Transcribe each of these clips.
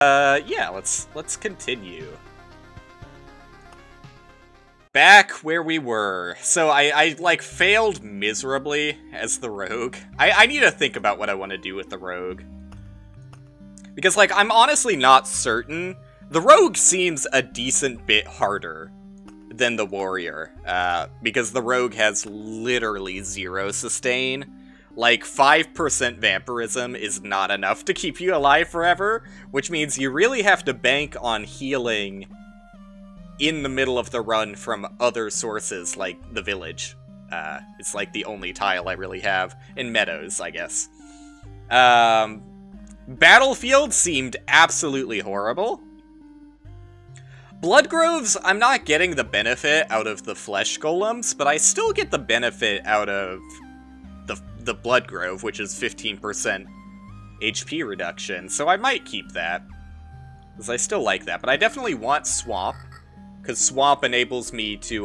Yeah, let's continue. Back where we were. So I like, failed miserably as the rogue. I need to think about what I want to do with the rogue. Because, like, I'm honestly not certain. The rogue seems a decent bit harder than the warrior. Because the rogue has literally 0 sustain. Like, 5% vampirism is not enough to keep you alive forever, which means you really have to bank on healing in the middle of the run from other sources, like the village. It's like the only tile I really have. In meadows, I guess. Battlefield seemed absolutely horrible. Bloodgroves, I'm not getting the benefit out of the flesh golems, but I still get the benefit out of the Bloodgrove, which is 15% HP reduction, so I might keep that, because I still like that. But I definitely want Swamp, because Swamp enables me to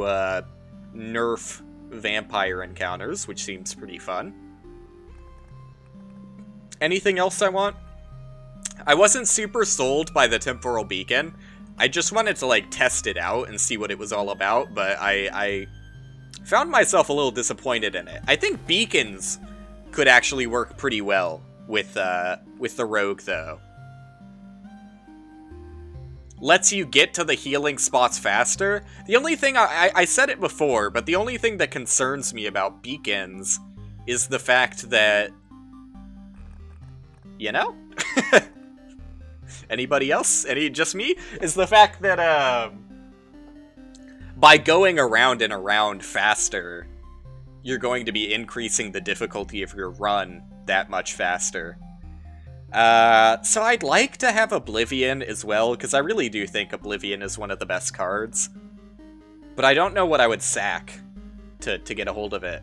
nerf vampire encounters, which seems pretty fun. Anything else I want? I wasn't super sold by the Temporal Beacon. I just wanted to, like, test it out and see what it was all about, but I found myself a little disappointed in it. I think beacons could actually work pretty well with the rogue, though. Lets you get to the healing spots faster. The only thing, I said it before, but the only thing that concerns me about beacons is the fact that, you know? Anybody else? Just me? Is the fact that, by going around and around faster, you're going to be increasing the difficulty of your run that much faster. So I'd like to have Oblivion as well, because I really do think Oblivion is one of the best cards. But I don't know what I would sack to get a hold of it.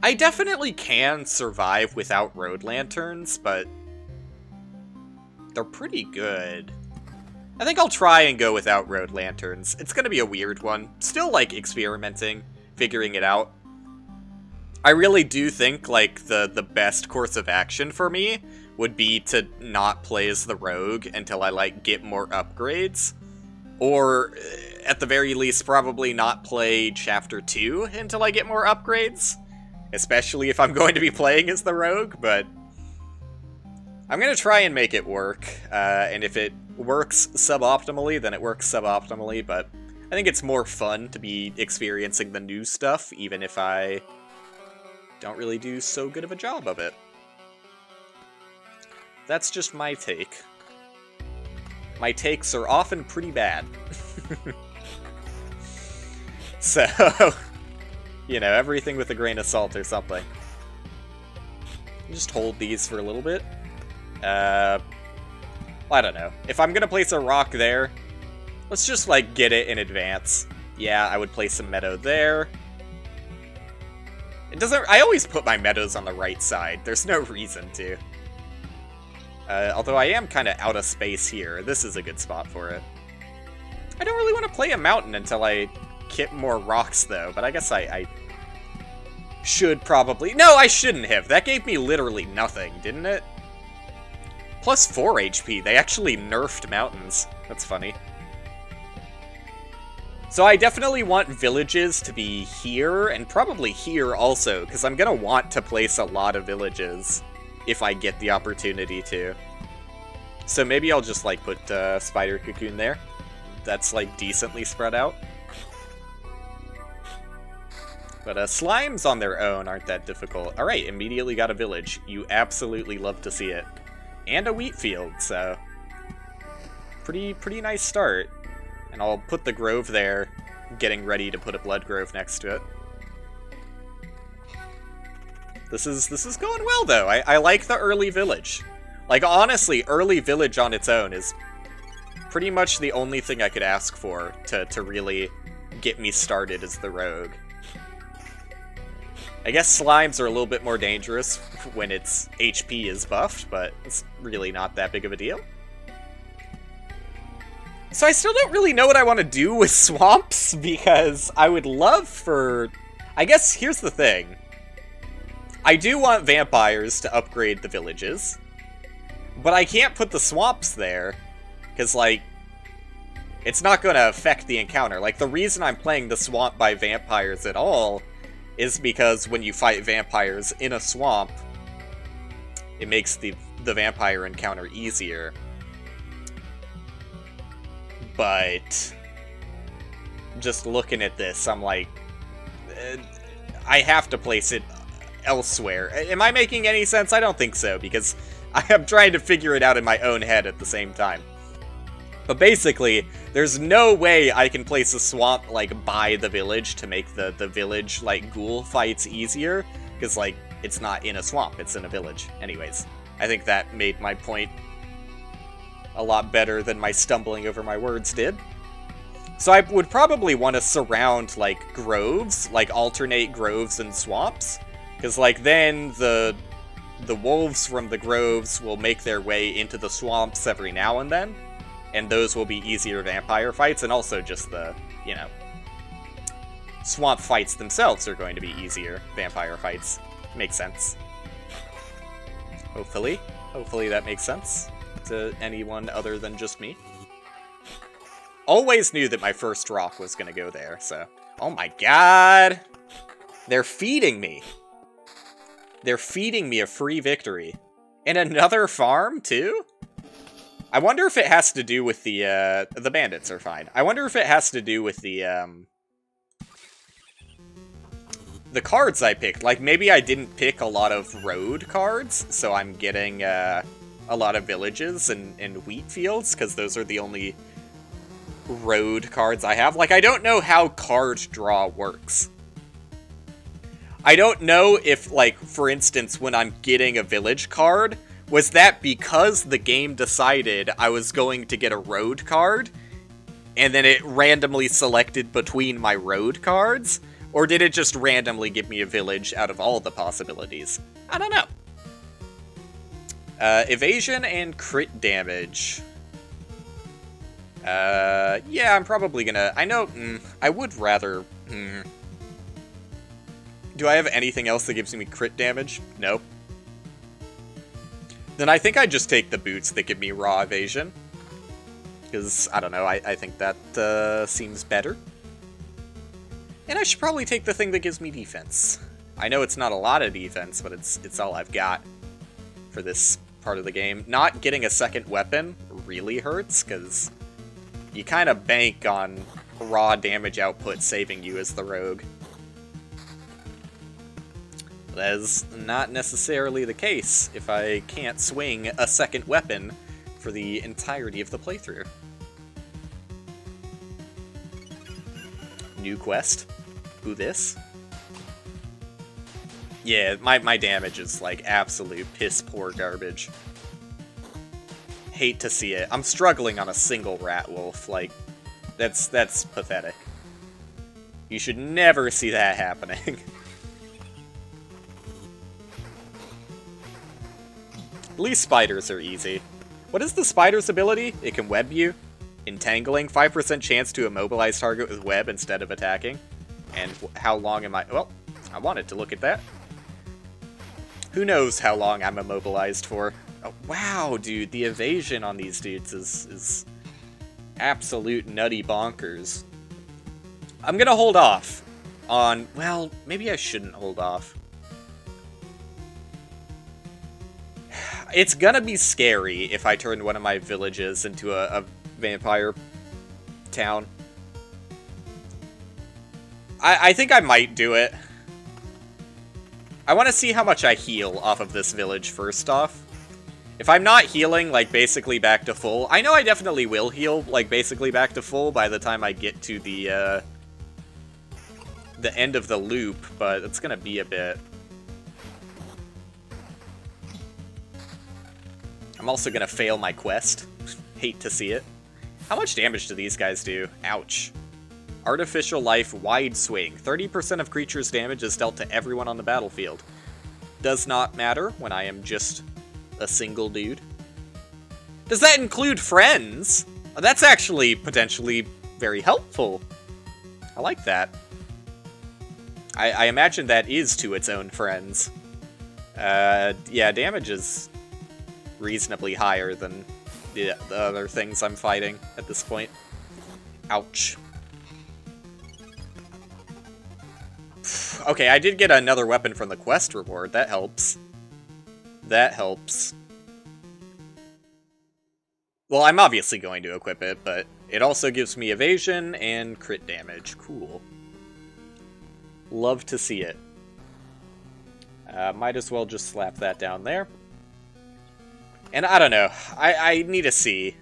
I definitely can survive without Road Lanterns, but they're pretty good. I think I'll try and go without Road Lanterns. It's gonna be a weird one. Still, like, experimenting, figuring it out. I really do think, like, the best course of action for me would be to not play as the rogue until I, like, get more upgrades. Or, at the very least, probably not play Chapter 2 until I get more upgrades. Especially if I'm going to be playing as the rogue, but I'm gonna try and make it work. And if it works suboptimally, then it works suboptimally, but I think it's more fun to be experiencing the new stuff, even if I don't really do so good of a job of it. That's just my take. My takes are often pretty bad. So, you know, everything with a grain of salt or something. Just hold these for a little bit. I don't know. If I'm gonna place a rock there, let's just, like, get it in advance. Yeah, I would place a meadow there. It doesn't... I always put my meadows on the right side. There's no reason to. Although I am kind of out of space here. This is a good spot for it. I don't really want to play a mountain until I get more rocks, though. But I guess I should probably... No, I shouldn't have. That gave me literally nothing, didn't it? Plus 4 HP. They actually nerfed mountains. That's funny. So I definitely want villages to be here, and probably here also, because I'm gonna want to place a lot of villages if I get the opportunity to. So maybe I'll just, like, put Spider Cocoon there. That's, like, decently spread out. But slimes on their own aren't that difficult. Alright, immediately got a village. You absolutely love to see it. And a wheat field, so pretty nice start. And I'll put the grove there, getting ready to put a blood grove next to it. This is going well, though. I like the early village. Like, honestly, early village on its own is pretty much the only thing I could ask for to really get me started as the rogue. I guess slimes are a little bit more dangerous when its HP is buffed, but it's really not that big of a deal. So I still don't really know what I want to do with swamps, because I would love for... I guess here's the thing. I do want vampires to upgrade the villages, But I can't put the swamps there, because, like, it's not going to affect the encounter. Like, the reason I'm playing the swamp by vampires at all is because when you fight vampires in a swamp, it makes the vampire encounter easier. But just looking at this, I'm like, I have to place it elsewhere. Am I making any sense? I don't think so, because I am trying to figure it out in my own head at the same time. But basically, there's no way I can place a swamp, like, by the village to make the village, like, ghoul fights easier. Because, like, it's not in a swamp, it's in a village. Anyways, I think that made my point a lot better than my stumbling over my words did. So I would probably want to surround, like, groves, like, alternate groves and swamps. Because, like, then the wolves from the groves will make their way into the swamps every now and then. And those will be easier vampire fights, and also just the, you know, swamp fights themselves are going to be easier vampire fights. Makes sense. Hopefully. Hopefully that makes sense to anyone other than just me. Always knew that my first rock was going to go there, so... Oh my god! They're feeding me! They're feeding me a free victory. And another farm, too? I wonder if it has to do with the bandits are fine. I wonder if it has to do with the cards I picked. Like, maybe I didn't pick a lot of road cards, so I'm getting, a lot of villages and wheat fields, because those are the only road cards I have. Like, I don't know how card draw works. I don't know if, like, for instance, when I'm getting a village card, was that because the game decided I was going to get a road card, and then it randomly selected between my road cards? Or did it just randomly give me a village out of all the possibilities? I don't know. Evasion and crit damage. Yeah, I'm probably gonna... I know... I would rather... Do I have anything else that gives me crit damage? Nope. Then I think I just take the boots that give me raw evasion. Because, I don't know, I think that seems better. And I should probably take the thing that gives me defense. I know it's not a lot of defense, but it's all I've got for this part of the game. Not getting a second weapon really hurts, because you kind of bank on raw damage output saving you as the rogue. That is not necessarily the case if I can't swing a second weapon for the entirety of the playthrough. New quest. Who this? Yeah, my damage is like absolute piss poor garbage. Hate to see it. I'm struggling on a single rat wolf. Like, that's pathetic. You should never see that happening. At least spiders are easy. What is the spider's ability? It can web you. Entangling. 5% chance to immobilize target with web instead of attacking. And how long am I... Well, I wanted to look at that. Who knows how long I'm immobilized for. Oh, wow, dude. The evasion on these dudes is absolute nutty bonkers. I'm gonna hold off on... Well, maybe I shouldn't hold off. It's gonna be scary if I turn one of my villages into a vampire town. I think I might do it. I want to see how much I heal off of this village first off. If I'm not healing, like, basically back to full... I know I definitely will heal, like, basically back to full by the time I get to the end of the loop, but it's gonna be a bit... I'm also gonna fail my quest. Hate to see it. How much damage do these guys do? Ouch. Artificial Life Wide Swing. 30% of creatures' damage is dealt to everyone on the battlefield. Does not matter when I am just a single dude. Does that include friends? That's actually potentially very helpful. I like that. I imagine that is to its own friends. Yeah, damage is reasonably higher than the other things I'm fighting at this point. Ouch. Okay, I did get another weapon from the quest reward. That helps. That helps. Well, I'm obviously going to equip it, but it also gives me evasion and crit damage. Cool. Love to see it. Might as well just slap that down there. And I don't know. I need to see.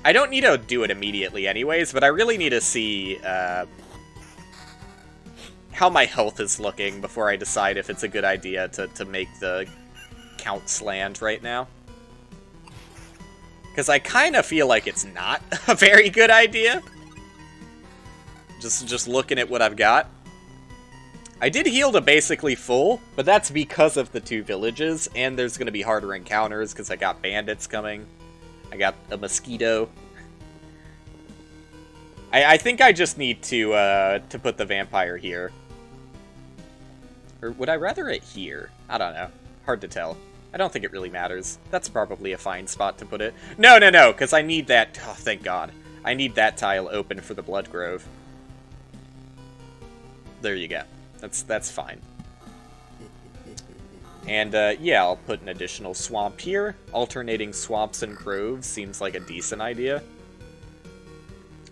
I don't need to do it immediately anyways, but I really need to see how my health is looking before I decide if it's a good idea to make the counts land right now. Because I kind of feel like it's not a very good idea. Just looking at what I've got. I did heal to basically full, but that's because of the 2 villages, and there's going to be harder encounters because I got bandits coming. I got a mosquito. I think I just need to put the vampire here. Or would I rather it here? I don't know. Hard to tell. I don't think it really matters. That's probably a fine spot to put it. No, because I need that... Oh, thank God. I need that tile open for the Blood Grove. There you go. That's fine. And, yeah, I'll put an additional swamp here. Alternating swamps and groves seems like a decent idea.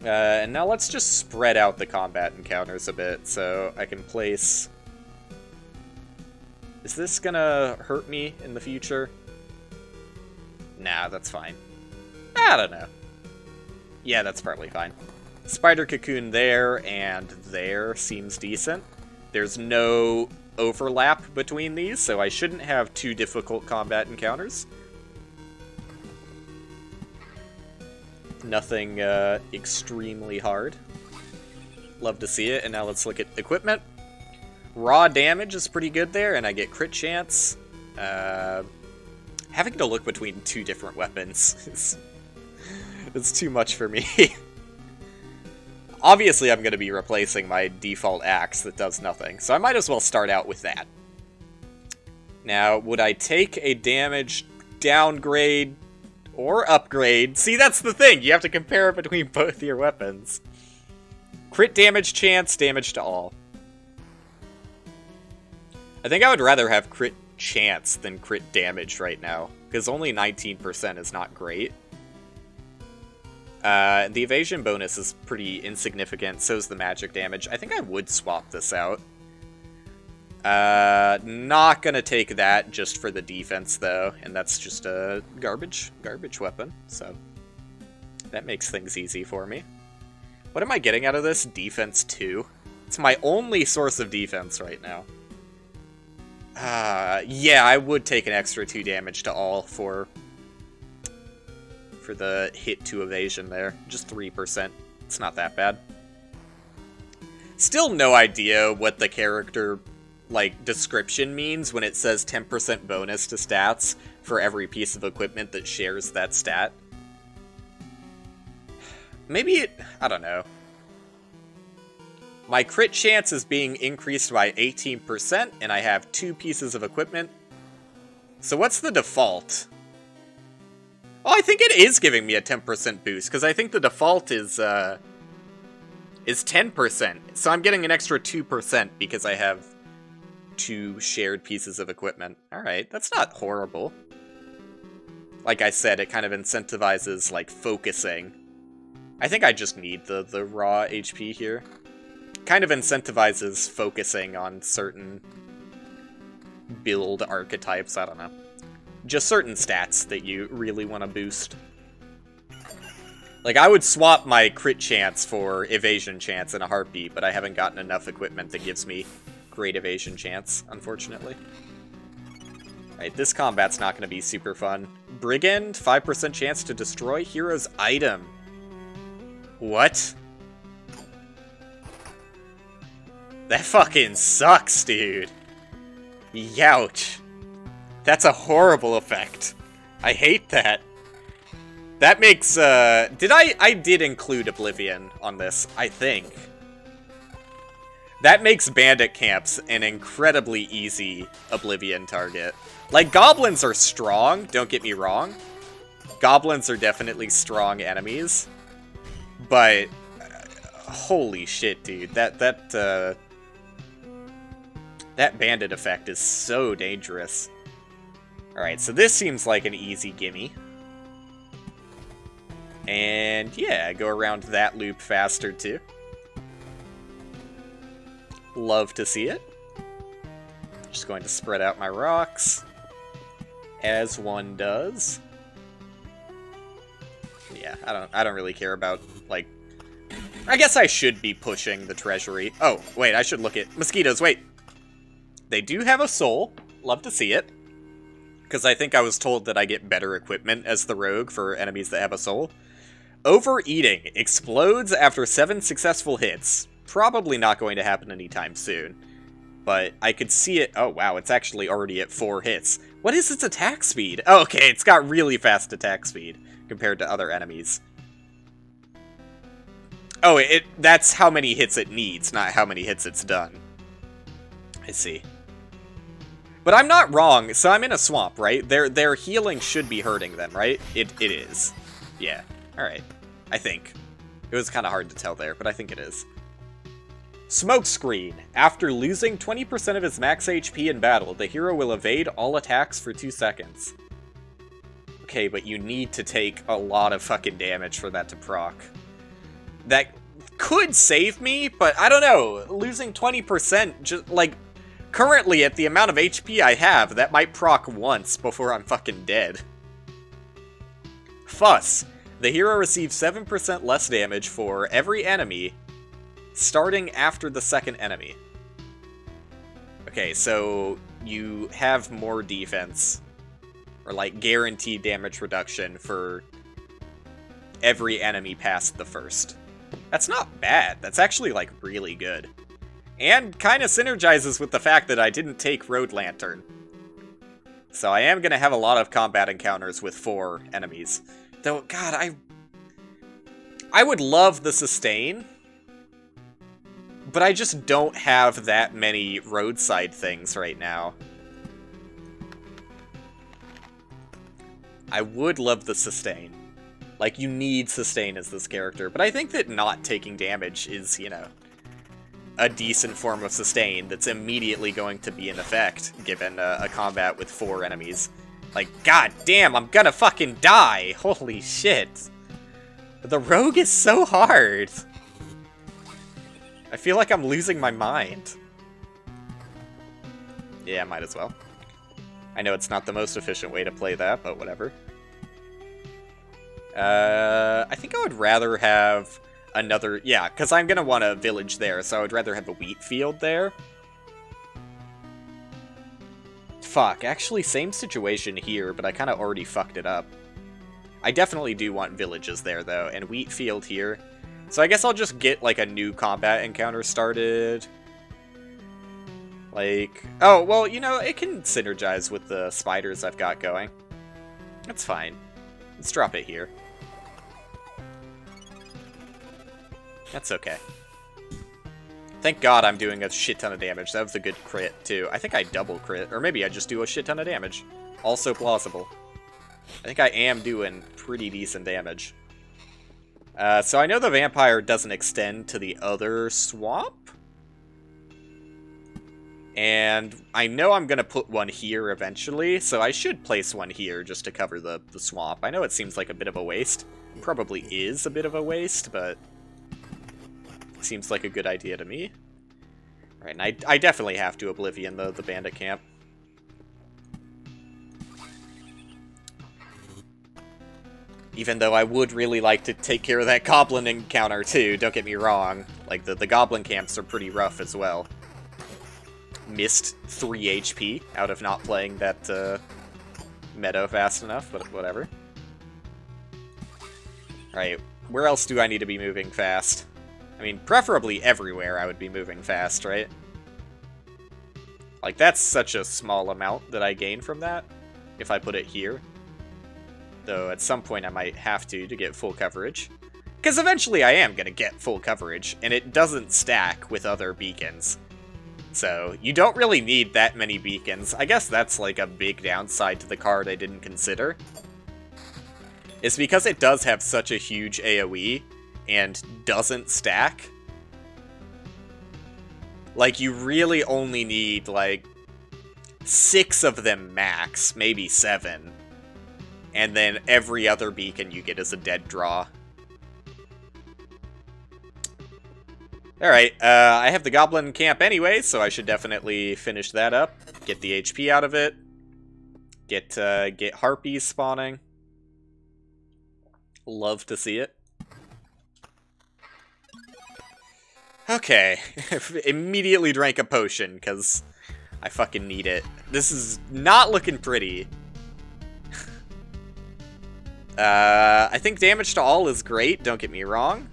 And now let's just spread out the combat encounters a bit, so I can place... Is this gonna hurt me in the future? Nah, that's fine. I don't know. Yeah, that's probably fine. Spider cocoon there and there seems decent. There's no overlap between these, so I shouldn't have too difficult combat encounters. Nothing extremely hard. Love to see it, and now let's look at equipment. Raw damage is pretty good there, and I get crit chance. Having to look between 2 different weapons is too much for me. Obviously, I'm going to be replacing my default axe that does nothing, so I might as well start out with that. Now, would I take a damage downgrade or upgrade? See, that's the thing. You have to compare it between both your weapons. Crit damage chance, damage to all. I think I would rather have crit chance than crit damage right now, because only 19% is not great. The evasion bonus is pretty insignificant, so is the magic damage. I think I would swap this out. Not gonna take that just for the defense, though, and that's just a garbage weapon, so that makes things easy for me. What am I getting out of this? Defense 2. It's my only source of defense right now. Yeah, I would take an extra 2 damage to all for the hit to evasion there. Just 3%. It's not that bad. Still no idea what the character, like, description means when it says 10% bonus to stats for every piece of equipment that shares that stat. Maybe it... I don't know. My crit chance is being increased by 18%, and I have 2 pieces of equipment. So what's the default? Oh, I think it is giving me a 10% boost, because I think the default is 10%. So I'm getting an extra 2% because I have 2 shared pieces of equipment. Alright, that's not horrible. Like I said, it kind of incentivizes, like, focusing. I think I just need the raw HP here. Kind of incentivizes focusing on certain build archetypes, I don't know. Just certain stats that you really want to boost. Like, I would swap my crit chance for evasion chance in a heartbeat, but I haven't gotten enough equipment that gives me great evasion chance, unfortunately. Alright, this combat's not going to be super fun. Brigand, 5% chance to destroy hero's item. What? That fucking sucks, dude. Youch. That's a horrible effect. I hate that. That makes, I did include Oblivion on this, I think. That makes bandit camps an incredibly easy Oblivion target. Like, goblins are strong, don't get me wrong. Goblins are definitely strong enemies. But, holy shit, dude. That bandit effect is so dangerous. Alright, so this seems like an easy gimme. And, yeah, go around that loop faster, too. Love to see it. Just going to spread out my rocks. As one does. Yeah, I don't really care about, like... I guess I should be pushing the treasury. Oh, wait, I should look at... Mosquitoes, wait! They do have a soul. Love to see it. Because I think I was told that I get better equipment as the rogue for enemies that have a soul. Overeating explodes after 7 successful hits. Probably not going to happen anytime soon. But I could see it... Oh, wow, it's actually already at 4 hits. What is its attack speed? Oh, okay, it's got really fast attack speed compared to other enemies. Oh, that's how many hits it needs, not how many hits it's done. I see. But I'm not wrong, so I'm in a swamp, right? Their healing should be hurting them, right? It is. Yeah, alright. I think. It was kind of hard to tell there, but I think it is. Smokescreen. After losing 20% of his max HP in battle, the hero will evade all attacks for 2 seconds. Okay, but you need to take a lot of fucking damage for that to proc. That could save me, but I don't know. Losing 20%, just, like, currently at the amount of HP I have, that might proc once before I'm fucking dead. Fuss. The hero receives 7% less damage for every enemy starting after the second enemy. Okay, so you have more defense, or like guaranteed damage reduction for every enemy past the first. That's not bad. That's actually like really good. And kind of synergizes with the fact that I didn't take Road Lantern. So I am going to have a lot of combat encounters with 4 enemies. Though, God, I would love the sustain, but I just don't have that many roadside things right now. I would love the sustain. Like, you need sustain as this character, but I think that not taking damage is, you know, a decent form of sustain that's immediately going to be in effect, given a combat with 4 enemies. Like, god damn, I'm gonna fucking die! Holy shit! The rogue is so hard! I feel like I'm losing my mind. Yeah, might as well. I know it's not the most efficient way to play that, but whatever. I think I would rather have another... Yeah, because I'm gonna want a village there, so I would rather have a wheat field there. Fuck, actually, same situation here, but I kind of already fucked it up. I definitely do want villages there, though, and wheat field here. So I guess I'll just get, like, a new combat encounter started. Like... Oh, well, you know, it can synergize with the spiders I've got going. That's fine. Let's drop it here. That's okay. Thank God I'm doing a shit ton of damage. That was a good crit, too. I think I double crit, or maybe I just do a shit ton of damage. Also plausible. I think I am doing pretty decent damage. So I know the vampire doesn't extend to the other swamp. And I know I'm going to put one here eventually, so I should place one here just to cover the swamp. I know it seems like a bit of a waste. It probably is a bit of a waste, but it seems like a good idea to me. Alright, and I definitely have to Oblivion the bandit camp. Even though I would really like to take care of that goblin encounter too, don't get me wrong. Like, the goblin camps are pretty rough as well. Missed 3 HP out of not playing that meadow fast enough, but whatever. Alright, where else do I need to be moving fast? I mean, preferably everywhere I would be moving fast, right? Like, that's such a small amount that I gain from that, if I put it here. Though at some point I might have to get full coverage. Because eventually I am going to get full coverage, and it doesn't stack with other beacons. So, you don't really need that many beacons. I guess that's like a big downside to the card I didn't consider. It's because it does have such a huge AoE and doesn't stack. Like, you really only need, like, 6 of them max, maybe 7. And then every other beacon you get is a dead draw. Alright, I have the goblin camp anyway, so I should definitely finish that up. Get the HP out of it. Get harpies spawning. Love to see it. Okay, immediately drank a potion, because I fucking need it. This is not looking pretty. I think damage to all is great, don't get me wrong.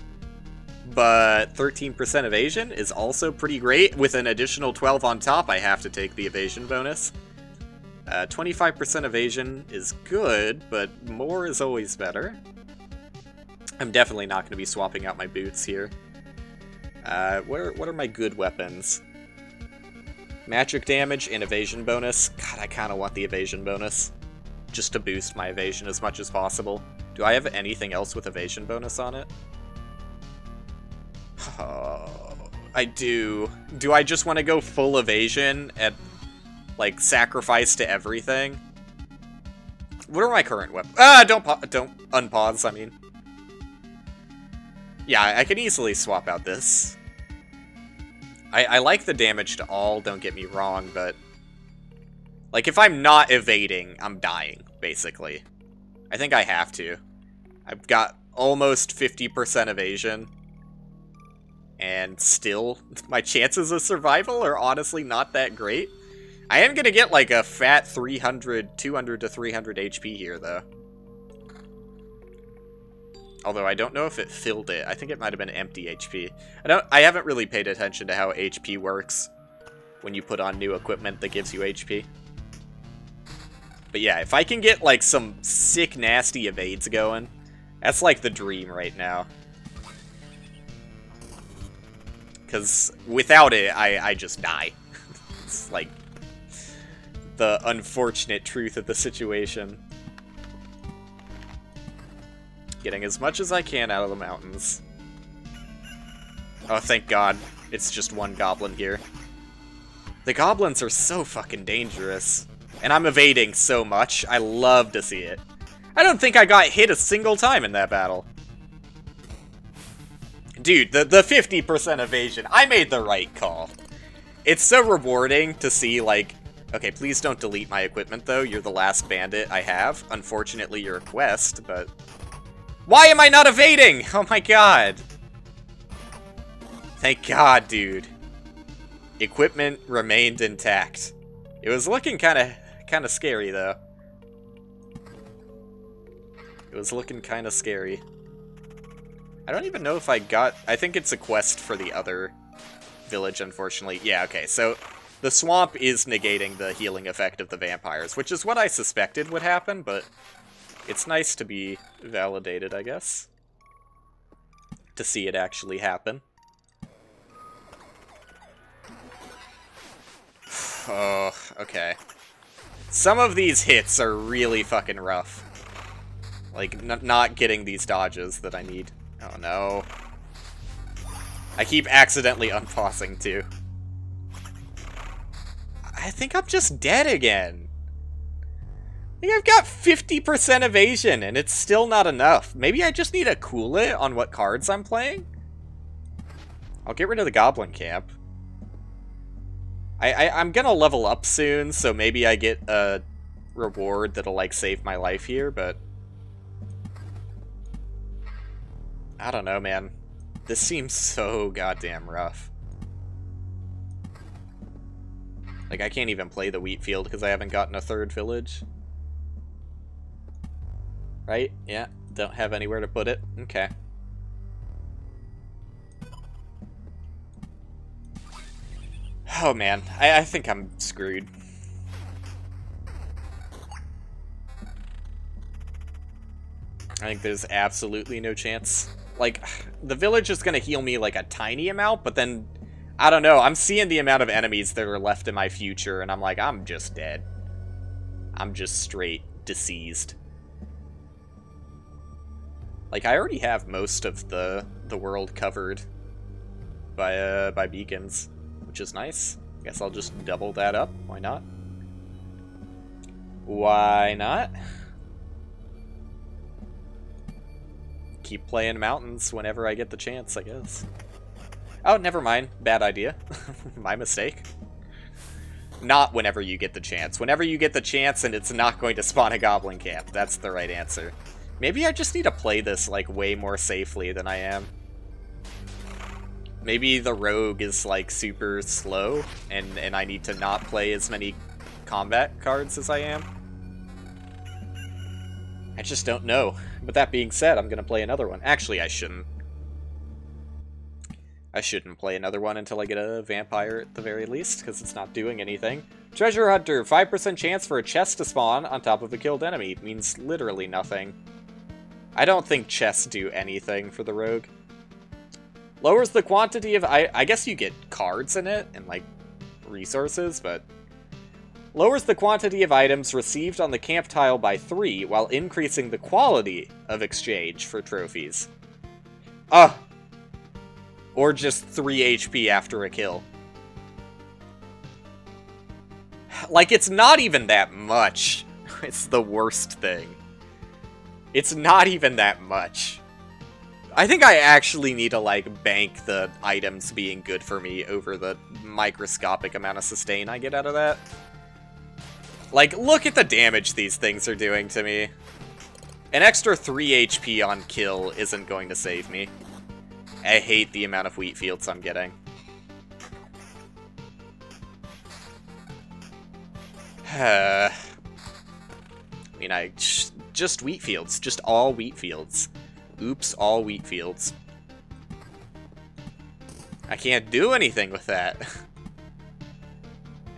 But 13% evasion is also pretty great. With an additional 12 on top, I have to take the evasion bonus. 25% evasion is good, but more is always better. I'm definitely not going to be swapping out my boots here. What are my good weapons? Magic damage and evasion bonus. God, I kind of want the evasion bonus. Just to boost my evasion as much as possible. Do I have anything else with evasion bonus on it? Oh, I do. Do I just want to go full evasion and, like, sacrifice to everything? What are my current weapons? Don't unpause, I mean. Yeah, I can easily swap out this. I like the damage to all, don't get me wrong, but... like, if I'm not evading, I'm dying, basically. I think I have to. I've got almost 50% evasion. And still, my chances of survival are honestly not that great. I am gonna get, like, a fat 200 to 300 HP here, though. Although I don't know if it filled it. I think it might have been empty HP. I haven't really paid attention to how HP works when you put on new equipment that gives you HP. But yeah, if I can get like some sick nasty evades going, that's like the dream right now. Cause without it, I just die. It's like the unfortunate truth of the situation. Getting as much as I can out of the mountains. Oh, thank God. It's just one goblin here. The goblins are so fucking dangerous. And I'm evading so much. I love to see it. I don't think I got hit a single time in that battle. Dude, the 50% evasion. I made the right call. It's so rewarding to see, like... okay, please don't delete my equipment, though. You're the last bandit I have. Unfortunately, you're a quest, but... why am I not evading? Oh my god. Thank God, dude. Equipment remained intact. It was looking kind of scary, though. It was looking kind of scary. I don't even know if I got... I think it's a quest for the other village, unfortunately. Yeah, okay, so the swamp is negating the healing effect of the vampires, which is what I suspected would happen, but... it's nice to be validated, I guess. To see it actually happen. Oh, okay. Some of these hits are really fucking rough. Like, not getting these dodges that I need. Oh no. I keep accidentally unpausing, too. I think I'm just dead again. I think I've got 50% evasion, and it's still not enough. Maybe I just need to cool it on what cards I'm playing? I'll get rid of the goblin camp. I'm gonna level up soon, so maybe I get a reward that'll, like, save my life here, but... I don't know, man. This seems so goddamn rough. Like, I can't even play the wheat field because I haven't gotten a third village. Right? Yeah. Don't have anywhere to put it. Okay. Oh, man. I think I'm screwed. I think there's absolutely no chance. Like, the village is going to heal me, like, a tiny amount, but then I don't know, I'm seeing the amount of enemies that are left in my future, and I'm like, I'm just dead. I'm just straight deceased. Like, I already have most of the world covered by beacons, which is nice. Guess I'll just double that up. Why not? Why not? Keep playing mountains whenever I get the chance, I guess. Oh, never mind. Bad idea. My mistake. Not whenever you get the chance. Whenever you get the chance and it's not going to spawn a goblin camp. That's the right answer. Maybe I just need to play this, like, way more safely than I am. Maybe the rogue is, like, super slow, and I need to not play as many combat cards as I am. I just don't know. But that being said, I'm gonna play another one. Actually, I shouldn't. I shouldn't play another one until I get a vampire at the very least, because it's not doing anything. Treasure Hunter, 5% chance for a chest to spawn on top of a killed enemy. It means literally nothing. I don't think chests do anything for the rogue. Lowers the quantity of... I guess you get cards in it, and, like, resources, but... Lowers the quantity of items received on the camp tile by 3, while increasing the quality of exchange for trophies. Ugh! Or just 3 HP after a kill. Like, it's not even that much. It's the worst thing. It's not even that much. I think I actually need to, like, bank the items being good for me over the microscopic amount of sustain I get out of that. Like, look at the damage these things are doing to me. An extra 3 HP on kill isn't going to save me. I hate the amount of wheat fields I'm getting. I mean, just wheat fields. Just all wheat fields. Oops, all wheat fields. I can't do anything with that.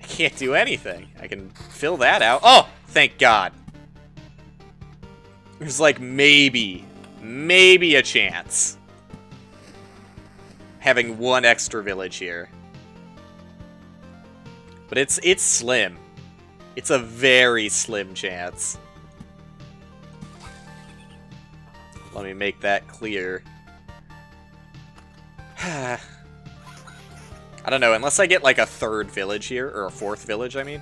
I can't do anything. I can fill that out. Oh, thank God. There's like maybe a chance. Having one extra village here. But it's slim. It's a very slim chance. Let me make that clear. I don't know, unless I get like a 3rd village here, or a 4th village, I mean.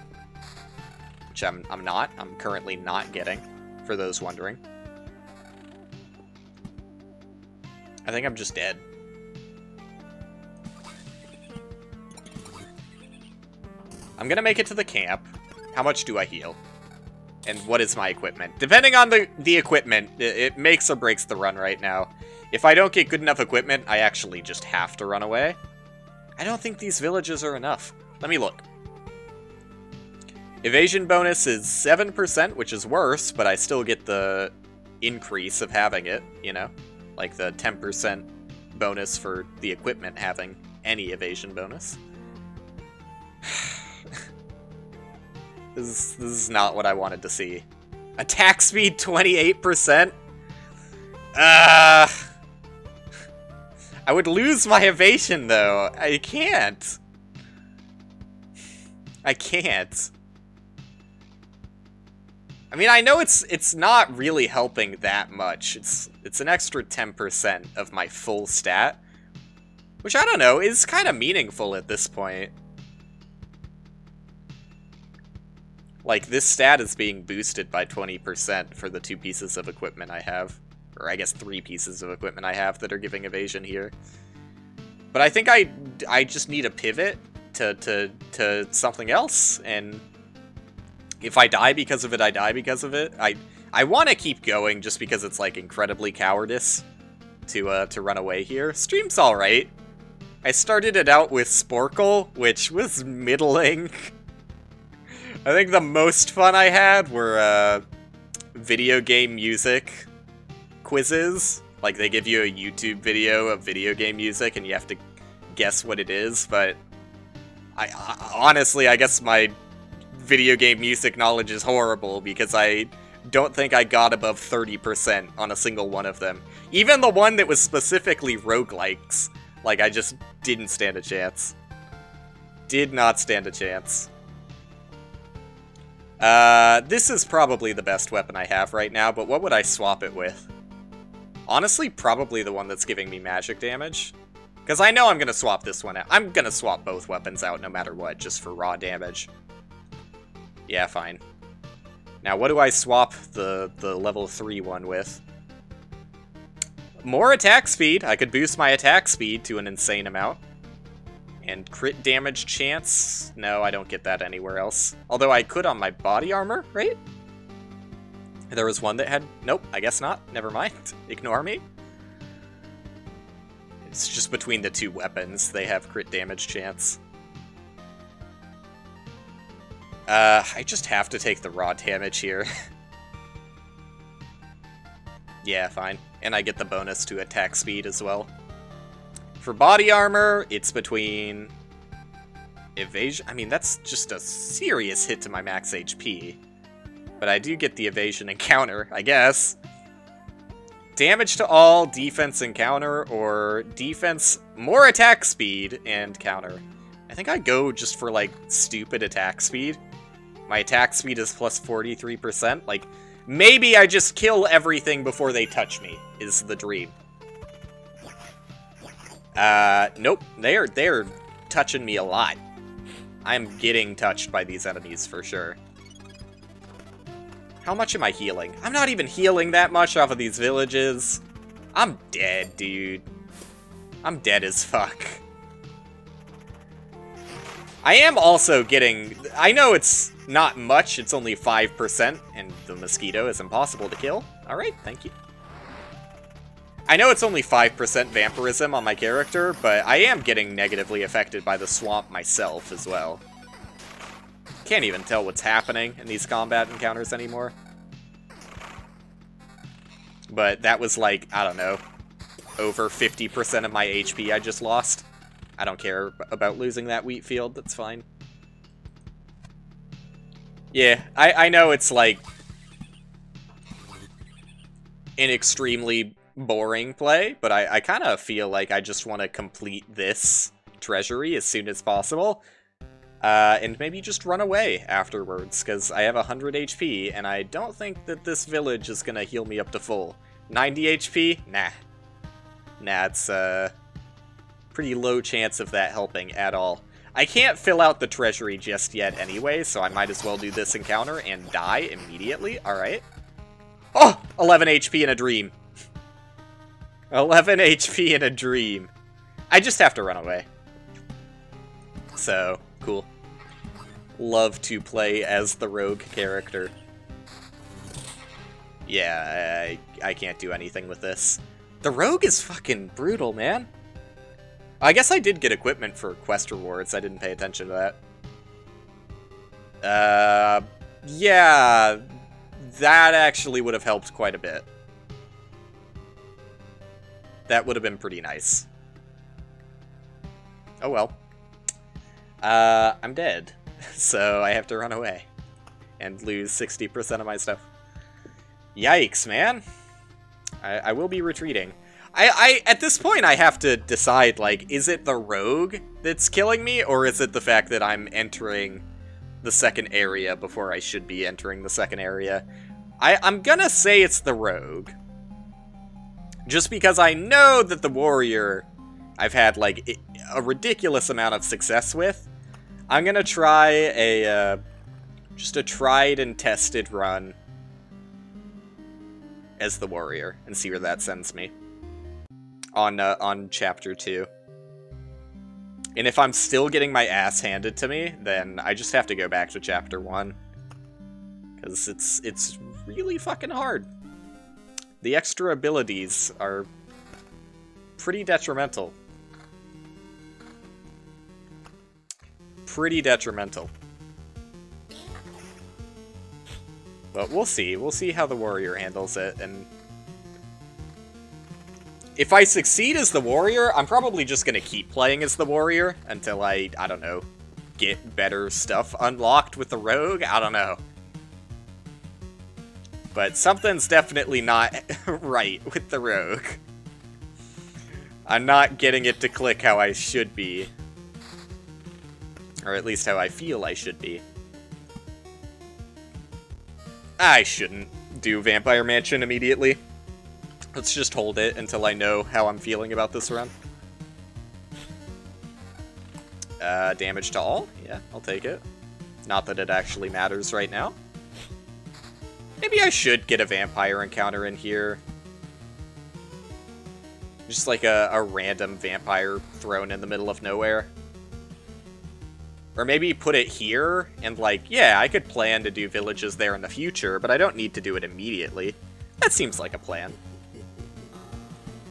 Which I'm not. I'm currently not getting, for those wondering. I think I'm just dead. I'm gonna make it to the camp. How much do I heal? And what is my equipment? Depending on the equipment, it makes or breaks the run right now. If I don't get good enough equipment, I actually just have to run away. I don't think these villages are enough. Let me look. Evasion bonus is 7%, which is worse, but I still get the increase of having it, you know? Like the 10% bonus for the equipment having any evasion bonus. This is not what I wanted to see. Attack speed 28%? I would lose my evasion, though. I can't. I can't. I mean, I know it's not really helping that much. It's an extra 10% of my full stat, which I don't know, is kind of meaningful at this point. Like, this stat is being boosted by 20% for the 2 pieces of equipment I have. Or I guess 3 pieces of equipment I have that are giving evasion here. But I think I just need a pivot to something else, and if I die because of it, I die because of it. I want to keep going just because it's, like, incredibly cowardice to run away here. Stream's alright. I started it out with Sporkle, which was middling. I think the most fun I had were video game music quizzes. Like, they give you a YouTube video of video game music and you have to guess what it is, but I honestly, I guess my video game music knowledge is horrible because I don't think I got above 30% on a single one of them. Even the one that was specifically roguelikes, like, I just didn't stand a chance. Did not stand a chance. This is probably the best weapon I have right now, but what would I swap it with? Honestly, probably the one that's giving me magic damage. Because I know I'm going to swap this one out. I'm going to swap both weapons out no matter what, just for raw damage. Yeah, fine. Now, what do I swap the level 3 one with? More attack speed. I could boost my attack speed to an insane amount. And crit damage chance? No, I don't get that anywhere else. Although I could on my body armor, right? There was one that had... Nope, I guess not. Never mind. Ignore me. It's just between the two weapons. They have crit damage chance. I just have to take the raw damage here. Yeah, fine. And I get the bonus to attack speed as well. For body armor, it's between... evasion... I mean, that's just a serious hit to my max HP. But I do get the evasion and counter, I guess. Damage to all, defense and counter, or defense, more attack speed and counter. I think I go just for, like, stupid attack speed. My attack speed is plus 43%. Like, maybe I just kill everything before they touch me, is the dream. Nope. They're touching me a lot. I'm getting touched by these enemies for sure. How much am I healing? I'm not even healing that much off of these villages. I'm dead, dude. I'm dead as fuck. I am also getting... I know it's not much, it's only 5%, and the mosquito is impossible to kill. Alright, thank you. I know it's only 5% vampirism on my character, but I am getting negatively affected by the swamp myself as well. Can't even tell what's happening in these combat encounters anymore. But that was like, I don't know, over 50% of my HP I just lost. I don't care about losing that wheat field, that's fine. Yeah, I know it's like an extremely boring play, but I kind of feel like I just want to complete this treasury as soon as possible. And maybe just run away afterwards, because I have 100 HP, and I don't think that this village is going to heal me up to full. 90 HP? Nah. Nah, it's a pretty low chance of that helping at all. I can't fill out the treasury just yet anyway, so I might as well do this encounter and die immediately. Alright. Oh! 11 HP in a dream. 11 HP in a dream. I just have to run away. So, cool. Love to play as the rogue character. Yeah, I can't do anything with this. The rogue is fucking brutal, man. I guess I did get equipment for quest rewards. I didn't pay attention to that. Yeah, that actually would have helped quite a bit. That would have been pretty nice. Oh well. I'm dead. So I have to run away. And lose 60% of my stuff. Yikes, man. I will be retreating. At this point, I have to decide, like, is it the rogue that's killing me? Or is it the fact that I'm entering the second area before I should be entering the second area? I'm gonna say it's the rogue. Just because I know that the warrior I've had, like, a ridiculous amount of success with. I'm gonna try just a tried and tested run as the warrior and see where that sends me on chapter 2. And if I'm still getting my ass handed to me, then I just have to go back to chapter 1. Because it's really fucking hard. The extra abilities are pretty detrimental. Pretty detrimental. But we'll see. We'll see how the warrior handles it, and if I succeed as the warrior, I'm probably just gonna keep playing as the warrior until I don't know, get better stuff unlocked with the rogue? I don't know. But something's definitely not right with the rogue. I'm not getting it to click how I should be. Or at least how I feel I should be. I shouldn't do Vampire Mansion immediately. Let's just hold it until I know how I'm feeling about this run. Damage to all? Yeah, I'll take it. Not that it actually matters right now. Maybe I should get a vampire encounter in here. Just like a random vampire thrown in the middle of nowhere. Or maybe put it here, and like, yeah, I could plan to do villages there in the future, but I don't need to do it immediately. That seems like a plan.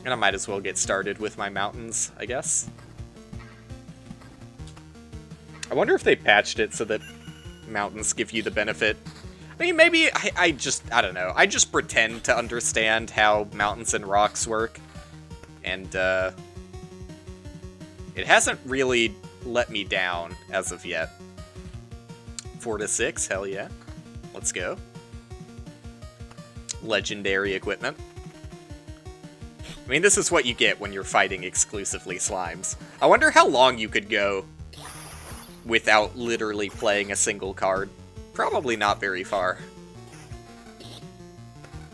And I might as well get started with my mountains, I guess. I wonder if they patched it so that mountains give you the benefit. I mean, maybe I don't know. I just pretend to understand how mountains and rocks work. And, it hasn't really let me down as of yet. 4 to 6, hell yeah. Let's go. Legendary equipment. I mean, this is what you get when you're fighting exclusively slimes. I wonder how long you could go without literally playing a single card. Probably not very far.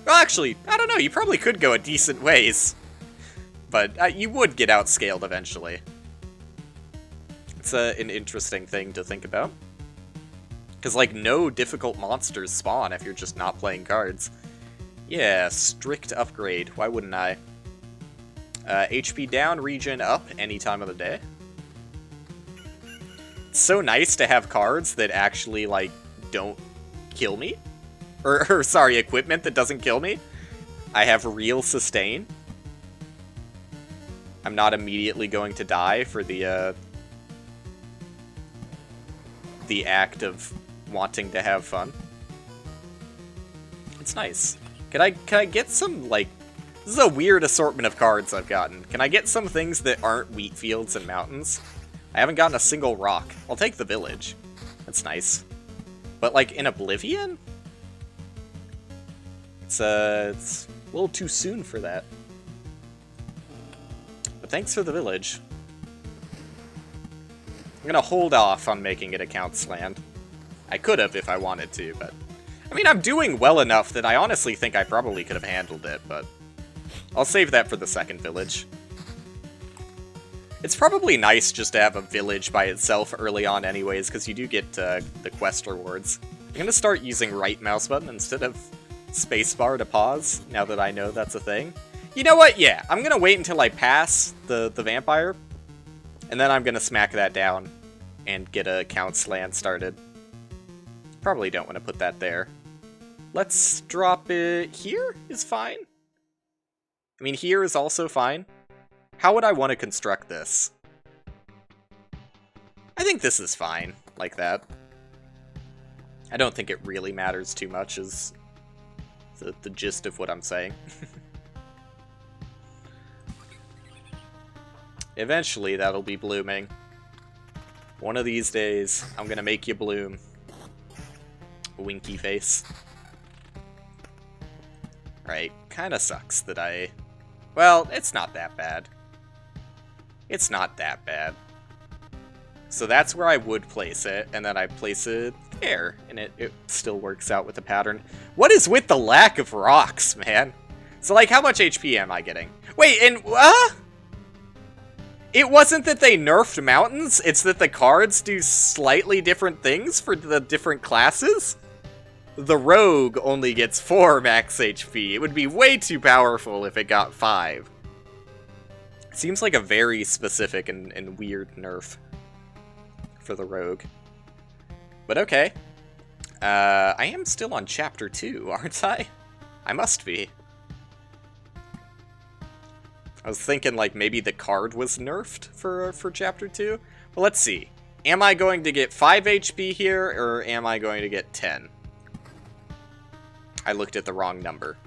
Well, actually, I don't know, you probably could go a decent ways. But you would get outscaled eventually. It's an interesting thing to think about. Because, like, no difficult monsters spawn if you're just not playing cards. Yeah, strict upgrade. Why wouldn't I? HP down, regen up any time of the day. It's so nice to have cards that actually, like, don't kill me. Or sorry, equipment that doesn't kill me. I have real sustain. I'm not immediately going to die for the act of wanting to have fun. It's nice. Can I get some, like... This is a weird assortment of cards I've gotten. Can I get some things that aren't wheat fields and mountains? I haven't gotten a single rock. I'll take the village. That's nice. But, like, in Oblivion? It's a little too soon for that. But thanks for the village. I'm gonna hold off on making it a Count's Land. I could have if I wanted to, but... I mean, I'm doing well enough that I honestly think I probably could have handled it, but... I'll save that for the second village. It's probably nice just to have a village by itself early on anyways, because you do get the quest rewards. I'm gonna start using right mouse button instead of spacebar to pause, now that I know that's a thing. You know what? Yeah, I'm gonna wait until I pass the vampire, and then I'm gonna smack that down and get a Count's Land started. Probably don't want to put that there. Let's drop it here is fine. I mean, here is also fine. How would I want to construct this? I think this is fine, like that. I don't think it really matters too much, is the gist of what I'm saying. Eventually, that'll be blooming. One of these days, I'm gonna make you bloom. Winky face. Right, kinda sucks that I... Well, it's not that bad. It's not that bad. So that's where I would place it, and then I place it there, and it still works out with the pattern. What is with the lack of rocks, man? So, like, how much HP am I getting? Wait, and, it wasn't that they nerfed mountains, it's that the cards do slightly different things for the different classes? The rogue only gets 4 max HP. It would be way too powerful if it got 5. Seems like a very specific and weird nerf for the rogue. But okay. I am still on chapter 2, aren't I? I must be. I was thinking, like, maybe the card was nerfed for chapter 2. Well, let's see. Am I going to get 5 HP here, or am I going to get 10? I looked at the wrong number.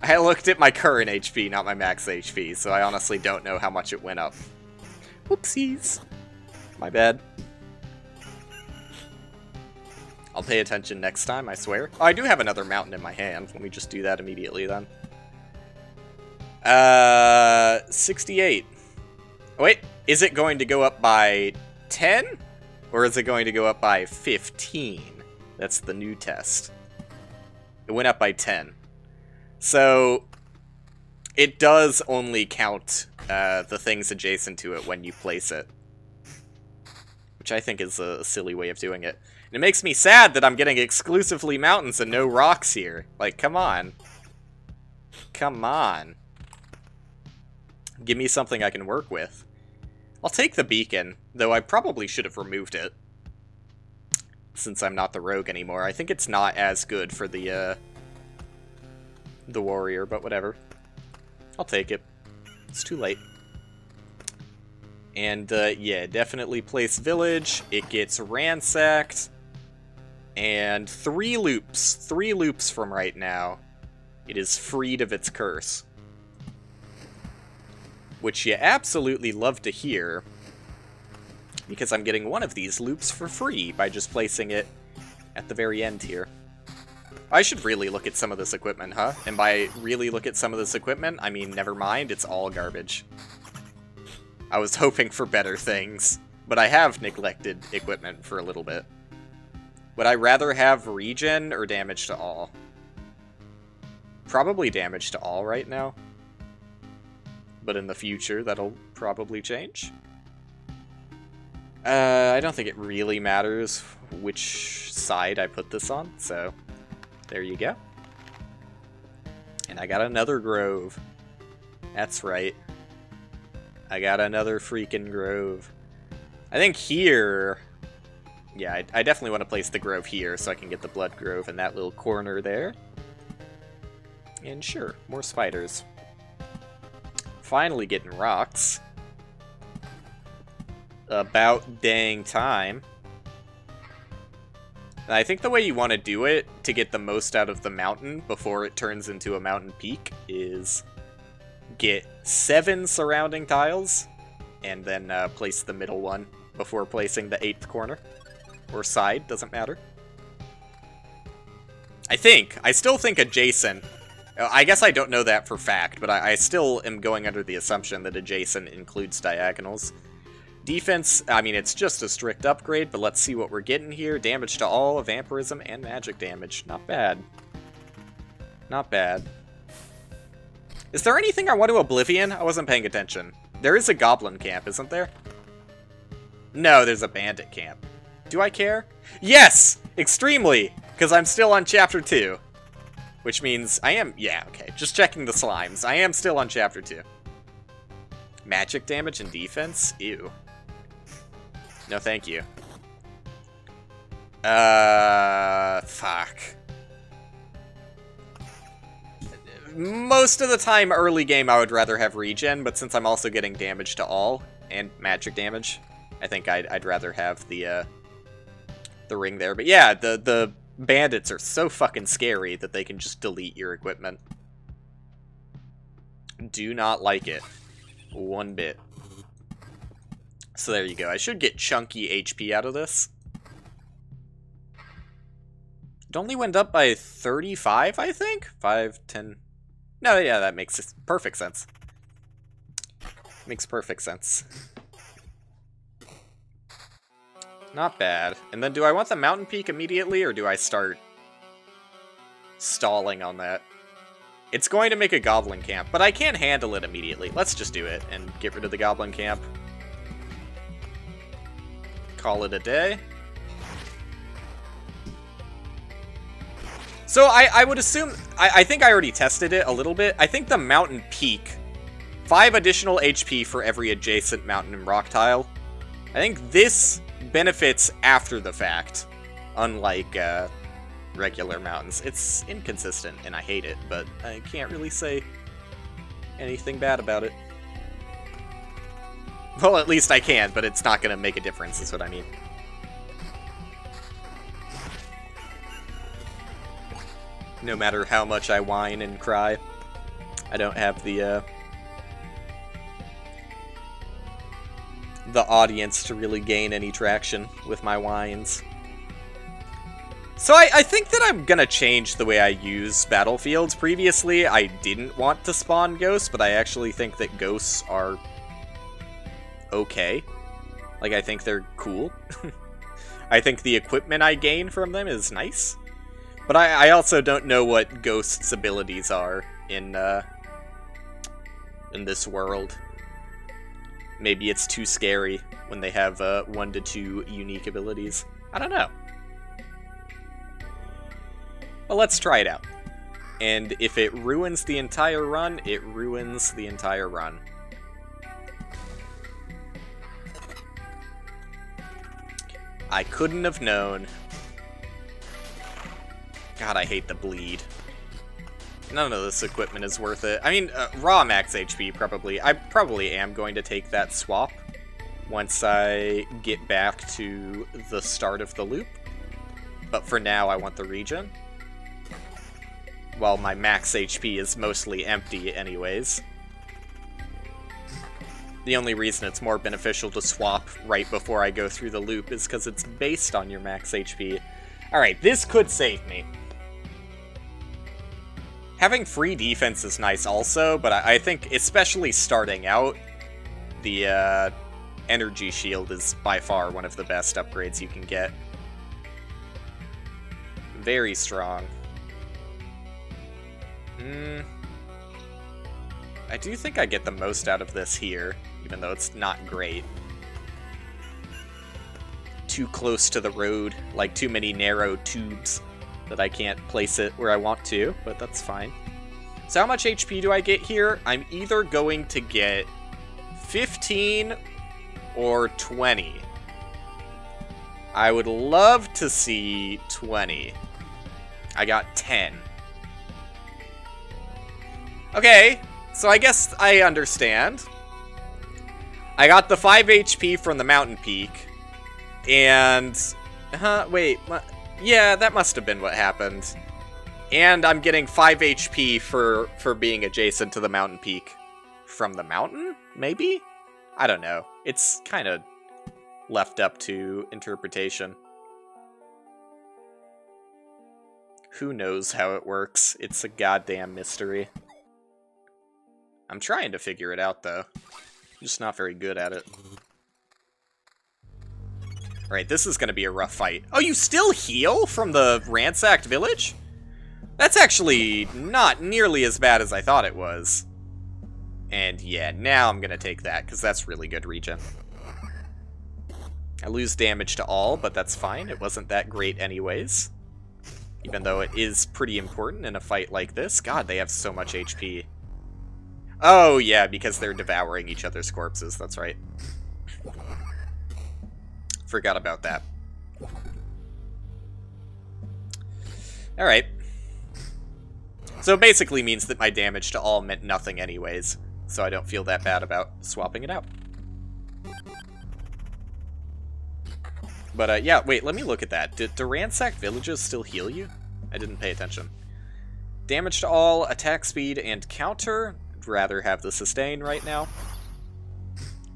I looked at my current HP, not my max HP, so I honestly don't know how much it went up. Whoopsies. My bad. I'll pay attention next time, I swear. Oh, I do have another mountain in my hand. Let me just do that immediately, then. 68. Oh, wait, is it going to go up by 10? Or is it going to go up by 15? That's the new test. It went up by 10. So, it does only count the things adjacent to it when you place it. Which I think is a silly way of doing it. And it makes me sad that I'm getting exclusively mountains and no rocks here. Like, come on. Come on. Give me something I can work with. I'll take the beacon, though I probably should have removed it. Since I'm not the rogue anymore. I think it's not as good for the warrior, but whatever. I'll take it. It's too late. And, yeah, definitely place village. It gets ransacked. And 3 loops. 3 loops from right now. It is freed of its curse. Which you absolutely love to hear. Because I'm getting one of these loops for free by just placing it at the very end here. I should really look at some of this equipment, huh? And by really look at some of this equipment, I mean, never mind, it's all garbage. I was hoping for better things, but I have neglected equipment for a little bit. Would I rather have regen or damage to all? Probably damage to all right now. But in the future, that'll probably change. I don't think it really matters which side I put this on, so there you go. And I got another grove. That's right. I got another freaking grove. I think here... Yeah, I definitely want to place the grove here so I can get the blood grove in that little corner there. And sure, more spiders. Finally getting rocks. About dang time. And I think the way you want to do it to get the most out of the mountain before it turns into a mountain peak is get 7 surrounding tiles and then place the middle one before placing the 8th corner. Or side, doesn't matter. I still think adjacent. I guess I don't know that for fact, but I still am going under the assumption that adjacent includes diagonals. Defense, I mean, it's just a strict upgrade, but let's see what we're getting here. Damage to all, vampirism, and magic damage. Not bad. Not bad. Is there anything I want to Oblivion? I wasn't paying attention. There is a goblin camp, isn't there? No, there's a bandit camp. Do I care? Yes! Extremely! Because I'm still on Chapter 2. Which means I am... Yeah, okay. Just checking the slimes. I am still on Chapter 2. Magic damage and defense? Ew. No, thank you. Fuck. Most of the time, early game, I would rather have regen, but since I'm also getting damage to all, and magic damage, I think I'd rather have the ring there. But yeah, the bandits are so fucking scary that they can just delete your equipment. Do not like it. One bit. So there you go. I should get chunky HP out of this. It only went up by 35, I think? 5, 10... No, yeah, that makes perfect sense. Makes perfect sense. Not bad. And then do I want the mountain peak immediately, or do I start stalling on that? It's going to make a goblin camp, but I can't handle it immediately. Let's just do it and get rid of the goblin camp. Call it a day. So I would assume, I think I already tested it a little bit. I think the mountain peak, 5 additional HP for every adjacent mountain and rock tile. I think this benefits after the fact, unlike regular mountains. It's inconsistent, and I hate it, but I can't really say anything bad about it. Well, at least I can, but it's not going to make a difference, is what I mean. No matter how much I whine and cry, I don't have the audience to really gain any traction with my whines. So I think that I'm gonna change the way I use battlefields. Previously, I didn't want to spawn ghosts, but I actually think that ghosts are okay. Like, I think they're cool. I think the equipment I gain from them is nice. But I also don't know what Ghost's abilities are in this world. Maybe it's too scary when they have 1 to 2 unique abilities. I don't know. Well, let's try it out. And if it ruins the entire run, it ruins the entire run. I couldn't have known. God, I hate the bleed. None of this equipment is worth it. I mean, raw max HP, probably. I probably am going to take that swap once I get back to the start of the loop. But for now, I want the regen. While my max HP is mostly empty anyways. The only reason it's more beneficial to swap right before I go through the loop is because it's based on your max HP. Alright, this could save me. Having free defense is nice also, but I think, especially starting out, the energy shield is by far one of the best upgrades you can get. Very strong. I do think I get the most out of this here, even though it's not great. Too close to the road, like too many narrow tubes that I can't place it where I want to, but that's fine. So how much HP do I get here? I'm either going to get 15 or 20. I would love to see 20. I got 10. Okay, so I guess I understand. I got the 5 HP from the mountain peak, and... wait, yeah, that must have been what happened. And I'm getting 5 HP for being adjacent to the mountain peak. From the mountain? Maybe? I don't know. It's kind of left up to interpretation. Who knows how it works? It's a goddamn mystery. I'm trying to figure it out, though. I'm just not very good at it. Alright, this is gonna be a rough fight. Oh, you still heal from the ransacked village? That's actually not nearly as bad as I thought it was. And yeah, now I'm gonna take that, because that's really good regen. I lose damage to all, but that's fine. It wasn't that great anyways. Even though it is pretty important in a fight like this. God, they have so much HP. Oh, yeah, because they're devouring each other's corpses. That's right. Forgot about that. Alright. So it basically means that my damage to all meant nothing anyways. So I don't feel that bad about swapping it out. But, yeah, wait, let me look at that. Do ransacked villages still heal you? I didn't pay attention. Damage to all, attack speed, and counter. I'd rather have the sustain right now.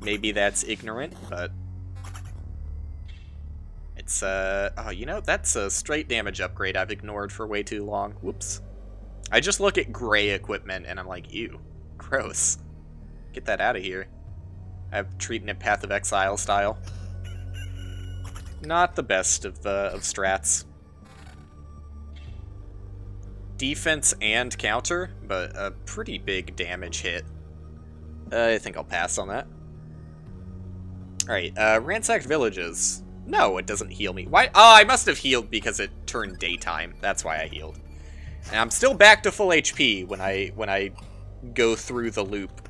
Maybe that's ignorant, but... It's, oh, you know, that's a straight damage upgrade I've ignored for way too long. Whoops. I just look at gray equipment, and I'm like, ew. Gross. Get that out of here. I'm treating it Path of Exile style. Not the best of strats. Defense and counter, but a pretty big damage hit. I think I'll pass on that. Alright, ransacked villages. No, it doesn't heal me. Why? Oh, I must have healed because it turned daytime. That's why I healed. And I'm still back to full HP when I go through the loop.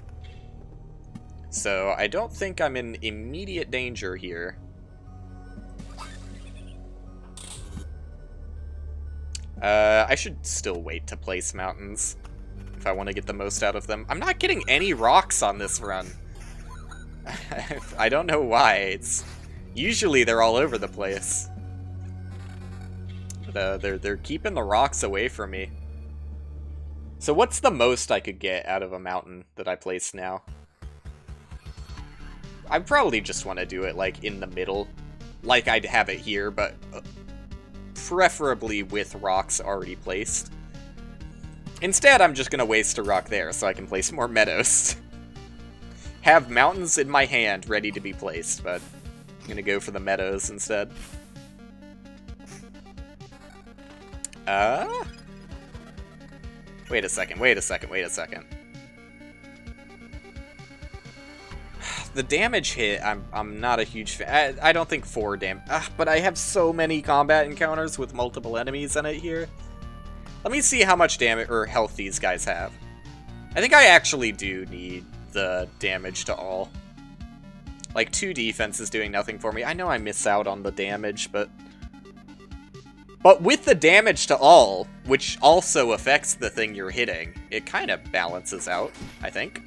So I don't think I'm in immediate danger here. I should still wait to place mountains if I want to get the most out of them. I'm not getting any rocks on this run. I don't know why. It's usually they're all over the place. But they're keeping the rocks away from me. So what's the most I could get out of a mountain that I place now? I probably just want to do it like in the middle, like I'd have it here, but preferably with rocks already placed. Instead, I'm just going to waste a rock there so I can place more meadows. Have mountains in my hand ready to be placed, but I'm gonna go for the meadows instead. Wait a second, wait a second, wait a second. The damage hit, I'm not a huge fan. I don't think 4 damage, but I have so many combat encounters with multiple enemies in it here. Let me see how much damage or health these guys have. I think I actually do need the damage to all. Like, 2 defense is doing nothing for me. I know I miss out on the damage, but with the damage to all, which also affects the thing you're hitting, it kind of balances out, I think.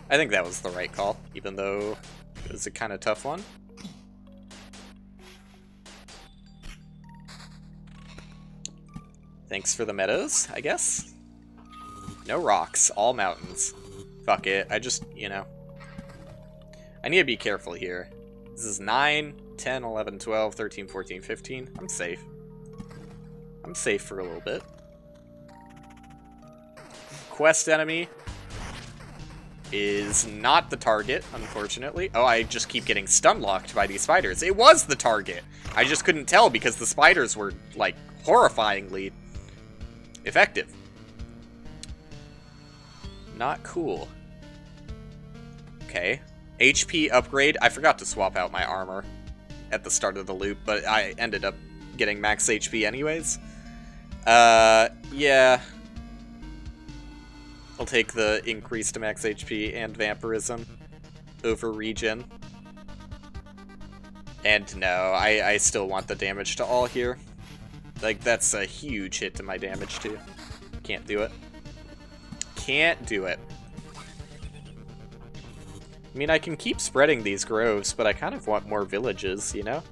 I think that was the right call, even though it was a kind of tough one. Thanks for the meadows, I guess. No rocks, all mountains. Fuck it, I just, you know. I need to be careful here. This is 9, 10, 11, 12, 13, 14, 15. I'm safe. I'm safe for a little bit. Quest enemy is not the target, unfortunately. Oh, I just keep getting stun locked by these spiders. It was the target! I just couldn't tell because the spiders were, like, horrifyingly effective. Not cool. Okay. HP upgrade. I forgot to swap out my armor at the start of the loop, but I ended up getting max HP anyways. Yeah. I'll take the increase to max HP and vampirism over regen. And no, I still want the damage to all here. Like, that's a huge hit to my damage too. Can't do it. Can't do it. I mean, I can keep spreading these groves, but I kind of want more villages, you know?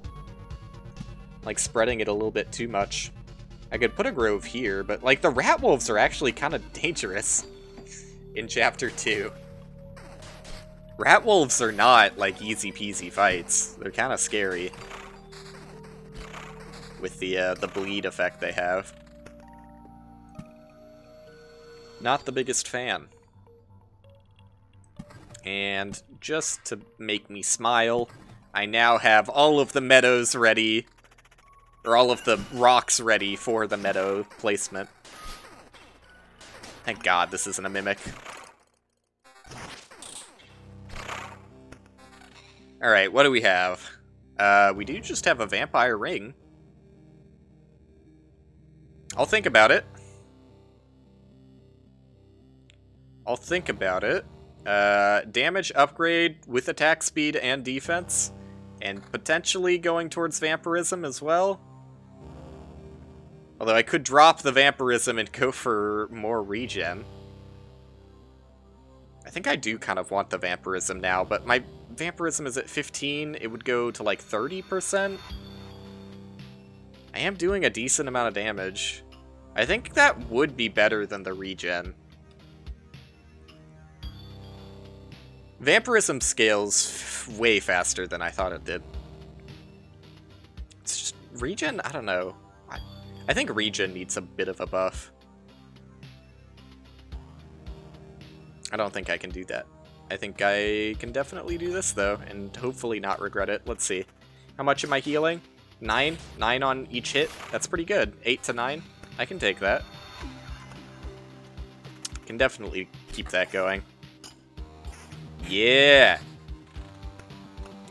Like, spreading it a little bit too much. I could put a grove here, but, like, the rat wolves are actually kind of dangerous in Chapter 2. Rat wolves are not, like, easy-peasy fights. They're kind of scary. With the bleed effect they have. Not the biggest fan. And just to make me smile, I now have all of the meadows ready, or all of the rocks ready for the meadow placement. Thank God this isn't a mimic. Alright, what do we have? We do just have a vampire ring. I'll think about it. I'll think about it. Damage upgrade with attack speed and defense, and potentially going towards vampirism as well. Although I could drop the vampirism and go for more regen. I think I do kind of want the vampirism now, but my vampirism is at 15. It would go to like 30%. I am doing a decent amount of damage. I think that would be better than the regen. Vampirism scales way faster than I thought it did. It's just... regen? I don't know. I think regen needs a bit of a buff. I don't think I can do that. I think I can definitely do this, though, and hopefully not regret it. Let's see. How much am I healing? 9? 9 on each hit? That's pretty good. 8 to 9? I can take that. Can definitely keep that going. Yeah!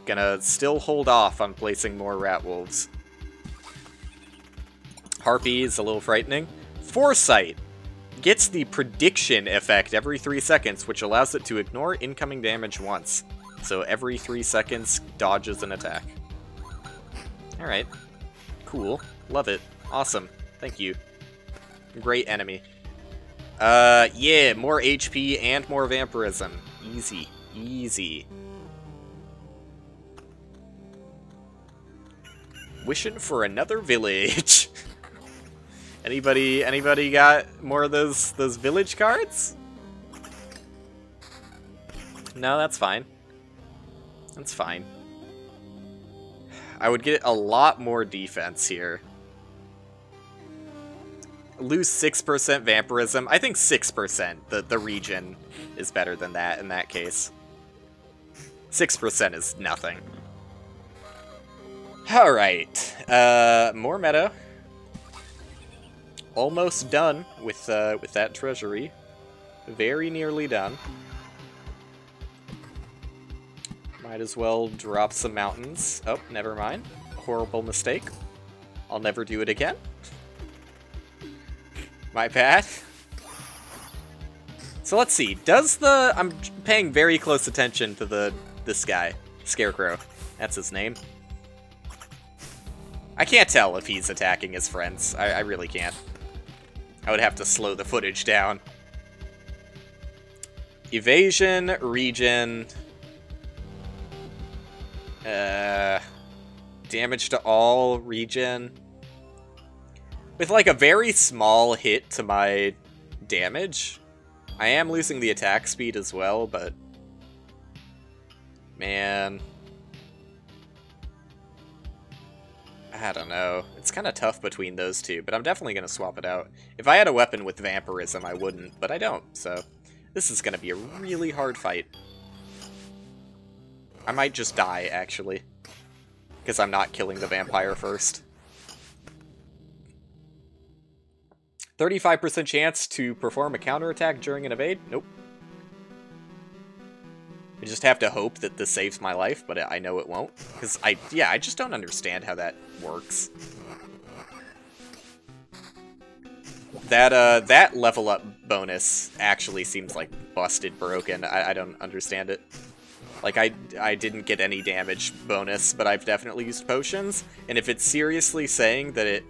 Gonna still hold off on placing more rat wolves. Harpy is a little frightening. Foresight gets the prediction effect every 3 seconds, which allows it to ignore incoming damage once. So every 3 seconds, dodges an attack. Alright. Cool. Love it. Awesome. Thank you. Great enemy. Yeah, more HP and more vampirism. Easy. Easy. Wishing for another village. Anybody got more of those village cards? No, that's fine. That's fine. I would get a lot more defense here. Lose 6% vampirism. I think 6%. The regen is better than that in that case. 6% is nothing. Alright, more meadow. Almost done with that treasury. Very nearly done. Might as well drop some mountains. Oh, never mind. Horrible mistake. I'll never do it again. My bad. So let's see. Does the... I'm paying very close attention to this guy. Scarecrow. That's his name. I can't tell if he's attacking his friends. I really can't. I would have to slow the footage down. Evasion, regen... damage to all, regen. With like a very small hit to my damage. I am losing the attack speed as well, but... Man... I don't know. It's kind of tough between those two, but I'm definitely going to swap it out. If I had a weapon with vampirism, I wouldn't, but I don't, so... This is going to be a really hard fight. I might just die, actually. Because I'm not killing the vampire first. 35% chance to perform a counterattack during an evade? Nope. I just have to hope that this saves my life, but I know it won't. Because I just don't understand how that works. That level up bonus actually seems like busted broken. I don't understand it. Like, I didn't get any damage bonus, but I've definitely used potions. And if it's seriously saying that it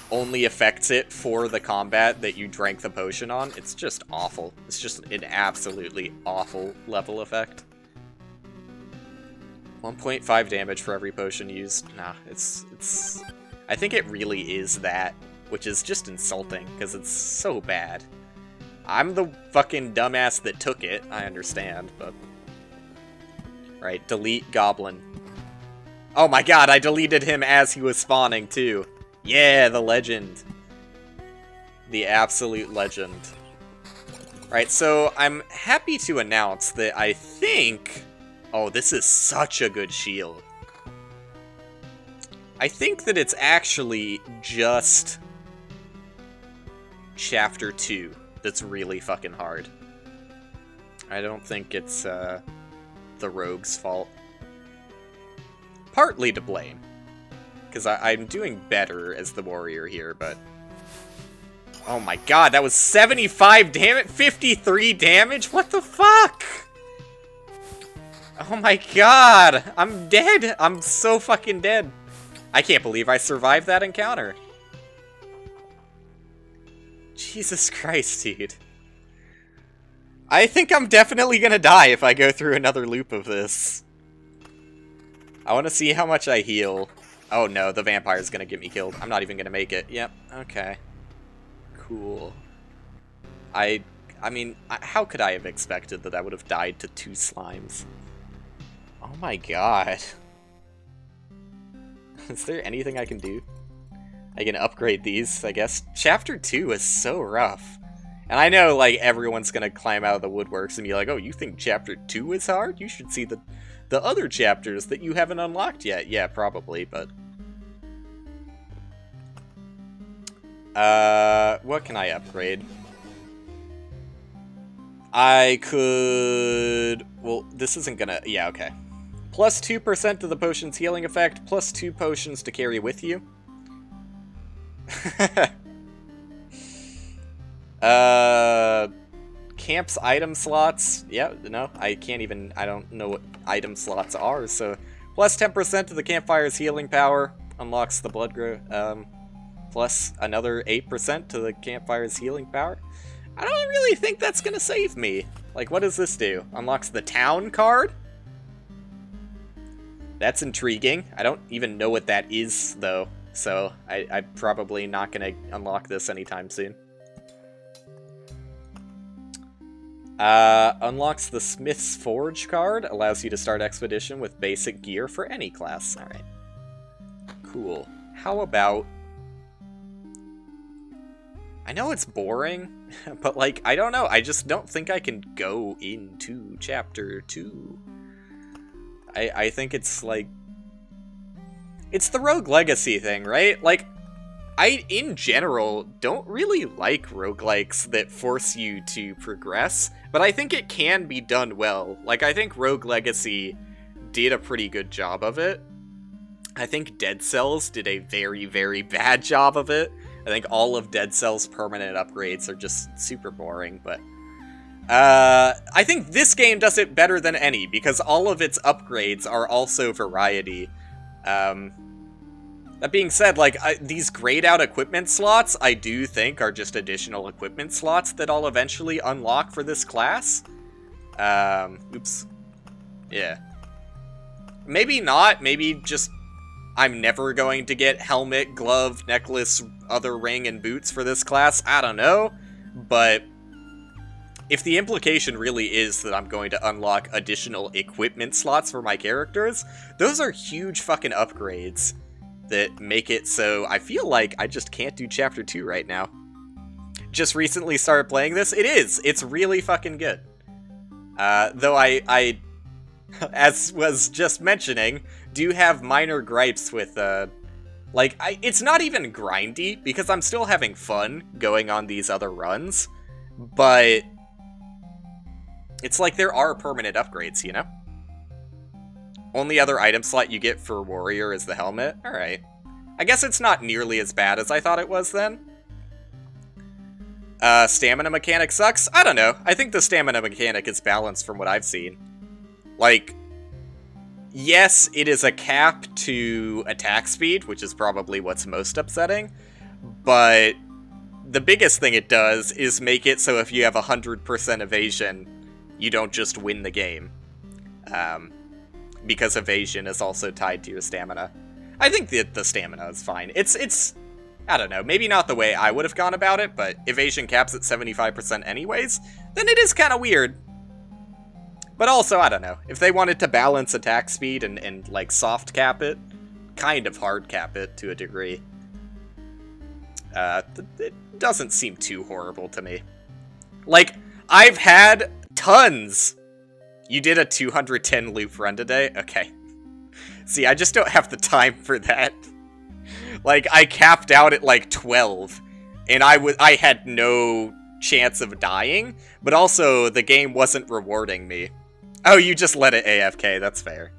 only affects it for the combat that you drank the potion on, it's just awful. It's just an absolutely awful level effect. 1.5 damage for every potion used. Nah, it's... I think it really is that, which is just insulting, because it's so bad. I'm the fucking dumbass that took it, I understand, but... Right, delete Goblin. Oh my god, I deleted him as he was spawning, too. Yeah, the legend. The absolute legend. Right, so I'm happy to announce that I think... Oh, this is such a good shield. I think that it's actually just Chapter 2 that's really fucking hard. I don't think it's the rogue's fault. Partly to blame. Because I'm doing better as the warrior here, but... Oh my god, that was 75 damage? 53 damage? What the fuck? Oh my god, I'm dead. I'm so fucking dead. I can't believe I survived that encounter. Jesus Christ, dude. I think I'm definitely gonna die if I go through another loop of this. I want to see how much I heal. Oh no, the vampire's gonna get me killed. I'm not even gonna make it. Yep, okay. Cool. I mean, how could I have expected that I would have died to 2 slimes? Oh my god. Is there anything I can do? I can upgrade these, I guess. Chapter 2 is so rough. And I know, like, everyone's gonna climb out of the woodworks and be like, oh, you think Chapter 2 is hard? You should see the other chapters that you haven't unlocked yet. Yeah, probably, but... what can I upgrade? I could... Well, this isn't gonna... Yeah, okay. Plus 2% to the potion's healing effect, plus 2 potions to carry with you. Camp's item slots. Yeah, no, I can't even... I don't know what item slots are, so... Plus 10% to the campfire's healing power. Unlocks the blood grow... plus another 8% to the campfire's healing power. I don't really think that's gonna save me. Like, what does this do? Unlocks the town card? That's intriguing. I don't even know what that is, though. So, I'm probably not gonna unlock this anytime soon. Unlocks the Smith's Forge card. Allows you to start Expedition with basic gear for any class. Alright. Cool. How about... I know it's boring, but, like, I don't know. I just don't think I can go into Chapter 2. I think it's like... It's the Rogue Legacy thing, right? Like, I, in general, don't really like roguelikes that force you to progress, but I think it can be done well. Like, I think Rogue Legacy did a pretty good job of it. I think Dead Cells did a very, very bad job of it. I think all of Dead Cells' permanent upgrades are just super boring, but... I think this game does it better than any, because all of its upgrades are also variety. That being said, like, these grayed out equipment slots, I do think are just additional equipment slots that I'll eventually unlock for this class. Oops. Yeah. Maybe not, maybe just I'm never going to get helmet, glove, necklace, other ring, and boots for this class, I don't know, but if the implication really is that I'm going to unlock additional equipment slots for my characters, those are huge fucking upgrades that make it so I feel like I just can't do Chapter 2 right now. Just recently started playing this. It is. It's really fucking good. Though I, as was just mentioning, do have minor gripes with, it's not even grindy, because I'm still having fun going on these other runs, but it's like there are permanent upgrades, you know? Only other item slot you get for Warrior is the helmet? Alright. I guess it's not nearly as bad as I thought it was then. Stamina mechanic sucks? I don't know. I think the stamina mechanic is balanced from what I've seen. Like, yes, it is a cap to attack speed, which is probably what's most upsetting, but the biggest thing it does is make it so if you have 100% evasion, you don't just win the game. Because evasion is also tied to your stamina. I think that the stamina is fine. It's I don't know, maybe not the way I would have gone about it, but evasion caps at 75% anyways, then it is kind of weird. But also, I don't know, if they wanted to balance attack speed and like, soft cap it, kind of hard cap it to a degree, it doesn't seem too horrible to me. Like, I've had tons. You did a 210 loop run today? Okay. See, I just don't have the time for that. Like, I capped out at, like, 12, and I had no chance of dying, but also, the game wasn't rewarding me. Oh, you just let it AFK, that's fair.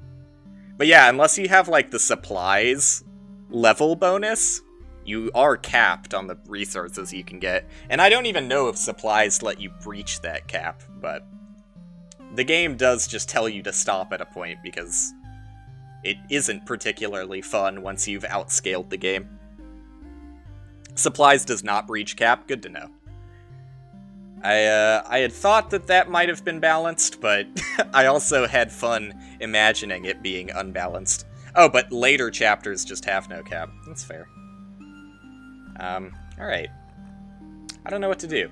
But yeah, unless you have, like, the supplies level bonus, you are capped on the resources you can get. And I don't even know if supplies let you breach that cap, but the game does just tell you to stop at a point because it isn't particularly fun once you've outscaled the game. Supplies does not breach cap, good to know. I had thought that that might have been balanced, but I also had fun imagining it being unbalanced. Oh, but later chapters just have no cap. That's fair. Alright. I don't know what to do.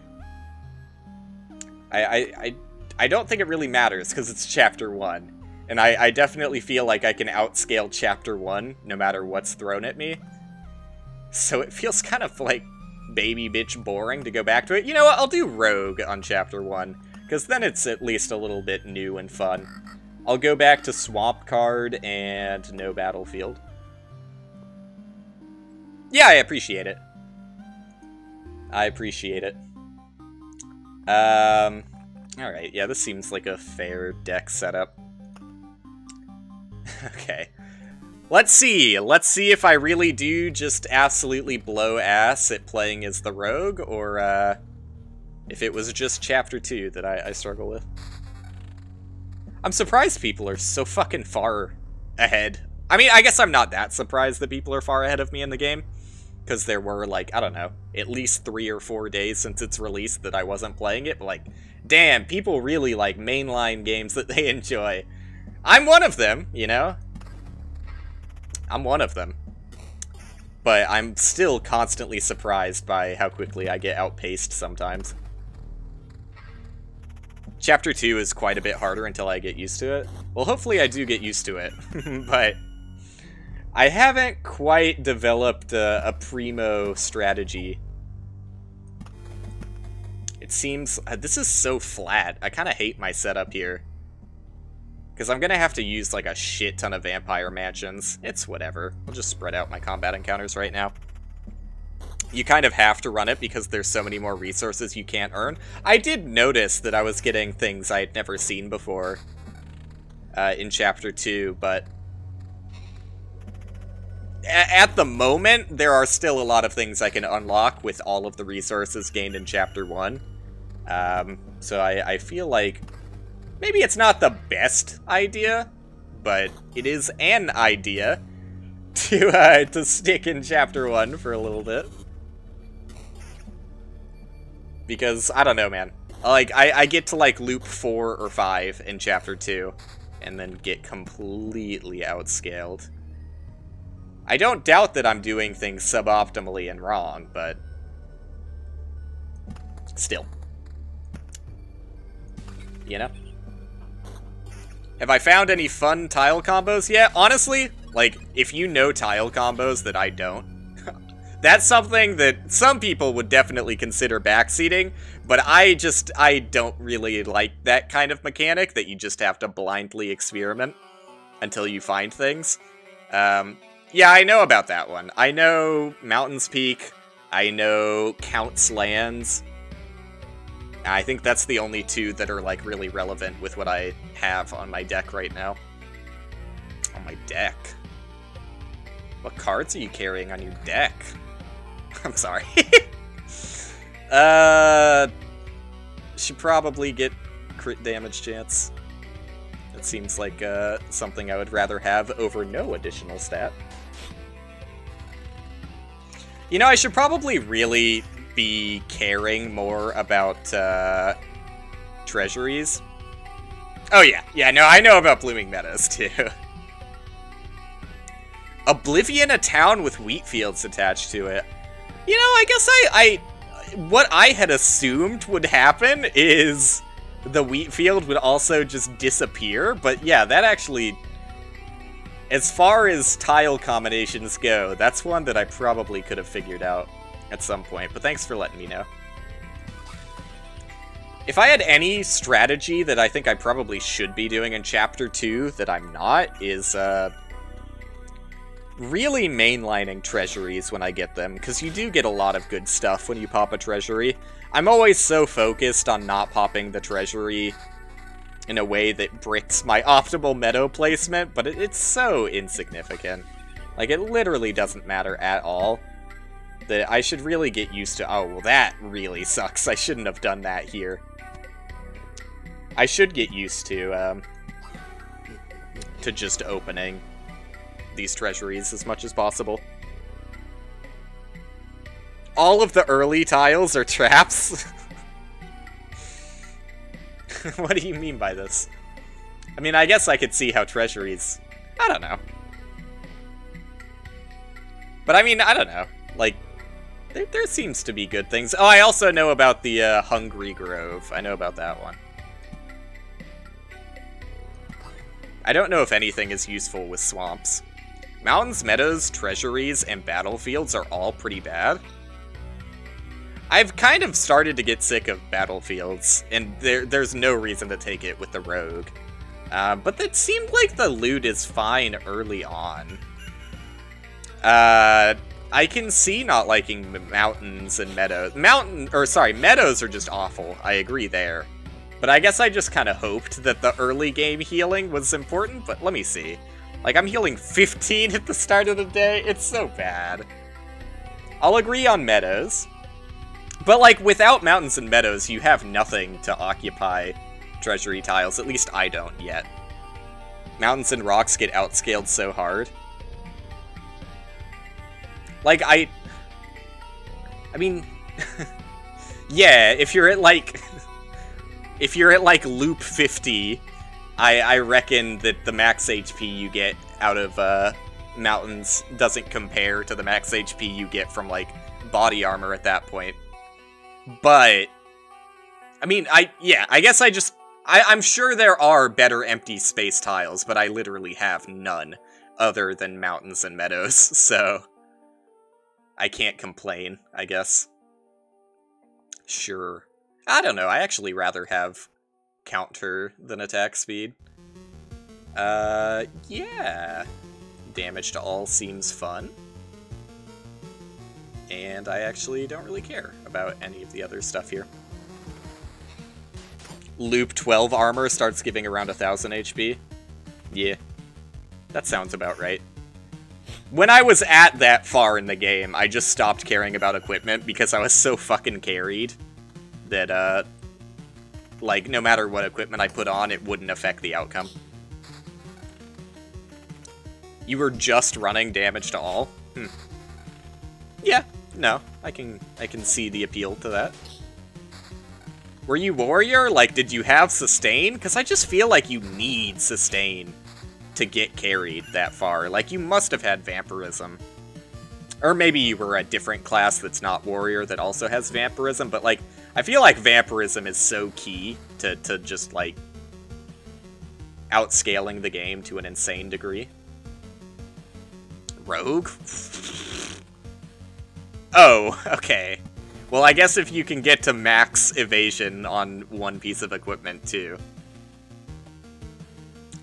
I don't think it really matters, because it's Chapter 1. And I definitely feel like I can outscale Chapter 1, no matter what's thrown at me. So it feels kind of, like, baby bitch boring to go back to it. You know what, I'll do Rogue on Chapter 1, because then it's at least a little bit new and fun. I'll go back to Swamp Card and no Battlefield. Yeah, I appreciate it. I appreciate it. Alright, yeah, this seems like a fair deck setup. Okay. Let's see. Let's see if I really do just absolutely blow ass at playing as the Rogue, or, if it was just Chapter 2 that I struggle with. I'm surprised people are so fucking far ahead. I mean, I guess I'm not that surprised that people are far ahead of me in the game, because there were, like, I don't know, at least 3 or 4 days since its release that I wasn't playing it, but, like, damn, people really like mainline games that they enjoy. I'm one of them, you know? I'm one of them. But I'm still constantly surprised by how quickly I get outpaced sometimes. Chapter 2 is quite a bit harder until I get used to it. Well, hopefully I do get used to it, but I haven't quite developed a primo strategy. It seems... this is so flat. I kind of hate my setup here. Because I'm gonna have to use, like, a shit ton of vampire mansions. It's whatever. I'll just spread out my combat encounters right now. You kind of have to run it because there's so many more resources you can't earn. I did notice that I was getting things I'd never seen before in Chapter 2, but at the moment, there are still a lot of things I can unlock with all of the resources gained in Chapter 1. So I feel like maybe it's not the best idea, but it is an idea to stick in Chapter 1 for a little bit. Because, I don't know, man. Like, I get to, like, loop 4 or 5 in Chapter 2, and then get completely outscaled. I don't doubt that I'm doing things suboptimally and wrong, but still. You know? Have I found any fun tile combos yet? Honestly, like, if you know tile combos that I don't, that's something that some people would definitely consider backseating, but I don't really like that kind of mechanic that you just have to blindly experiment until you find things. Yeah, I know about that one. I know Mountain's Peak. I know Count's Lands. I think that's the only two that are, like, really relevant with what I have on my deck right now. On my deck? What cards are you carrying on your deck? I'm sorry. Should probably get crit damage chance. That seems like something I would rather have over no additional stat. You know, I should probably really be caring more about treasuries. Oh yeah, no, I know about Blooming Meadows too. Oblivion, a town with wheat fields attached to it. You know, I guess what I had assumed would happen is the wheat field would also just disappear, but yeah, that actually, as far as tile combinations go, that's one that I probably could have figured out at some point, but thanks for letting me know. If I had any strategy that I think I probably should be doing in Chapter 2 that I'm not, is, really mainlining treasuries when I get them, because you do get a lot of good stuff when you pop a treasury. I'm always so focused on not popping the treasury in a way that bricks my optimal meadow placement, but it's so insignificant. Like, it literally doesn't matter at all. That I should really get used to, oh, well, that really sucks. I shouldn't have done that here. I should get used to just opening these treasuries as much as possible. All of the early tiles are traps? What do you mean by this? I mean, I guess I could see how treasuries... I don't know. But I mean, I don't know. Like, there seems to be good things. Oh, I also know about the Hungry Grove. I know about that one. I don't know if anything is useful with swamps. Mountains, meadows, treasuries, and battlefields are all pretty bad. I've kind of started to get sick of battlefields, and there's no reason to take it with the rogue. But it seemed like the loot is fine early on. I can see not liking mountains and meadows. Meadows are just awful. I agree there. But I guess I just kind of hoped that the early game healing was important, but let me see. Like, I'm healing 15 at the start of the day? It's so bad. I'll agree on meadows. But, like, without mountains and meadows, you have nothing to occupy treasury tiles. At least I don't yet. Mountains and rocks get outscaled so hard. Like, I mean... yeah, if you're at, like... if you're at, like, loop 50... I reckon that the max HP you get out of mountains doesn't compare to the max HP you get from, like, body armor at that point. But, I mean, I guess I'm sure there are better empty space tiles, but I literally have none other than mountains and meadows, so I can't complain, I guess. Sure. I don't know, I actually rather have counter than attack speed. Yeah. Damage to all seems fun. And I actually don't really care about any of the other stuff here. Loop 12 armor starts giving around 1000 HP. Yeah. That sounds about right. When I was at that far in the game, I just stopped caring about equipment because I was so fucking carried that, like, no matter what equipment I put on, it wouldn't affect the outcome. You were just running damage to all? Yeah, no, I can see the appeal to that. Were you warrior? Like, did you have sustain? Because I just feel like you need sustain to get carried that far. Like, you must have had vampirism. Or maybe you were a different class that's not warrior that also has vampirism, but, like, I feel like vampirism is so key to just, like, outscaling the game to an insane degree. Rogue? Oh, okay. Well, I guess if you can get to max evasion on one piece of equipment, too,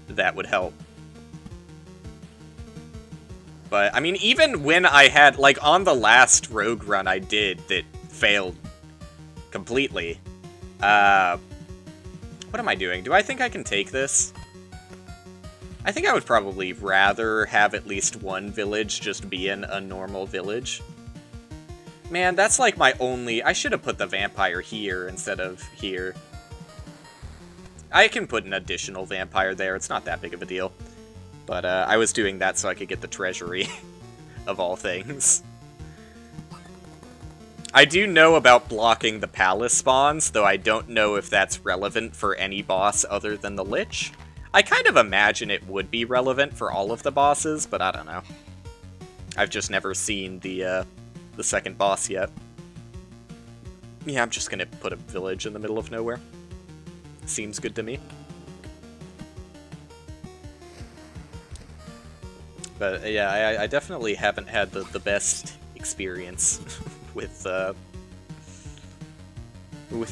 that would help. But, I mean, even when I had, like, on the last rogue run I did that failed completely, what am I doing? Do I think I can take this? I think I would probably rather have at least one village just be in a normal village. Man, that's like my only... I should have put the vampire here instead of here. I can put an additional vampire there, it's not that big of a deal. But I was doing that so I could get the treasury, of all things. I do know about blocking the palace spawns, though I don't know if that's relevant for any boss other than the Lich. I kind of imagine it would be relevant for all of the bosses, but I don't know. I've just never seen the second boss yet. Yeah, I'm just gonna put a village in the middle of nowhere. Seems good to me. But yeah, I definitely haven't had the best experience with the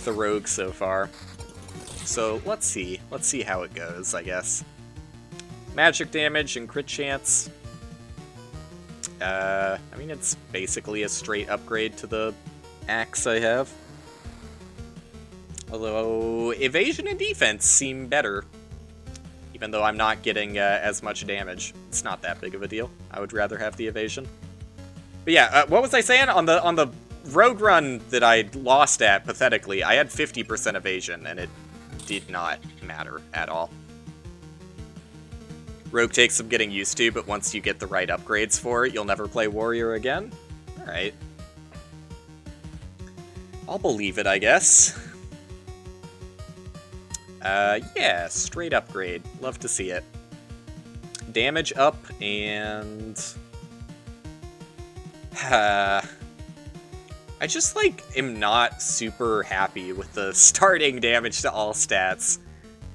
rogue so far. So let's see how it goes, I guess. Magic damage and crit chance. I mean, it's basically a straight upgrade to the axe I have. Although, evasion and defense seem better. Even though I'm not getting as much damage. It's not that big of a deal. I would rather have the evasion. But yeah, what was I saying? On the rogue run that I lost at, pathetically, I had 50% evasion, and it did not matter at all. Rogue takes some getting used to, but once you get the right upgrades for it, you'll never play warrior again? Alright. I'll believe it, I guess. Yeah, straight upgrade. Love to see it. Damage up, and... I just, like, am not super happy with the starting damage to all stats.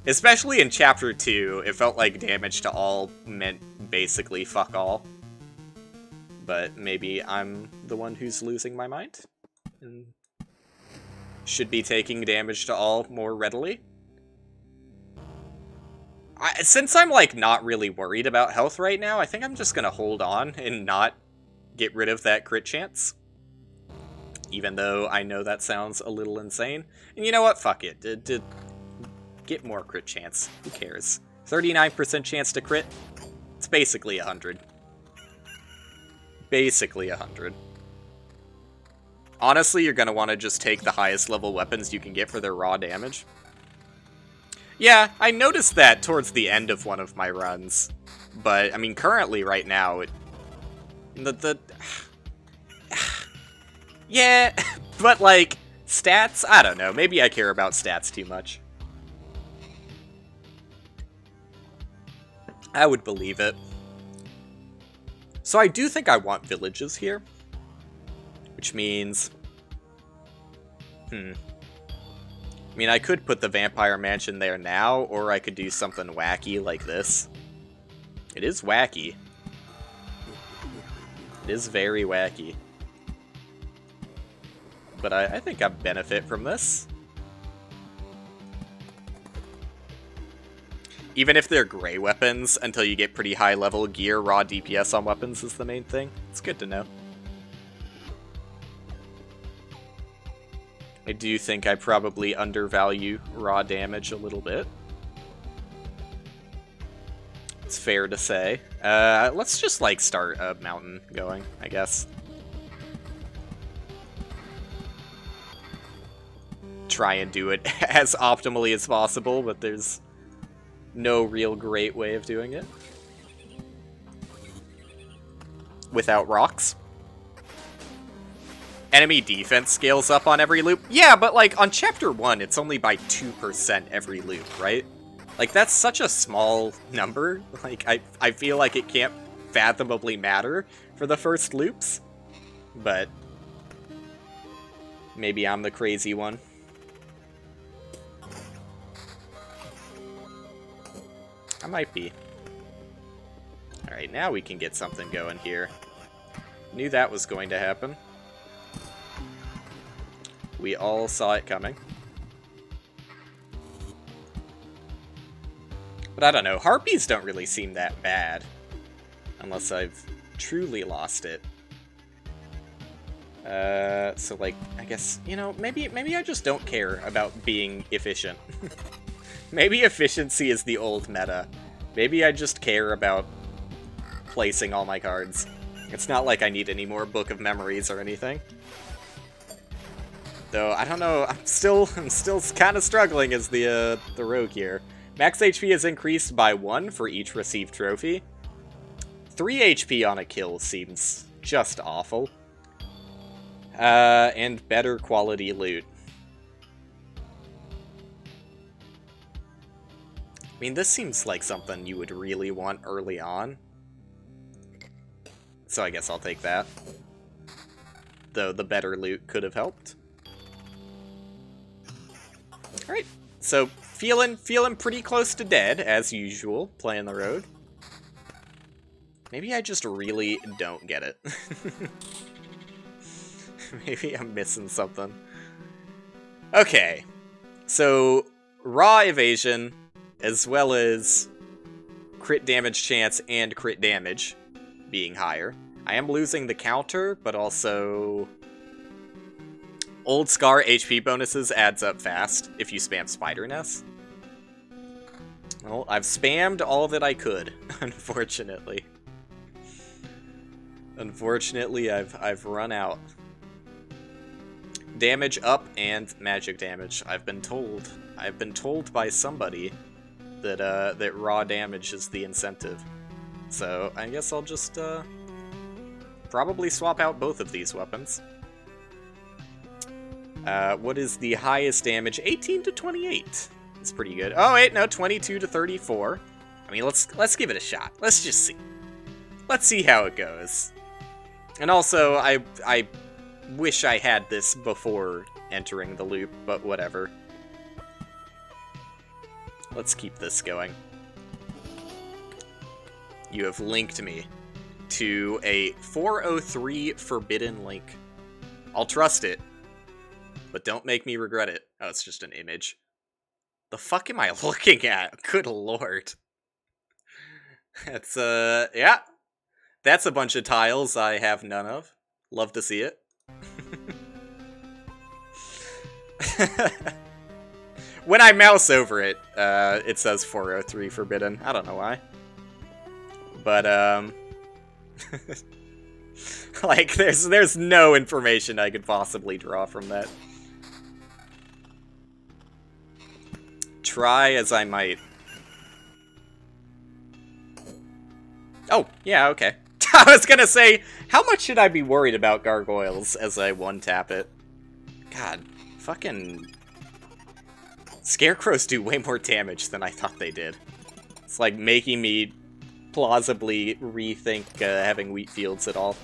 Especially in Chapter 2, it felt like damage to all meant basically fuck all. But maybe I'm the one who's losing my mind, and should be taking damage to all more readily. Since I'm, like, not really worried about health right now, I think I'm just gonna hold on and not get rid of that crit chance. Even though I know that sounds a little insane. And you know what? Fuck it. Get more crit chance. Who cares? 39% chance to crit? It's basically 100. Basically 100. Honestly, you're gonna want to just take the highest level weapons you can get for their raw damage. Yeah, I noticed that towards the end of one of my runs. But, I mean, currently, right now, yeah, but, like, stats? I don't know. Maybe I care about stats too much. I would believe it. So I do think I want villages here. Which means... I mean, I could put the Vampire Mansion there now, or I could do something wacky like this. It is wacky. It is very wacky. But I think I benefit from this. Even if they're gray weapons, until you get pretty high level gear, raw DPS on weapons is the main thing. It's good to know. I do think I probably undervalue raw damage a little bit. It's fair to say. Let's just, like, start a mountain going, I guess. Try and do it as optimally as possible, but there's no real great way of doing it. Without rocks. Enemy defense scales up on every loop. Yeah, but like on chapter 1, it's only by 2% every loop, right? Like that's such a small number. Like I feel like it can't fathomably matter for the first loops. But maybe I'm the crazy one. I might be. Alright, now we can get something going here. Knew that was going to happen. We all saw it coming. But I don't know, harpies don't really seem that bad. Unless I've truly lost it. So like, I guess, you know, maybe I just don't care about being efficient. Maybe efficiency is the old meta. Maybe I just care about placing all my cards. It's not like I need any more Book of Memories or anything. Though, I don't know, I'm still kind of struggling as the rogue here. Max HP is increased by 1 for each received trophy. 3 HP on a kill seems just awful. And better quality loot. I mean, this seems like something you would really want early on. So I guess I'll take that. Though the better loot could have helped. Alright, so feeling pretty close to dead, as usual, playing the road. Maybe I just really don't get it. Maybe I'm missing something. Okay, so raw evasion, as well as crit damage chance and crit damage being higher. I am losing the counter, but also Old Scar HP bonuses adds up fast if you spam Spider Nest. Well, I've spammed all that I could, unfortunately. Unfortunately, I've run out. Damage up and magic damage. I've been told by somebody that that raw damage is the incentive. So I guess I'll just probably swap out both of these weapons. What is the highest damage? 18 to 28. It's pretty good. Oh wait, no, 22 to 34. I mean, let's give it a shot. Let's just see. Let's see how it goes. And also, I wish I had this before entering the loop, but whatever. Let's keep this going. You have linked me to a 403 forbidden link. I'll trust it, but don't make me regret it. Oh, it's just an image. The fuck am I looking at? Good lord. That's, yeah. That's a bunch of tiles I have none of. Love to see it. When I mouse over it, it says 403 forbidden. I don't know why. But, like, there's no information I could possibly draw from that. Try as I might. Oh, yeah, okay. I was gonna say, how much should I be worried about gargoyles as I one-tap it? God, fucking scarecrows do way more damage than I thought they did. It's like making me plausibly rethink having wheat fields at all.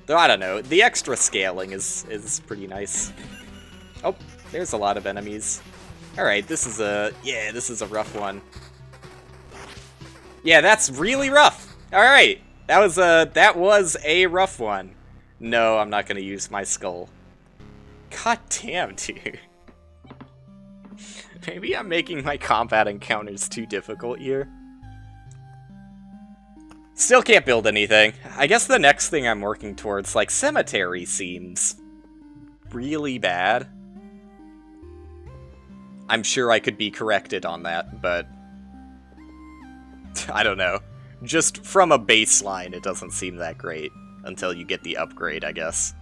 Though I don't know, the extra scaling is pretty nice. Oh, there's a lot of enemies. Alright, this is a rough one. Yeah, that's really rough. Alright, that was a rough one. No, I'm not gonna use my skull. God damn, dude. Maybe I'm making my combat encounters too difficult here. Still can't build anything. I guess the next thing I'm working towards, like, cemetery seems really bad. I'm sure I could be corrected on that, but I don't know. Just from a baseline, it doesn't seem that great until you get the upgrade, I guess.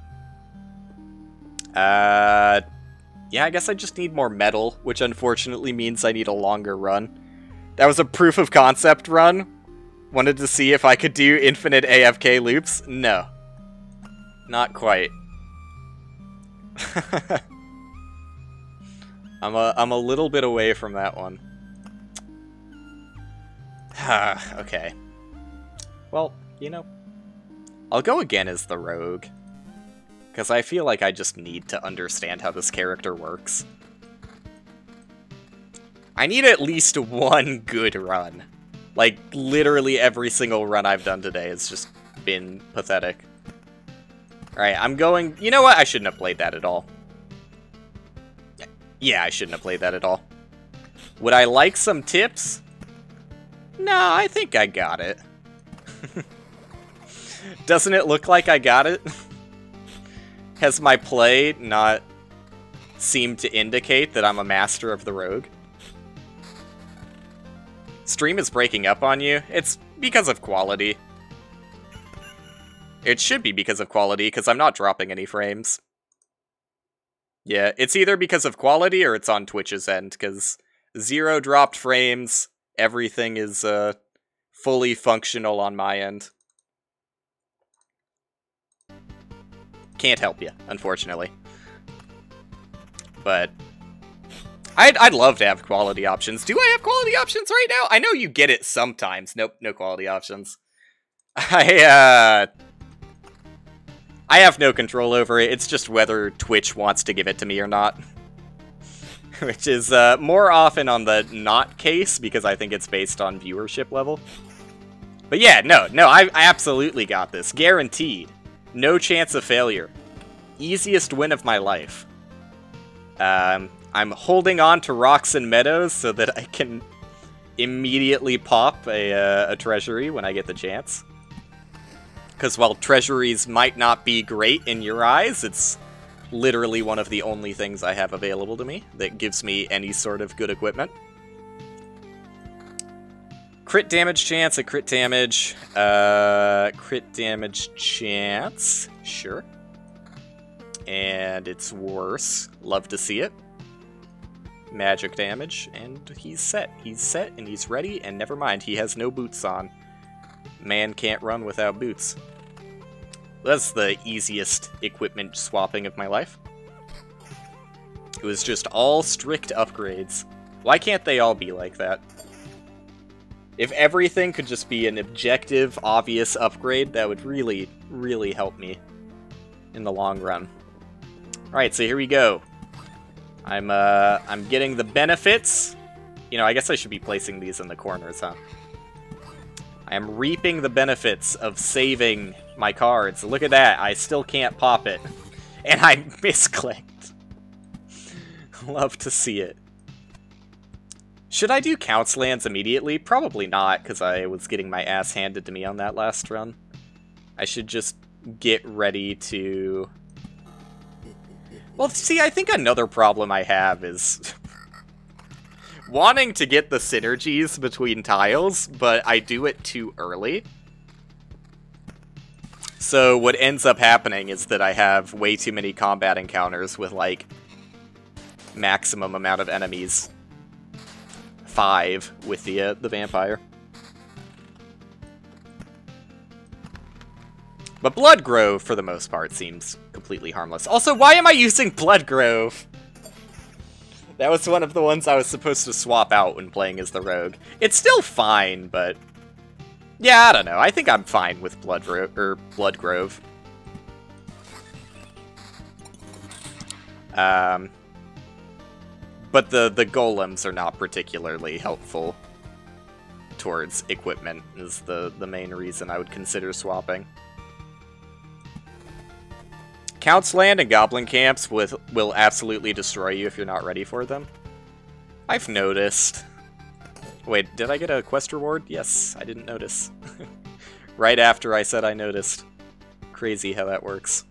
Yeah, I guess I just need more metal, which unfortunately means I need a longer run. That was a proof of concept run. Wanted to see if I could do infinite AFK loops. No. Not quite. I'm a little bit away from that one. Okay. Well, you know, I'll go again as the rogue. Because I feel like I just need to understand how this character works. I need at least one good run. Like, literally every single run I've done today has just been pathetic. Alright, I'm going... You know what? I shouldn't have played that at all. Yeah, I shouldn't have played that at all. Would I like some tips? No, I think I got it. Doesn't it look like I got it? Has my play not seemed to indicate that I'm a master of the rogue? Stream is breaking up on you. It's because of quality. It should be because of quality, because I'm not dropping any frames. Yeah, it's either because of quality or it's on Twitch's end, because 0 dropped frames, everything is fully functional on my end. Can't help you, unfortunately. But I'd love to have quality options. Do I have quality options right now? I know you get it sometimes. Nope, no quality options. I have no control over it. It's just whether Twitch wants to give it to me or not. Which is more often on the not case, because I think it's based on viewership level. But yeah, no, I absolutely got this. Guaranteed. No chance of failure. Easiest win of my life. I'm holding on to rocks and meadows so that I can immediately pop a treasury when I get the chance. Because while treasuries might not be great in your eyes, it's literally one of the only things I have available to me that gives me any sort of good equipment. Crit damage chance, a crit damage. Crit damage chance. Sure. And it's worse. Love to see it. Magic damage. And he's set. He's set and he's ready. And never mind, he has no boots on. Man can't run without boots. That's the easiest equipment swapping of my life. It was just all strict upgrades. Why can't they all be like that? If everything could just be an objective, obvious upgrade, that would really, really help me in the long run. Alright, so here we go. I'm getting the benefits. You know, I guess I should be placing these in the corners, huh? I am reaping the benefits of saving my cards. Look at that, I still can't pop it. And I misclicked. Love to see it. Should I do Count's lands immediately? Probably not, because I was getting my ass handed to me on that last run. I should just get ready to... Well, see, I think another problem I have is wanting to get the synergies between tiles, but I do it too early. So what ends up happening is that I have way too many combat encounters with, like, maximum amount of enemies. 5 with the vampire. But Bloodgrove, for the most part, seems completely harmless. Also, why am I using Bloodgrove? That was one of the ones I was supposed to swap out when playing as the rogue. It's still fine, but... yeah, I don't know. I think I'm fine with Bloodgrove. But the golems are not particularly helpful towards equipment, is the main reason I would consider swapping. Count's Land and Goblin Camps will absolutely destroy you if you're not ready for them. I've noticed. Wait, did I get a quest reward? Yes, I didn't notice. Right after I said I noticed. Crazy how that works.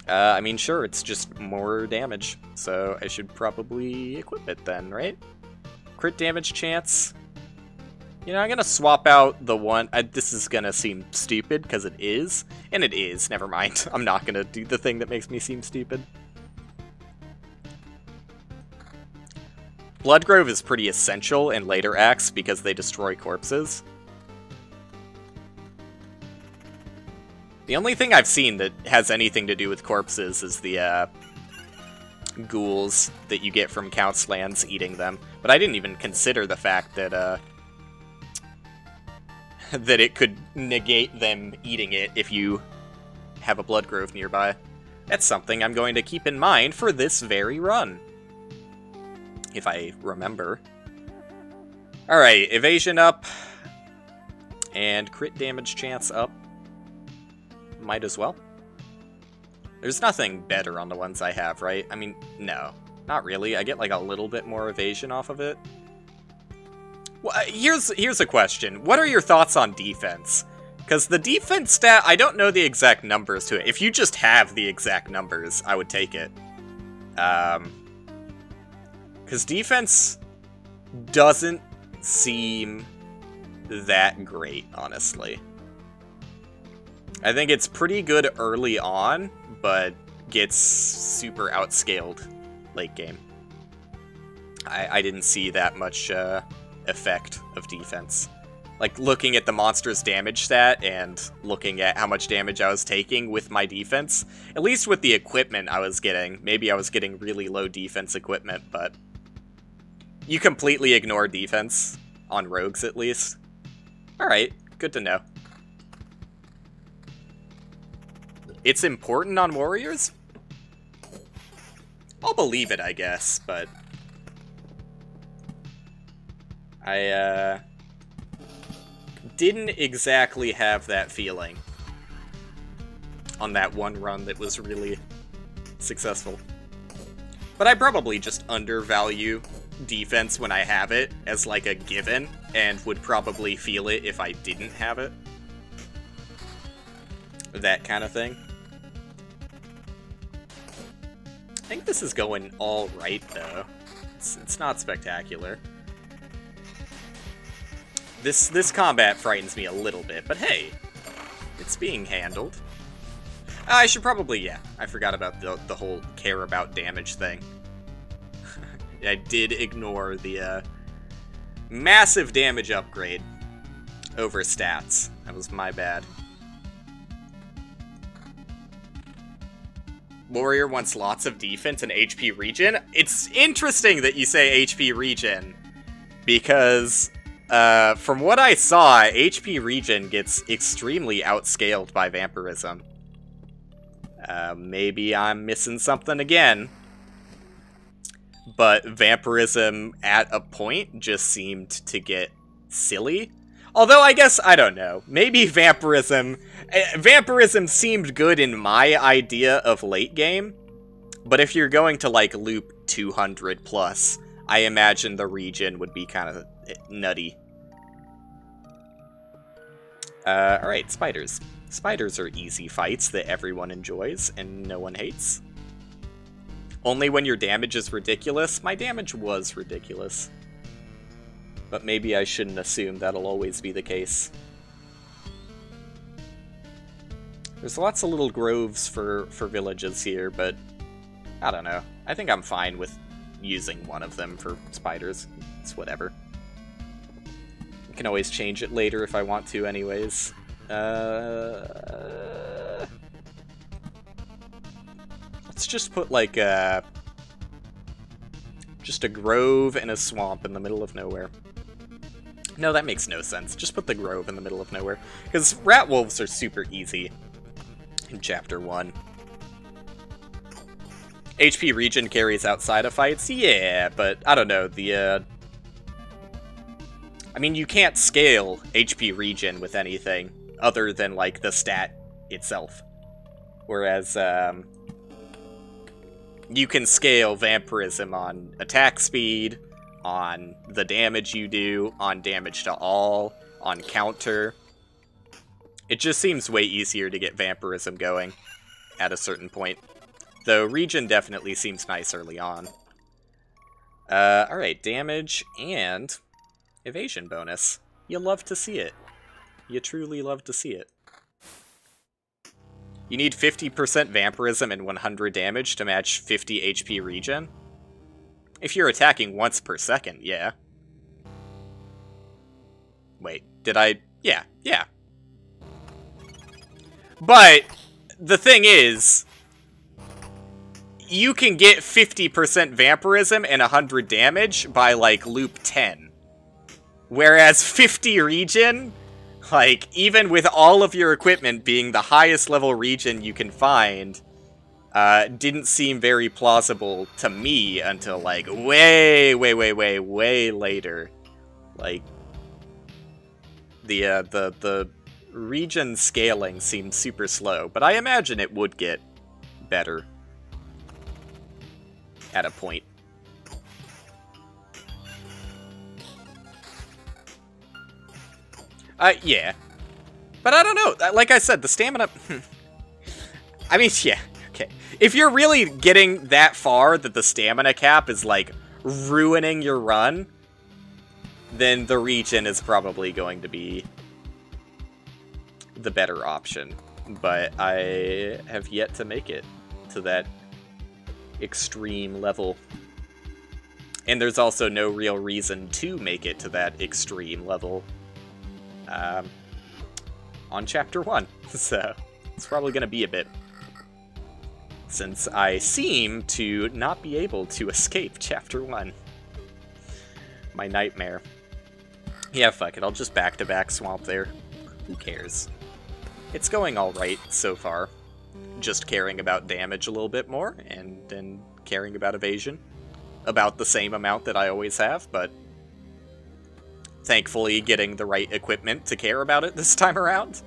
I mean, sure, it's just more damage, so I should probably equip it then, right? Crit damage chance. You know, I'm gonna swap out the one... this is gonna seem stupid, because it is. And it is, never mind. I'm not gonna do the thing that makes me seem stupid. Bloodgrove is pretty essential in later acts because they destroy corpses. The only thing I've seen that has anything to do with corpses is the ghouls that you get from Count's lands eating them. But I didn't even consider the fact that that it could negate them eating it if you have a Bloodgrove nearby. That's something I'm going to keep in mind for this very run. If I remember. Alright, evasion up. And crit damage chance up. Might as well. There's nothing better on the ones I have, right? I mean, no. Not really. I get like a little bit more evasion off of it. Well, here's a question. What are your thoughts on defense? Because the defense stat, I don't know the exact numbers to it. If you just have the exact numbers, I would take it. Because defense doesn't seem that great, honestly. I think it's pretty good early on, but gets super outscaled late game. I didn't see that much effect of defense. Like, looking at the monster's damage stat and looking at how much damage I was taking with my defense, at least with the equipment I was getting, maybe I was getting really low defense equipment, but you completely ignore defense, on rogues at least. Alright, good to know. It's important on warriors? I'll believe it, I guess, but I didn't exactly have that feeling on that one run that was really successful. But I probably just undervalue defense when I have it as like a given, and would probably feel it if I didn't have it. That kind of thing. I think this is going all right, though. It's not spectacular. This combat frightens me a little bit, but hey, it's being handled. I should probably, yeah, I forgot about the whole care about damage thing. I did ignore the massive damage upgrade over stats. That was my bad. Warrior wants lots of defense and HP regen. It's interesting that you say HP regen, because from what I saw, HP regen gets extremely outscaled by vampirism. Maybe I'm missing something again. But vampirism at a point just seemed to get silly. Although, I guess, I don't know. Maybe vampirism seemed good in my idea of late game. But if you're going to, like, loop 200 plus, I imagine the regen would be kind of nutty. Alright, spiders. Spiders are easy fights that everyone enjoys and no one hates. Only when your damage is ridiculous. My damage was ridiculous. But maybe I shouldn't assume that'll always be the case. There's lots of little groves for villages here, but I don't know. I think I'm fine with using one of them for spiders. It's whatever. I can always change it later if I want to anyways. Let's just put, like, just a grove and a swamp in the middle of nowhere. No, that makes no sense. Just put the grove in the middle of nowhere. Because rat wolves are super easy in Chapter 1. HP regen carries outside of fights? Yeah, but I don't know. I mean, you can't scale HP regen with anything other than, like, the stat itself. Whereas, you can scale vampirism on attack speed, on the damage you do, on damage to all, on counter. It just seems way easier to get vampirism going at a certain point. Though regen definitely seems nice early on. Alright, damage and evasion bonus. You love to see it. You truly love to see it. You need 50% vampirism and 100 damage to match 50 HP regen? If you're attacking once per second, yeah. Wait, did I... Yeah. But, the thing is, you can get 50% vampirism and 100 damage by, like, loop 10. Whereas 50 regen, like, even with all of your equipment being the highest level regen you can find, didn't seem very plausible to me until, like, way later. Like, the regen scaling seemed super slow, but I imagine it would get better at a point. Yeah. But I don't know. Like I said, the stamina... I mean, yeah. Okay. If you're really getting that far that the stamina cap is, like, ruining your run, then the regen is probably going to be the better option. But I have yet to make it to that extreme level. And there's also no real reason to make it to that extreme level on Chapter 1. So it's probably going to be a bit, since I seem to not be able to escape Chapter 1. My nightmare. Yeah, fuck it, I'll just back-to-back swamp there. Who cares? It's going alright so far. Just caring about damage a little bit more, and then caring about evasion. About the same amount that I always have, but thankfully getting the right equipment to care about it this time around.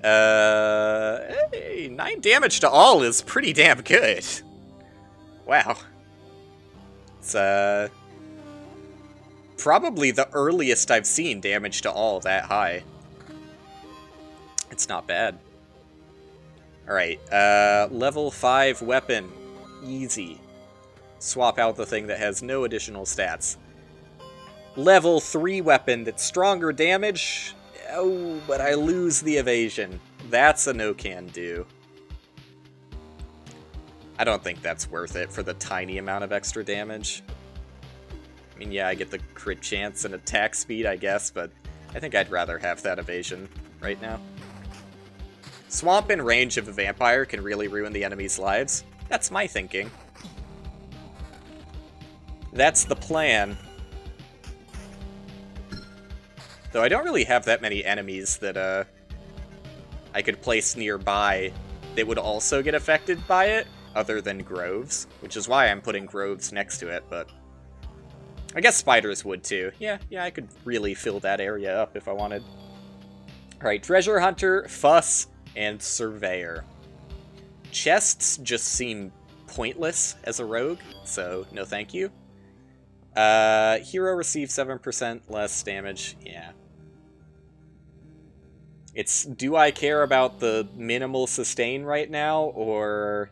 Hey, 9 damage to all is pretty damn good. Wow. It's, probably the earliest I've seen damage to all that high. It's not bad. Alright, level 5 weapon. Easy. Swap out the thing that has no additional stats. Level 3 weapon that's stronger damage. Oh, but I lose the evasion. That's a no-can-do. I don't think that's worth it for the tiny amount of extra damage. I mean, yeah, I get the crit chance and attack speed, I guess, but I think I'd rather have that evasion right now. Swamp in range of a vampire can really ruin the enemy's lives. That's my thinking. That's the plan. Though I don't really have that many enemies that I could place nearby that would also get affected by it, other than groves, which is why I'm putting groves next to it, but I guess spiders would too. Yeah, I could really fill that area up if I wanted. Alright, treasure hunter, fuss, and surveyor. Chests just seem pointless as a rogue, so no thank you. Hero receives 7% less damage. Yeah. It's, do I care about the minimal sustain right now, or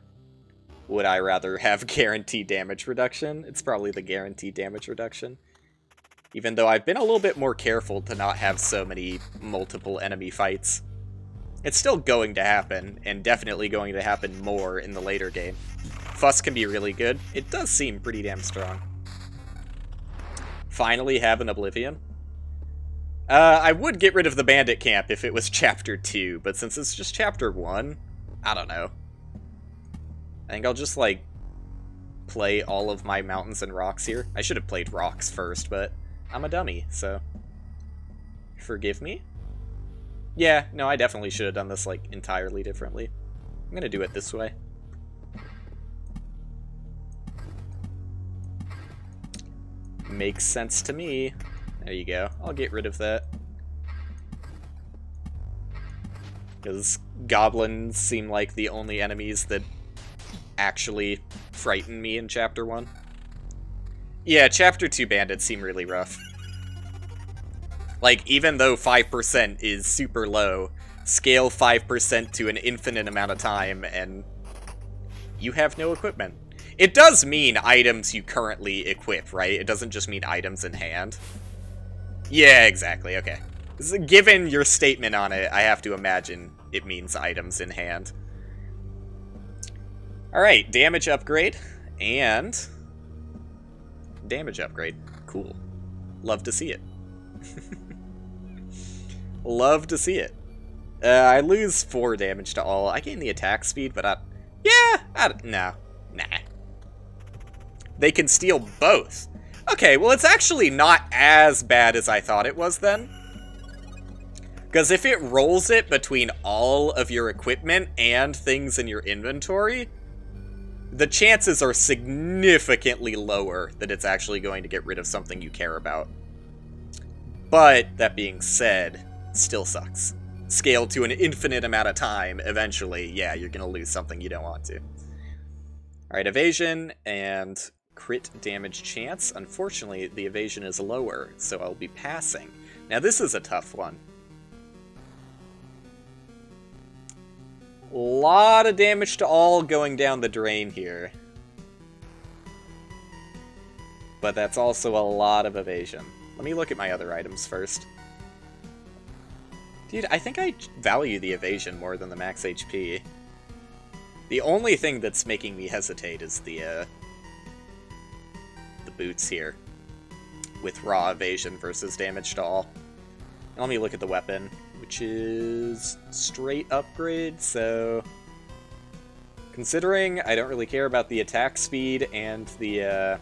would I rather have guaranteed damage reduction? It's probably the guaranteed damage reduction. Even though I've been a little bit more careful to not have so many multiple enemy fights. It's still going to happen, and definitely going to happen more in the later game. Fuss can be really good. It does seem pretty damn strong. Finally have an Oblivion. I would get rid of the bandit camp if it was Chapter 2, but since it's just Chapter 1, I don't know. I think I'll just, like, play all of my mountains and rocks here. I should have played rocks first, but I'm a dummy, so forgive me. Yeah, no, I definitely should have done this, like, entirely differently. I'm gonna do it this way. Makes sense to me. There you go. I'll get rid of that. Because goblins seem like the only enemies that actually frighten me in Chapter 1. Yeah, Chapter 2 bandits seem really rough. Like, even though 5% is super low, scale 5% to an infinite amount of time, and you have no equipment. It does mean items you currently equip, right? It doesn't just mean items in hand. Yeah, exactly, okay. Given your statement on it, I have to imagine it means items in hand. Alright, damage upgrade, and damage upgrade. Cool. Love to see it. Love to see it. I lose 4 damage to all. I gain the attack speed, but no. Nah. They can steal both. Okay, well, it's actually not as bad as I thought it was then. Because if it rolls it between all of your equipment and things in your inventory, the chances are significantly lower that it's actually going to get rid of something you care about. But, that being said, still sucks. Scaled to an infinite amount of time, eventually, yeah, you're gonna lose something you don't want to. Alright, evasion and crit damage chance. Unfortunately, the evasion is lower, so I'll be passing. Now, this is a tough one. A lot of damage to all going down the drain here. But that's also a lot of evasion. Let me look at my other items first. Dude, I think I value the evasion more than the max HP. The only thing that's making me hesitate is the boots here. With raw evasion versus damage to all. And let me look at the weapon, which is straight upgrade, so considering I don't really care about the attack speed and the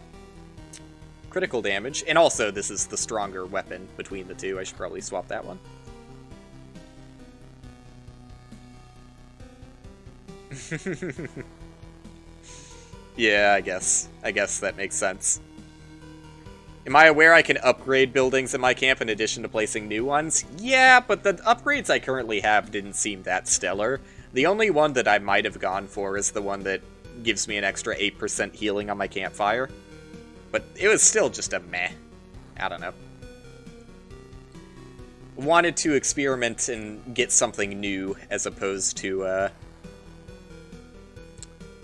critical damage, and also this is the stronger weapon between the two, I should probably swap that one. Yeah, I guess that makes sense. Am I aware I can upgrade buildings in my camp in addition to placing new ones? Yeah, but the upgrades I currently have didn't seem that stellar. The only one that I might have gone for is the one that gives me an extra 8% healing on my campfire. But it was still just a meh. I don't know. Wanted to experiment and get something new as opposed to,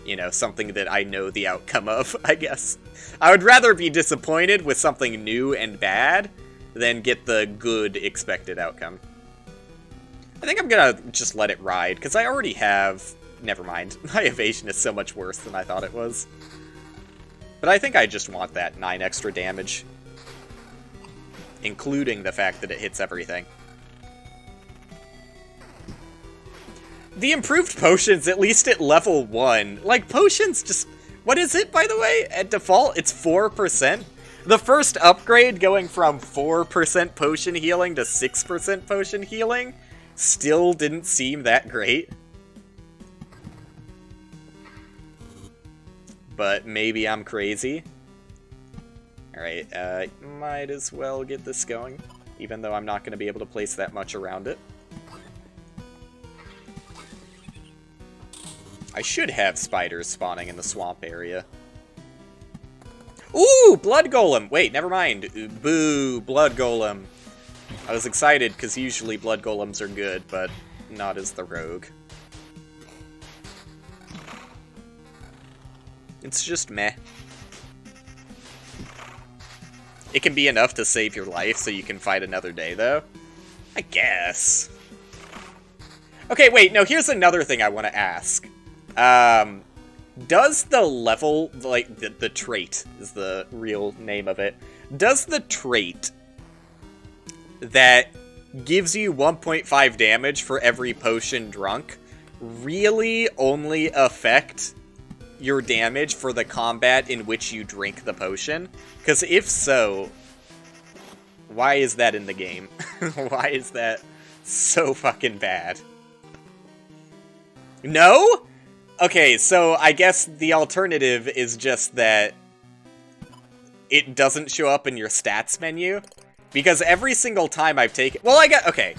you know, something that I know the outcome of, I guess. I would rather be disappointed with something new and bad than get the good expected outcome. I think I'm gonna just let it ride, because I already have... Never mind. My evasion is so much worse than I thought it was. But I think I just want that 9 extra damage. Including the fact that it hits everything. The improved potions, at least at level 1. Like, potions just... What is it, by the way? At default, it's 4%. The first upgrade, going from 4% potion healing to 6% potion healing, still didn't seem that great. But maybe I'm crazy. Alright, might as well get this going, even though I'm not going to be able to place that much around it. I should have spiders spawning in the swamp area. Ooh, blood golem! Wait, never mind. Boo, blood golem. I was excited because usually blood golems are good, but not as the rogue. It's just meh. It can be enough to save your life so you can fight another day, though. I guess. Okay, wait, no, here's another thing I want to ask. Does the level, like, the trait is the real name of it, does the trait that gives you 1.5 damage for every potion drunk really only affect your damage for the combat in which you drink the potion? Because if so, why is that in the game? Why is that so fucking bad? No? Okay, so I guess the alternative is just that it doesn't show up in your stats menu. Because every single time I've taken... Well, okay.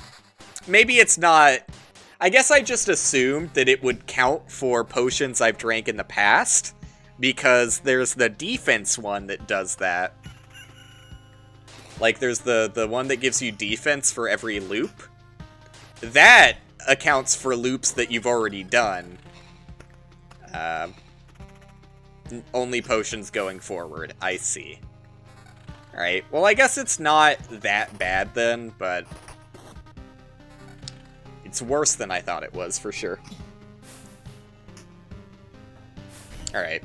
Maybe it's not... I guess I just assumed that it would count for potions I've drank in the past. because there's the defense one that does that. Like, there's the one that gives you defense for every loop. That accounts for loops that you've already done. Only potions going forward. I see. Alright, well, I guess it's not that bad then, but it's worse than I thought it was, for sure. Alright.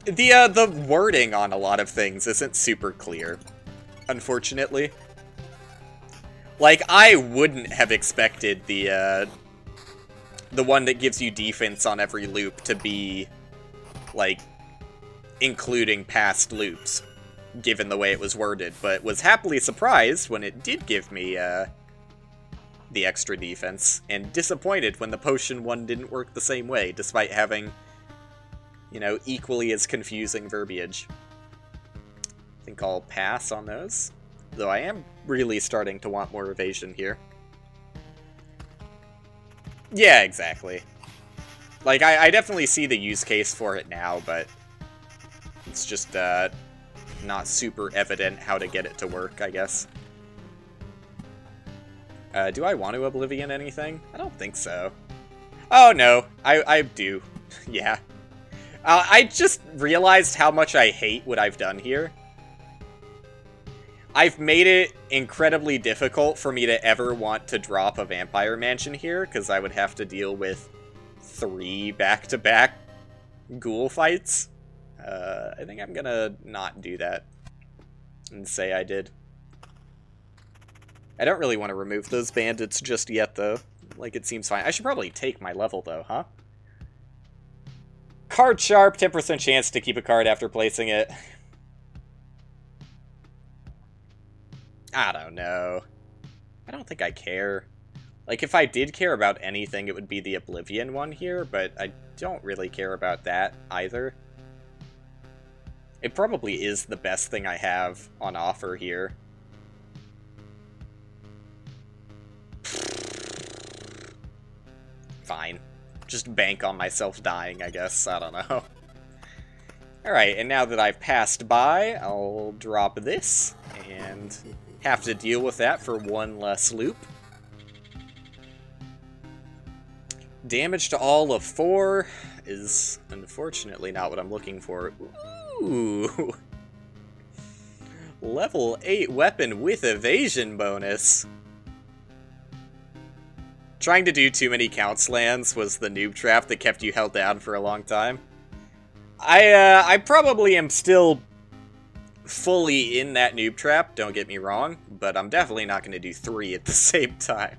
The wording on a lot of things isn't super clear, unfortunately. Like, I wouldn't have expected the one that gives you defense on every loop to be, like, including past loops, given the way it was worded, but was happily surprised when it did give me, the extra defense, and disappointed when the potion one didn't work the same way, despite having, you know, equally as confusing verbiage. I think I'll pass on those, though I am really starting to want more evasion here. Yeah, exactly. Like, I definitely see the use case for it now, but it's just, not super evident how to get it to work, I guess. Do I want to Oblivion anything? I don't think so. Oh, no. I do. Yeah. I just realized how much I hate what I've done here. I've made it incredibly difficult for me to ever want to drop a Vampire Mansion here, because I would have to deal with 3 back-to-back ghoul fights. I think I'm gonna not do that and say I did. I don't really want to remove those bandits just yet, though. Like, it seems fine. I should probably take my level, though, huh? Card sharp, 10% chance to keep a card after placing it. I don't know. I don't think I care. Like, if I did care about anything, it would be the Oblivion one here, but I don't really care about that either. It probably is the best thing I have on offer here. Fine. Just bank on myself dying, I guess. I don't know. Alright, and now that I've passed by, I'll drop this, and have to deal with that for one less loop. Damage to all of 4 is unfortunately not what I'm looking for. Ooh! Level 8 weapon with evasion bonus. Trying to do too many counts lands was the noob trap that kept you held down for a long time. I probably am still fully in that noob trap, don't get me wrong, but I'm definitely not going to do 3 at the same time.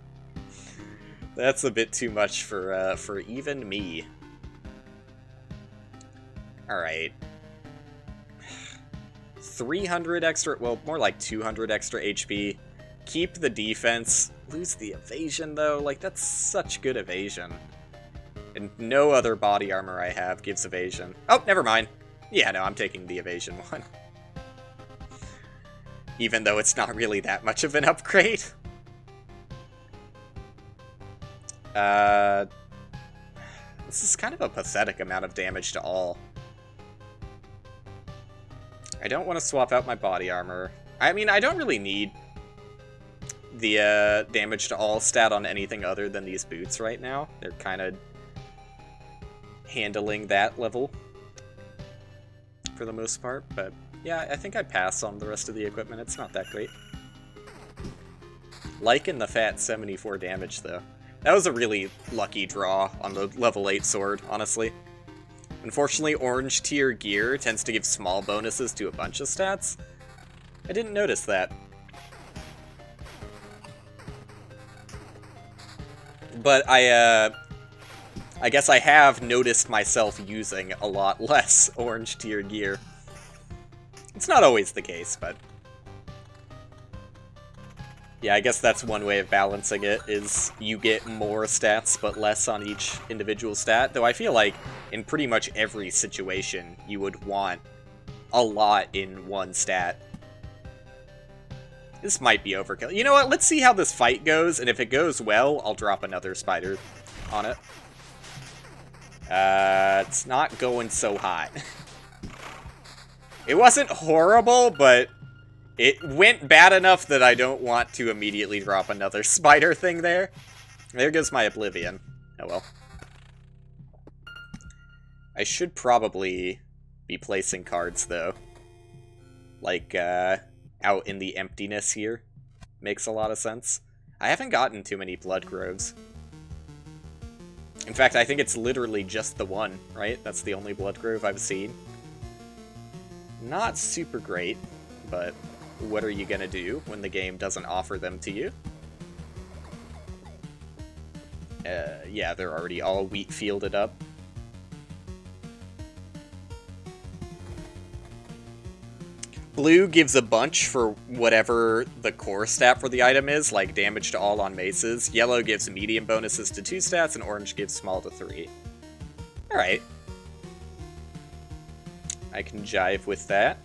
That's a bit too much for even me. Alright. 300 extra, well, more like 200 extra HP. Keep the defense. Lose the evasion, though. Like, that's such good evasion. And no other body armor I have gives evasion. Oh, never mind. Yeah, no, I'm taking the evasion one. Even though it's not really that much of an upgrade. This is kind of a pathetic amount of damage to all. I don't want to swap out my body armor. I mean, I don't really need the damage to all stat on anything other than these boots right now. They're kind of handling that level for the most part, but yeah, I think I pass on the rest of the equipment. It's not that great. Liking the fat 74 damage, though. That was a really lucky draw on the level 8 sword, honestly. Unfortunately, orange tier gear tends to give small bonuses to a bunch of stats. I didn't notice that. But I guess I have noticed myself using a lot less orange tier gear. It's not always the case, but yeah, I guess that's one way of balancing it, is you get more stats but less on each individual stat, though I feel like in pretty much every situation you would want a lot in one stat. This might be overkill. You know what, let's see how this fight goes, and if it goes well, I'll drop another spider on it. It's not going so hot. It wasn't horrible, but it went bad enough that I don't want to immediately drop another spider thing there. There goes my Oblivion. Oh well. I should probably be placing cards, though. Like, out in the emptiness here. Makes a lot of sense. I haven't gotten too many Blood Groves. In fact, I think it's literally just the one, right? That's the only Blood Grove I've seen. Not super great, but what are you gonna do when the game doesn't offer them to you? Yeah, they're already all wheat fielded up. Blue gives a bunch for whatever the core stat for the item is, like damage to all on maces. Yellow gives medium bonuses to 2 stats, and orange gives small to 3. Alright. I can jive with that.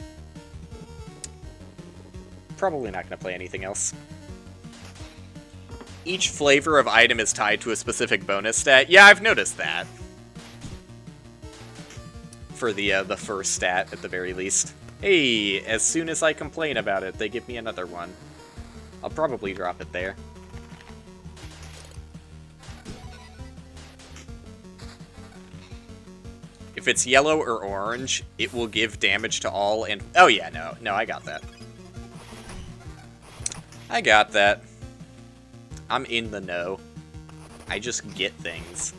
Probably not going to play anything else. Each flavor of item is tied to a specific bonus stat. Yeah, I've noticed that. For the first stat, at the very least. Hey, as soon as I complain about it, they give me another one. I'll probably drop it there. If it's yellow or orange, it will give damage to all and... Oh yeah, no, I got that. I got that. I'm in the know. I just get things.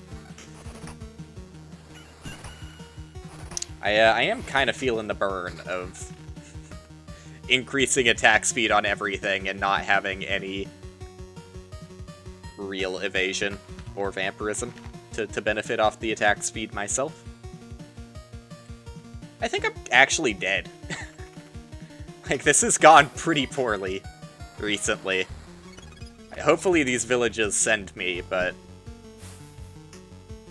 I am kind of feeling the burn of increasing attack speed on everything and not having any real evasion or vampirism to benefit off the attack speed myself. I think I'm actually dead. Like, this has gone pretty poorly recently. Hopefully these villages send me, but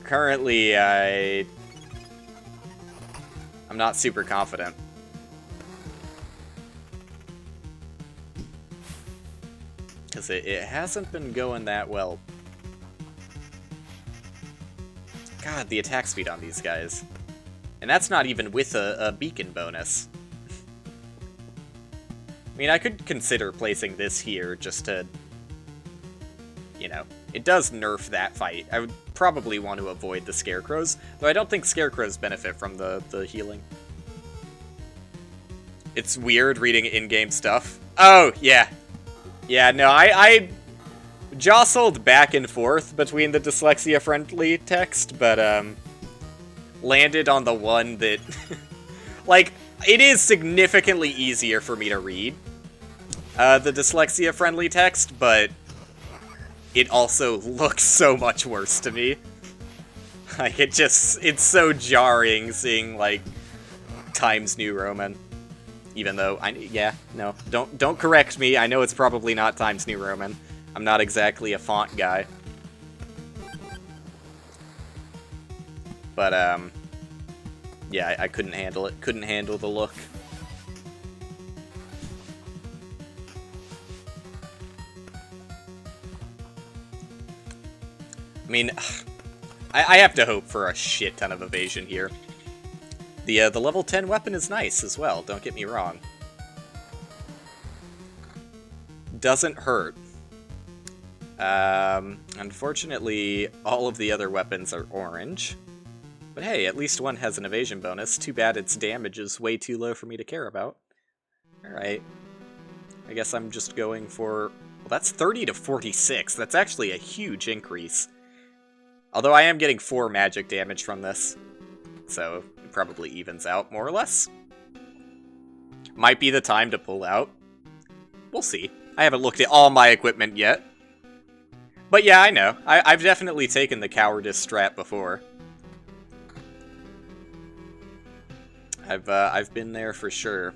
currently I'm not super confident. Because it hasn't been going that well. God, the attack speed on these guys. And that's not even with a beacon bonus. I mean, I could consider placing this here just to... You know, it does nerf that fight. I would probably want to avoid the scarecrows, though I don't think scarecrows benefit from the healing. It's weird reading in-game stuff. Oh, yeah. Yeah, no, I jostled back and forth between the dyslexia-friendly text, but, landed on the one that... like, it is significantly easier for me to read, the dyslexia-friendly text, but it also looks so much worse to me. Like, it's so jarring seeing, like, Times New Roman. Even though, no, don't correct me, I know it's probably not Times New Roman. I'm not exactly a font guy. But, yeah, I couldn't handle it. Couldn't handle the look. I mean, I have to hope for a shit ton of evasion here. The level 10 weapon is nice as well, don't get me wrong. Doesn't hurt. Unfortunately, all of the other weapons are orange. But hey, at least one has an evasion bonus. Too bad its damage is way too low for me to care about. Alright. I guess I'm just going for... Well, that's 30 to 46. That's actually a huge increase. Although I am getting 4 magic damage from this. So, it probably evens out, more or less. Might be the time to pull out. We'll see. I haven't looked at all my equipment yet. But yeah, I know. I've definitely taken the cowardice strat before. I've been there for sure.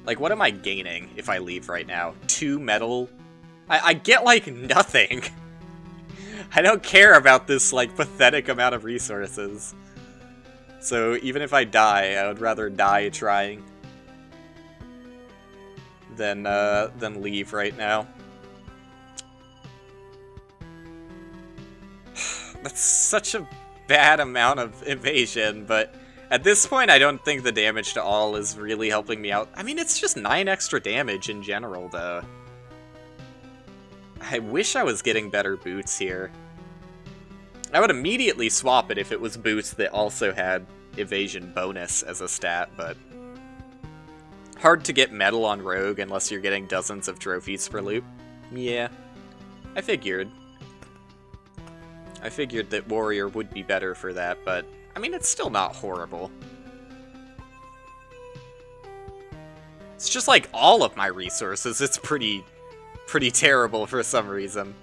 Like, what am I gaining if I leave right now? 2 metal? I get, like, nothing. I don't care about this, like, pathetic amount of resources. So, even if I die, I would rather die trying than leave right now. That's such a bad amount of evasion, but at this point I don't think the damage to all is really helping me out. I mean, it's just 9 extra damage in general, though. I wish I was getting better boots here. I would immediately swap it if it was boots that also had evasion bonus as a stat, but hard to get metal on Rogue unless you're getting dozens of trophies per loop. Yeah, I figured. I figured that Warrior would be better for that, but I mean, it's still not horrible. It's just like all of my resources, it's pretty terrible for some reason.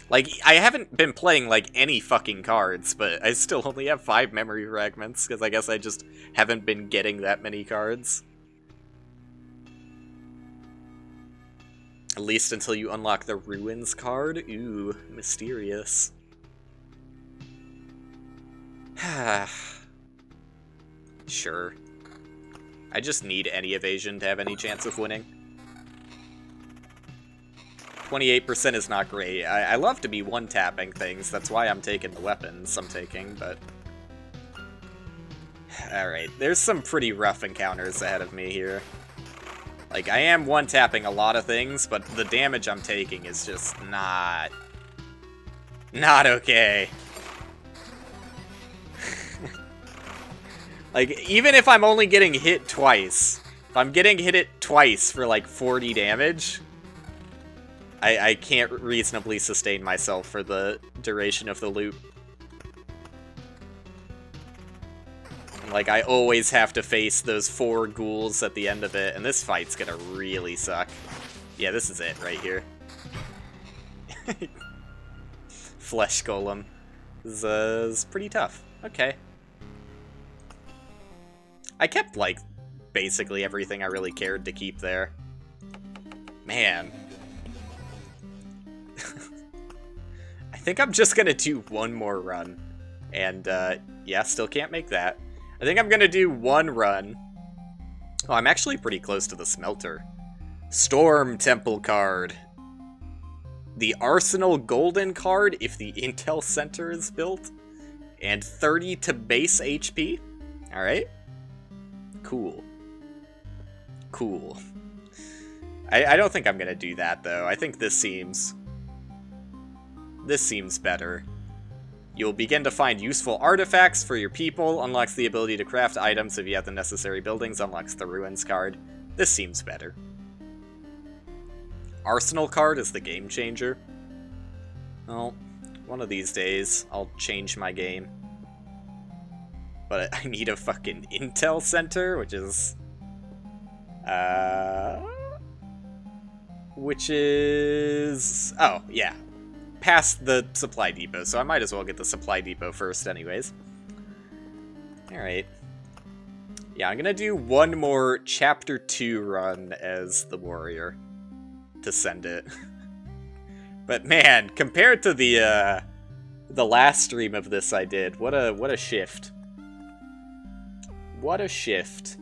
Like, I haven't been playing, like, any fucking cards, but I still only have 5 memory fragments, because I guess I just haven't been getting that many cards. At least until you unlock the Ruins card. Ooh, mysterious. Sure. I just need any evasion to have any chance of winning. 28% is not great. I love to be one-tapping things. That's why I'm taking the weapons I'm taking, but... Alright, there's some pretty rough encounters ahead of me here. Like, I am one-tapping a lot of things, but the damage I'm taking is just not okay. Like, even if I'm only getting hit twice, if I'm getting hit it twice for, like, 40 damage... I can't reasonably sustain myself for the duration of the loop. Like, I always have to face those 4 ghouls at the end of it, and this fight's gonna really suck. Yeah, this is it right here. Flesh Golem. This is pretty tough. Okay. I kept, like, basically everything I really cared to keep there. Man. I think I'm just gonna do one more run. And, yeah, still can't make that. I think I'm gonna do one run. Oh, I'm actually pretty close to the smelter. Storm Temple card. The Arsenal Golden card if the Intel Center is built. And 30 to base HP. Alright. Cool. Cool. I don't think I'm gonna do that, though. I think this seems better. You'll begin to find useful artifacts for your people, unlocks the ability to craft items if you have the necessary buildings, unlocks the Ruins card. This seems better. Arsenal card is the game changer. Well, one of these days, I'll change my game. But I need a fucking Intel Center, which is... Oh, yeah. Past the supply depot, so I might as well get the supply depot first anyways. Alright. Yeah, I'm gonna do one more Chapter 2 run as the warrior to send it. But man, compared to the last stream of this I did, what a shift. What a shift.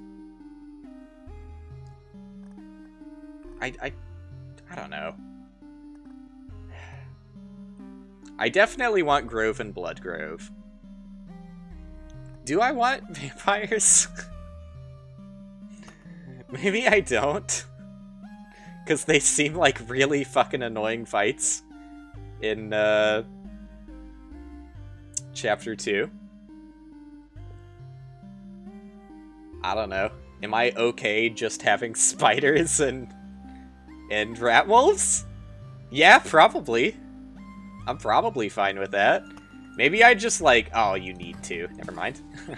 I don't know. I definitely want Grove and Blood Grove. Do I want vampires? Maybe I don't. Because they seem like really fucking annoying fights in Chapter 2. I don't know. Am I okay just having spiders and rat wolves? Yeah, probably. I'm probably fine with that. Maybe I just like... Oh, you need to. Never mind. I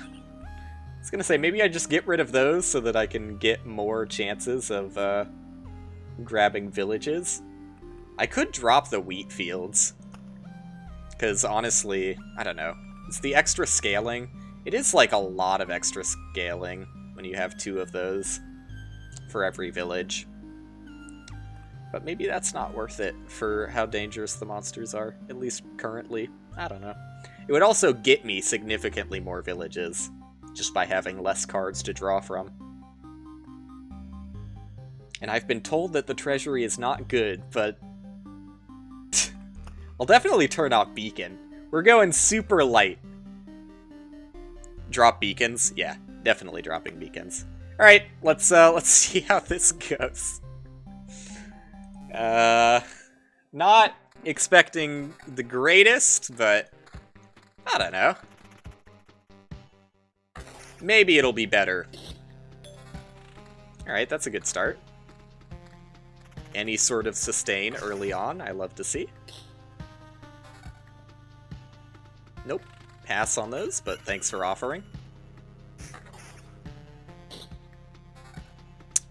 was gonna say, maybe I just get rid of those so that I can get more chances of grabbing villages. I could drop the wheat fields. Because honestly, I don't know. It's the extra scaling. It is like a lot of extra scaling when you have 2 of those for every village. But maybe that's not worth it for how dangerous the monsters are, at least currently. I don't know. It would also get me significantly more villages, just by having less cards to draw from. And I've been told that the treasury is not good, but... I'll definitely turn off beacon. We're going super light. Drop beacons? Yeah, definitely dropping beacons. Alright, let's see how this goes. Not expecting the greatest, but I don't know. Maybe it'll be better. Alright, that's a good start. Any sort of sustain early on, I love to see. Nope. Pass on those, but thanks for offering.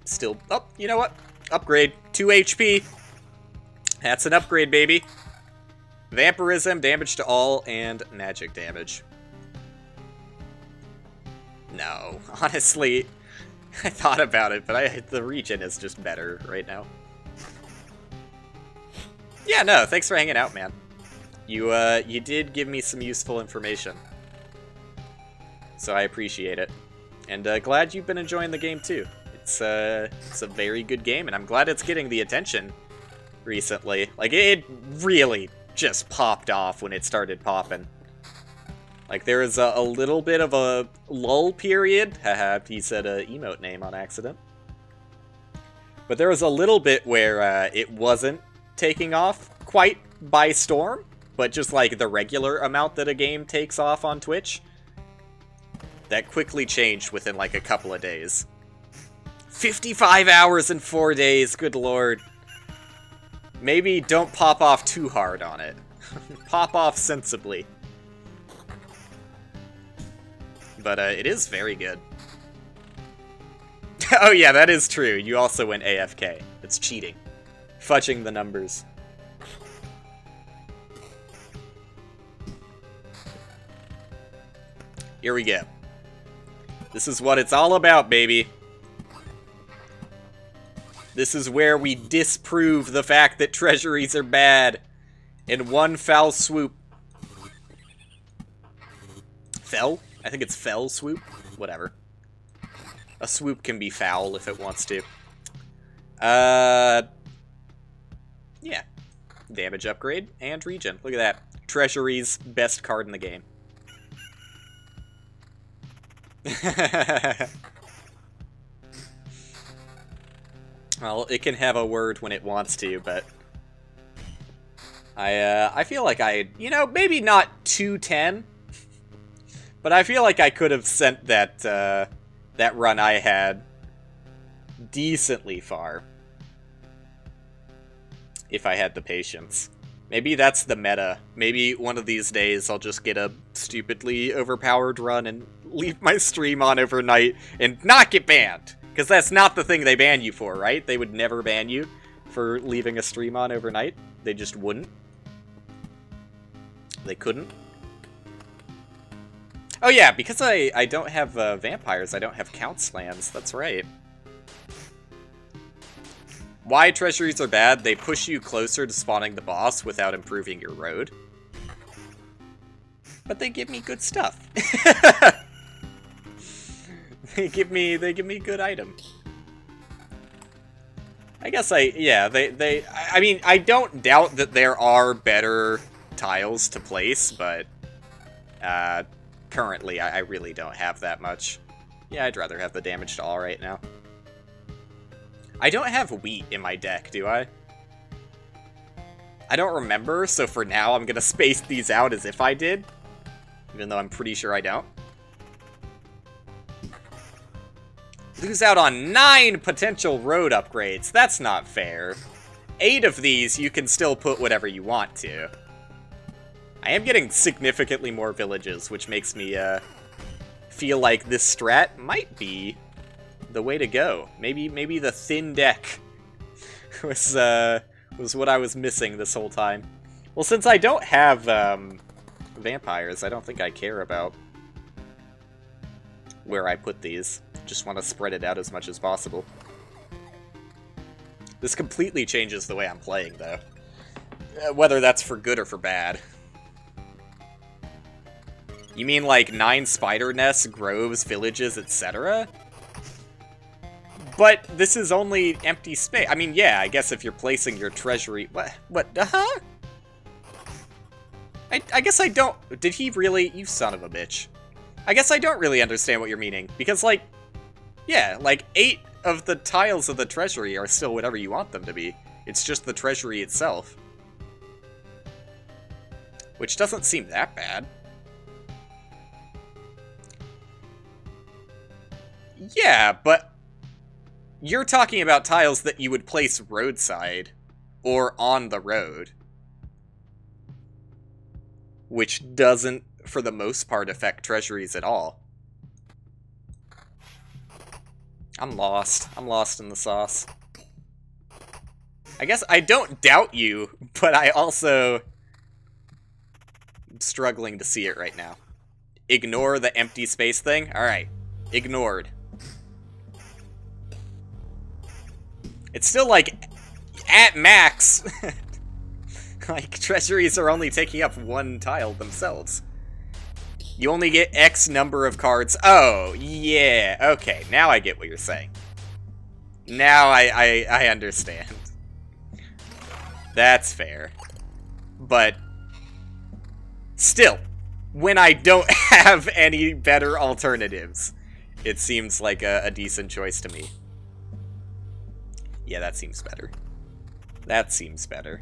Still... Oh, you know what? Upgrade. 2 HP. That's an upgrade, baby. Vampirism, damage to all, and magic damage. No, honestly, I thought about it, but the regen is just better right now. Yeah, no, thanks for hanging out, man. You did give me some useful information. So I appreciate it. And glad you've been enjoying the game too. It's a very good game, and I'm glad it's getting the attention recently. Like, it really just popped off when it started popping. Like, there was a little bit of a lull period. Haha, he said a emote name on accident. But there was a little bit where it wasn't taking off quite by storm, but just like the regular amount that a game takes off on Twitch. That quickly changed within like a couple of days. 55 hours in 4 days, good lord. Maybe don't pop off too hard on it. Pop off sensibly. But it is very good. Oh yeah, that is true. You also went AFK. It's cheating. Fudging the numbers. Here we go. This is what it's all about, baby. This is where we disprove the fact that treasuries are bad. In one foul swoop. Fell? I think it's fell swoop? Whatever. A swoop can be foul if it wants to. Yeah. Damage upgrade and regen. Look at that. Treasury's best card in the game. Well, it can have a word when it wants to, but... I feel like you know, maybe not 210, but I feel like I could have sent that, that run I had decently far. If I had the patience. Maybe that's the meta. Maybe one of these days I'll just get a stupidly overpowered run and leave my stream on overnight and not get banned. Because that's not the thing they ban you for, right? They would never ban you for leaving a stream on overnight. They just wouldn't. They couldn't. Oh yeah, because I don't have vampires, I don't have count slams. That's right. Why treasuries are bad? They push you closer to spawning the boss without improving your road. But they give me good stuff. They give me good item. I guess I mean, I don't doubt that there are better tiles to place, but currently I really don't have that much. Yeah, I'd rather have the damage to all right now. I don't have wheat in my deck, do I? I don't remember, so for now I'm gonna space these out as if I did. Even though I'm pretty sure I don't. Lose out on 9 potential road upgrades. That's not fair. 8 of these you can still put whatever you want to. I am getting significantly more villages, which makes me feel like this strat might be the way to go. Maybe the thin deck was what I was missing this whole time. Well, since I don't have vampires, I don't think I care about where I put these. Just want to spread it out as much as possible. This completely changes the way I'm playing, though. Whether that's for good or for bad. You mean like 9 spider nests, groves, villages, etc.? But this is only empty space. I mean, yeah, I guess if you're placing your treasury... What? Huh? I guess I don't... Did he really... You son of a bitch. I guess I don't really understand what you're meaning. Because, like... Yeah, like, 8 of the tiles of the treasury are still whatever you want them to be. It's just the treasury itself. Which doesn't seem that bad. Yeah, but... You're talking about tiles that you would place roadside. Or on the road. Which doesn't, for the most part, affect treasuries at all. I'm lost. I'm lost in the sauce. I guess I don't doubt you, but I also... am struggling to see it right now. Ignore the empty space thing? Alright. Ignored. It's still, like, at max... Like, treasuries are only taking up 1 tile themselves. You only get X number of cards. Oh, yeah. Okay, now I get what you're saying. Now I understand. That's fair. But... still, when I don't have any better alternatives, it seems like a decent choice to me. Yeah, that seems better. That seems better.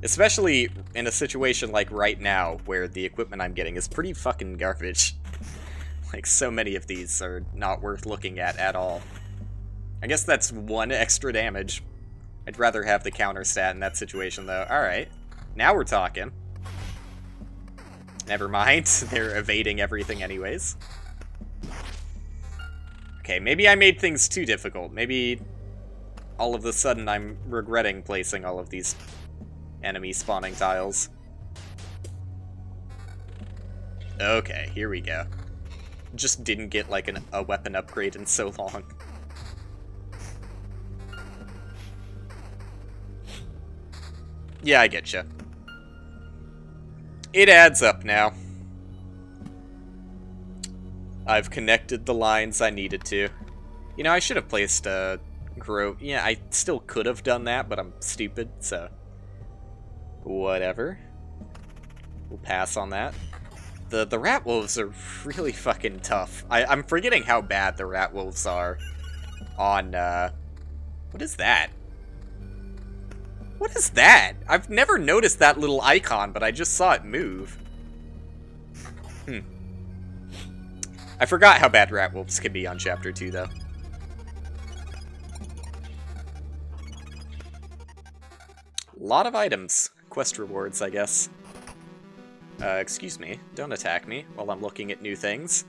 Especially in a situation like right now, where the equipment I'm getting is pretty fucking garbage. Like, so many of these are not worth looking at all. I guess that's 1 extra damage. I'd rather have the counter stat in that situation, though. Alright, now we're talking. Never mind, they're evading everything anyways. Okay, maybe I made things too difficult. Maybe all of a sudden I'm regretting placing all of these enemy spawning tiles. Okay, here we go. Just didn't get, like, a weapon upgrade in so long. Yeah, I getcha. It adds up now. I've connected the lines I needed to. You know, I should have placed a grove. Yeah, I still could have done that, but I'm stupid, so... whatever. We'll pass on that. The rat wolves are really fucking tough. I'm forgetting how bad the rat wolves are on, what is that? What is that? I've never noticed that little icon, but I just saw it move. I forgot how bad rat wolves can be on Chapter 2, though. A lot of items. Quest rewards, I guess. Excuse me. Don't attack me while I'm looking at new things.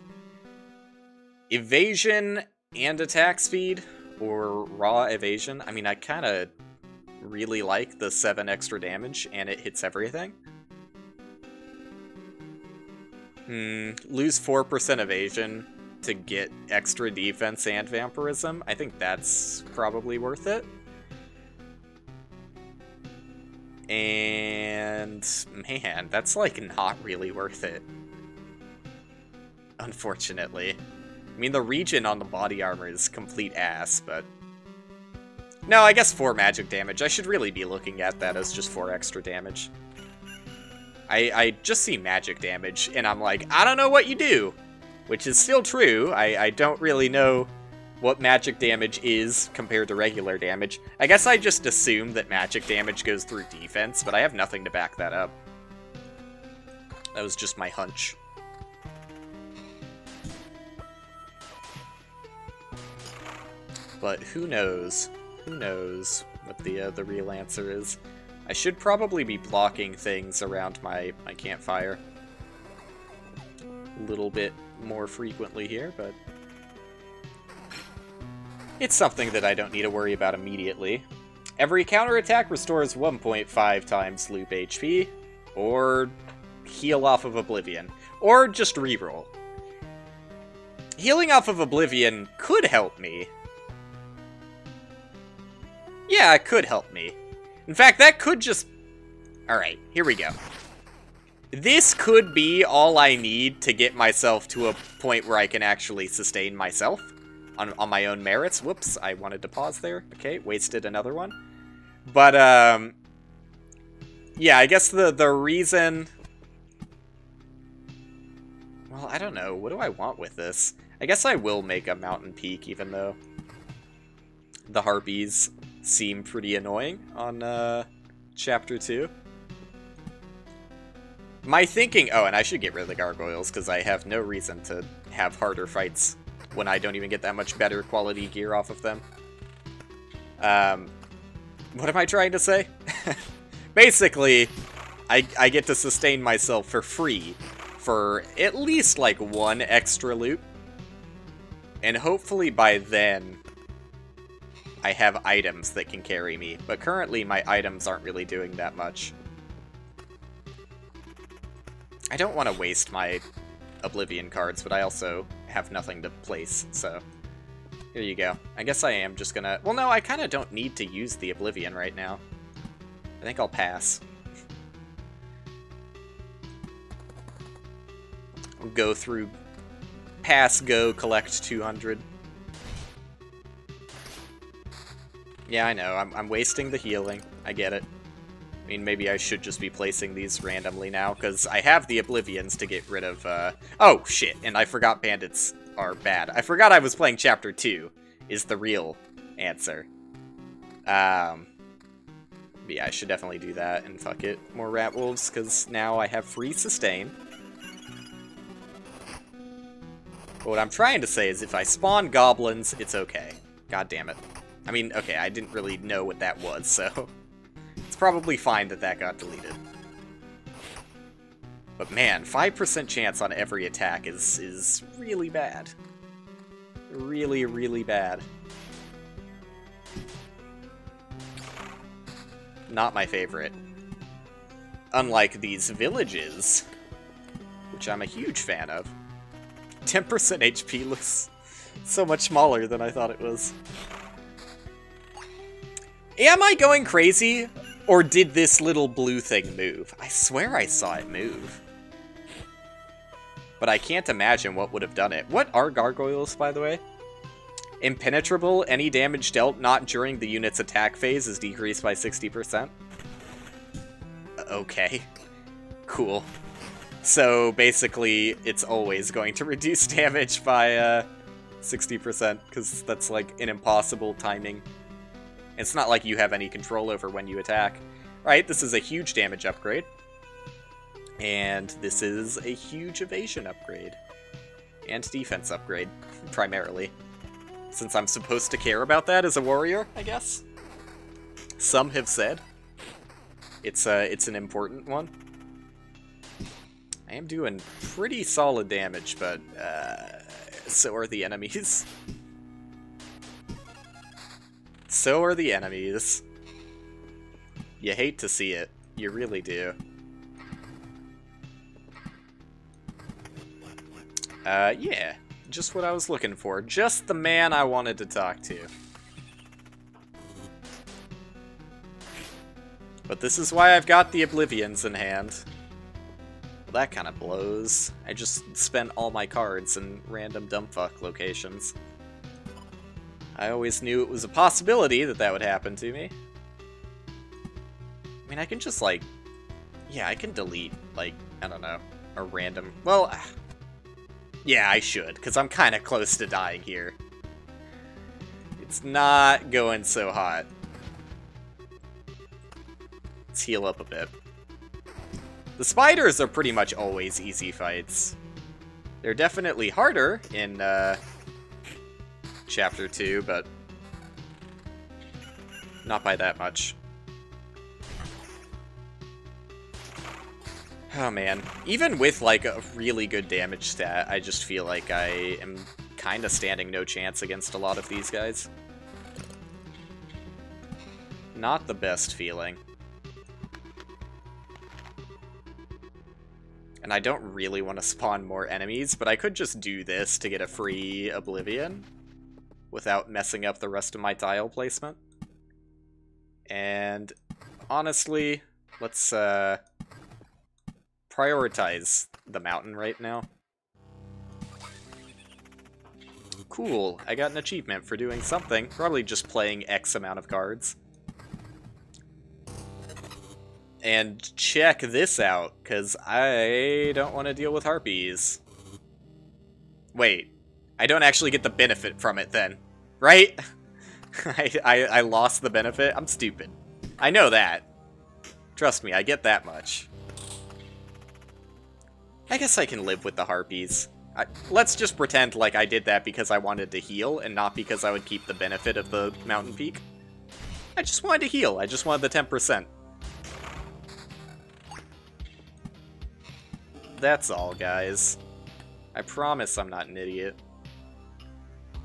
Evasion and attack speed, or raw evasion. I mean, I kind of really like the 7 extra damage, and it hits everything. Lose 4% evasion to get extra defense and vampirism. I think that's probably worth it. And, man, that's, like, not really worth it. Unfortunately. I mean, the regen on the body armor is complete ass, but... no, I guess 4 magic damage. I should really be looking at that as just 4 extra damage. I just see magic damage, and I'm like, I don't know what you do! Which is still true. I don't really know what magic damage is compared to regular damage. I guess I just assume that magic damage goes through defense, but I have nothing to back that up. That was just my hunch. But who knows? Who knows what the real answer is? I should probably be blocking things around my campfire a little bit more frequently here, but it's something that I don't need to worry about immediately. Every counterattack restores 1.5 times loop HP, or heal off of Oblivion, or just reroll. Healing off of Oblivion could help me. Yeah, it could help me. In fact, that could just... alright, here we go. This could be all I need to get myself to a point where I can actually sustain myself. on my own merits. Whoops, I wanted to pause there. Okay, wasted another one. But, yeah, I guess the reason... Well, I don't know. What do I want with this? I guess I will make a mountain peak, even though the harpies seem pretty annoying on, Chapter 2. My thinking... Oh, and I should get rid of the gargoyles, because I have no reason to have harder fights when I don't even get that much better quality gear off of them. What am I trying to say? Basically, I get to sustain myself for free for at least, like, one extra loop. And hopefully by then, I have items that can carry me. But currently, my items aren't really doing that much. I don't want to waste my Oblivion cards, but I also have nothing to place, so... Here you go. I guess I am just gonna... Well, no, I kind of don't need to use the Oblivion right now. I think I'll pass. I'll go through... Pass, go, collect 200. Yeah, I know. I'm wasting the healing. I get it. I mean, maybe I should just be placing these randomly now, because I have the Oblivions to get rid of, Oh, shit, and I forgot bandits are bad. I forgot I was playing Chapter 2, is the real answer. Yeah, I should definitely do that, and fuck it. More rat wolves, because now I have free sustain. But what I'm trying to say is if I spawn goblins, it's okay. God damn it. I mean, okay, I didn't really know what that was, so... It's probably fine that that got deleted. But man, 5% chance on every attack is really bad. Really, really bad. Not my favorite. Unlike these villages, which I'm a huge fan of. 10% HP looks so much smaller than I thought it was. Am I going crazy? Or did this little blue thing move? I swear I saw it move. But I can't imagine what would have done it. What are gargoyles, by the way? Impenetrable, any damage dealt not during the unit's attack phase is decreased by 60%. Okay. Cool. So, basically, it's always going to reduce damage by 60%, because that's, like, an impossible timing. It's not like you have any control over when you attack. Right, this is a huge damage upgrade. And this is a huge evasion upgrade. And defense upgrade, primarily. Since I'm supposed to care about that as a warrior, I guess. Some have said. It's an important one. I am doing pretty solid damage, but so are the enemies. So are the enemies. You hate to see it. You really do. Yeah. Just what I was looking for. Just the man I wanted to talk to. But this is why I've got the Oblivions in hand. Well, that kind of blows. I just spent all my cards in random dumbfuck locations. I always knew it was a possibility that that would happen to me. I mean, I can just, like... Yeah, I can delete, like, I don't know, a random... Well, yeah, I should, because I'm kind of close to dying here. It's not going so hot. Let's heal up a bit. The spiders are pretty much always easy fights. They're definitely harder in, Chapter 2, but not by that much. Oh man, even with like a really good damage stat, I just feel like I am kind of standing no chance against a lot of these guys. Not the best feeling. And I don't really want to spawn more enemies, but I could just do this to get a free Oblivion without messing up the rest of my tile placement. And honestly, let's prioritize the mountain right now. cool. I got an achievement for doing something. Probably just playing X amount of cards. And check this out, because I don't want to deal with harpies. Wait, I don't actually get the benefit from it then, right? I lost the benefit? I'm stupid. I know that. Trust me, I get that much. I guess I can live with the harpies. Let's just pretend like I did that because I wanted to heal, and not because I would keep the benefit of the mountain peak. I just wanted to heal. I just wanted the 10%. That's all, guys. I promise I'm not an idiot.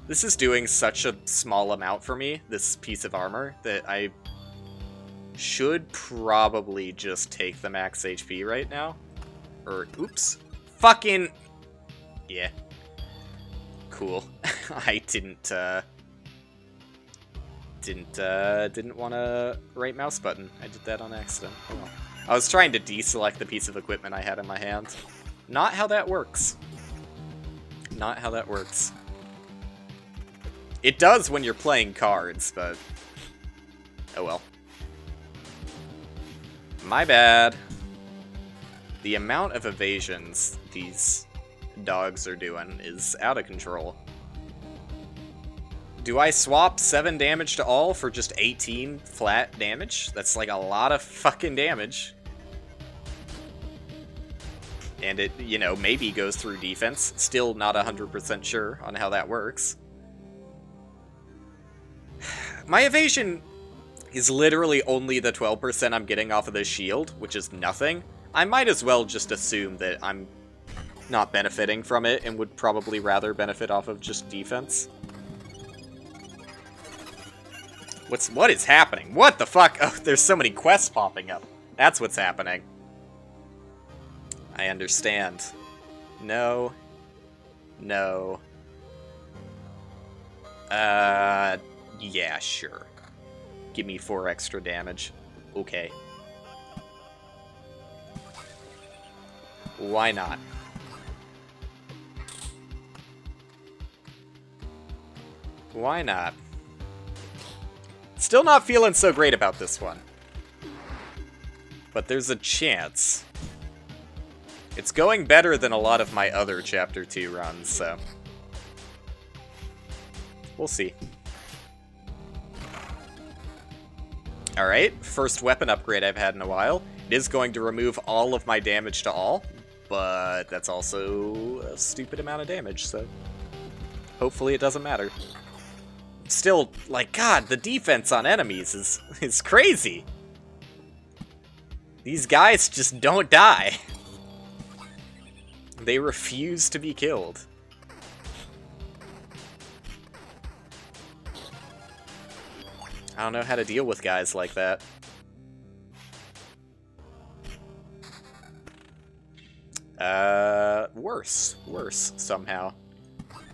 This is doing such a small amount for me, this piece of armor, that I should probably just take the max HP right now. Or, oops. Fucking... Yeah. Cool. I didn't want to right mouse button. I did that on accident. Oh well. I was trying to deselect the piece of equipment I had in my hand. Not how that works. Not how that works. It does when you're playing cards, but... Oh well. My bad. The amount of evasions these dogs are doing is out of control. Do I swap 7 damage to all for just 18 flat damage? That's like a lot of fucking damage. And it, you know, maybe goes through defense. Still not 100% sure on how that works. My evasion is literally only the 12% I'm getting off of this shield, which is nothing. I might as well just assume that I'm not benefiting from it and would probably rather benefit off of just defense. What is happening? What the fuck? Oh, there's so many quests popping up. That's what's happening. I understand. No. No. Yeah, sure. Give me 4 extra damage. Okay. Why not? Why not? Still not feeling so great about this one. But there's a chance. It's going better than a lot of my other Chapter 2 runs, so... We'll see. Alright, first weapon upgrade I've had in a while. It is going to remove all of my damage to all, but that's also a stupid amount of damage, so... Hopefully it doesn't matter. Still, like, God, the defense on enemies is crazy. These guys just don't die. They refuse to be killed. I don't know how to deal with guys like that. Worse. Worse, somehow.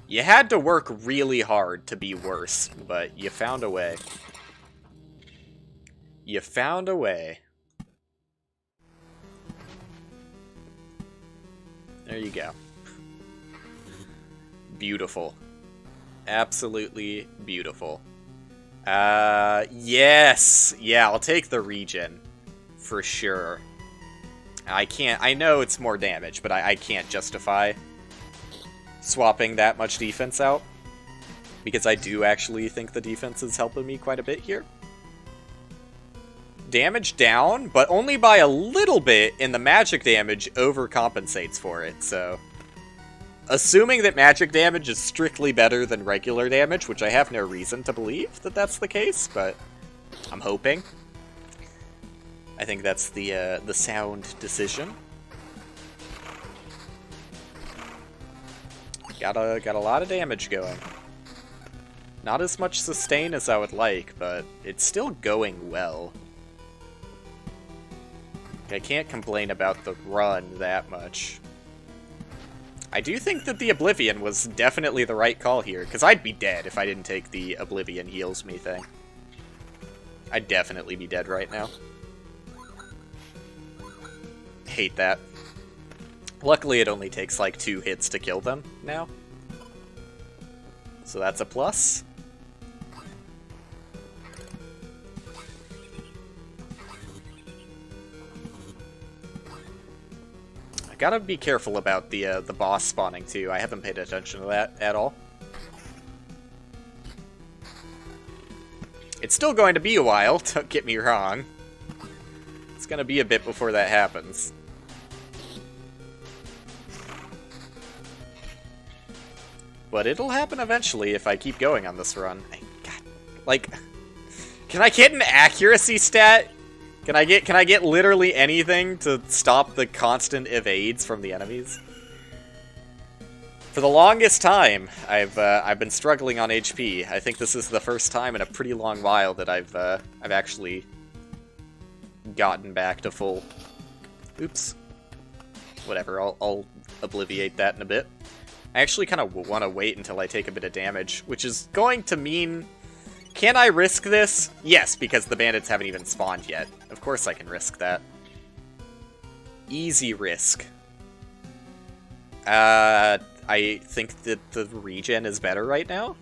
You had to work really hard to be worse, but you found a way. You found a way. There you go. Beautiful. Absolutely beautiful. Yes! Yeah, I'll take the regen. For sure. I know it's more damage, but I can't justify swapping that much defense out. Because I do actually think the defense is helping me quite a bit here. Damage down, but only by a little bit, and the magic damage overcompensates for it, so... Assuming that magic damage is strictly better than regular damage, which I have no reason to believe that that's the case, but I'm hoping. I think that's the sound decision. Got a lot of damage going. Not as much sustain as I would like, but it's still going well. I can't complain about the run that much. I do think that the Oblivion was definitely the right call here, because I'd be dead if I didn't take the Oblivion heals me thing. I'd definitely be dead right now. Hate that. Luckily it only takes like 2 hits to kill them now. So that's a plus. I gotta be careful about the boss spawning too. I haven't paid attention to that at all. It's still going to be a while, don't get me wrong. It's gonna be a bit before that happens. But it'll happen eventually if I keep going on this run. God, like, can I get an accuracy stat? Can I get literally anything to stop the constant evades from the enemies? For the longest time, I've been struggling on HP. I think this is the first time in a pretty long while that I've actually gotten back to full. Oops. Whatever. I'll obliviate that in a bit. I actually kind of want to wait until I take a bit of damage, which is going to mean... Can I risk this? Yes, because the bandits haven't even spawned yet. Of course I can risk that. Easy risk. I think that the regen is better right now.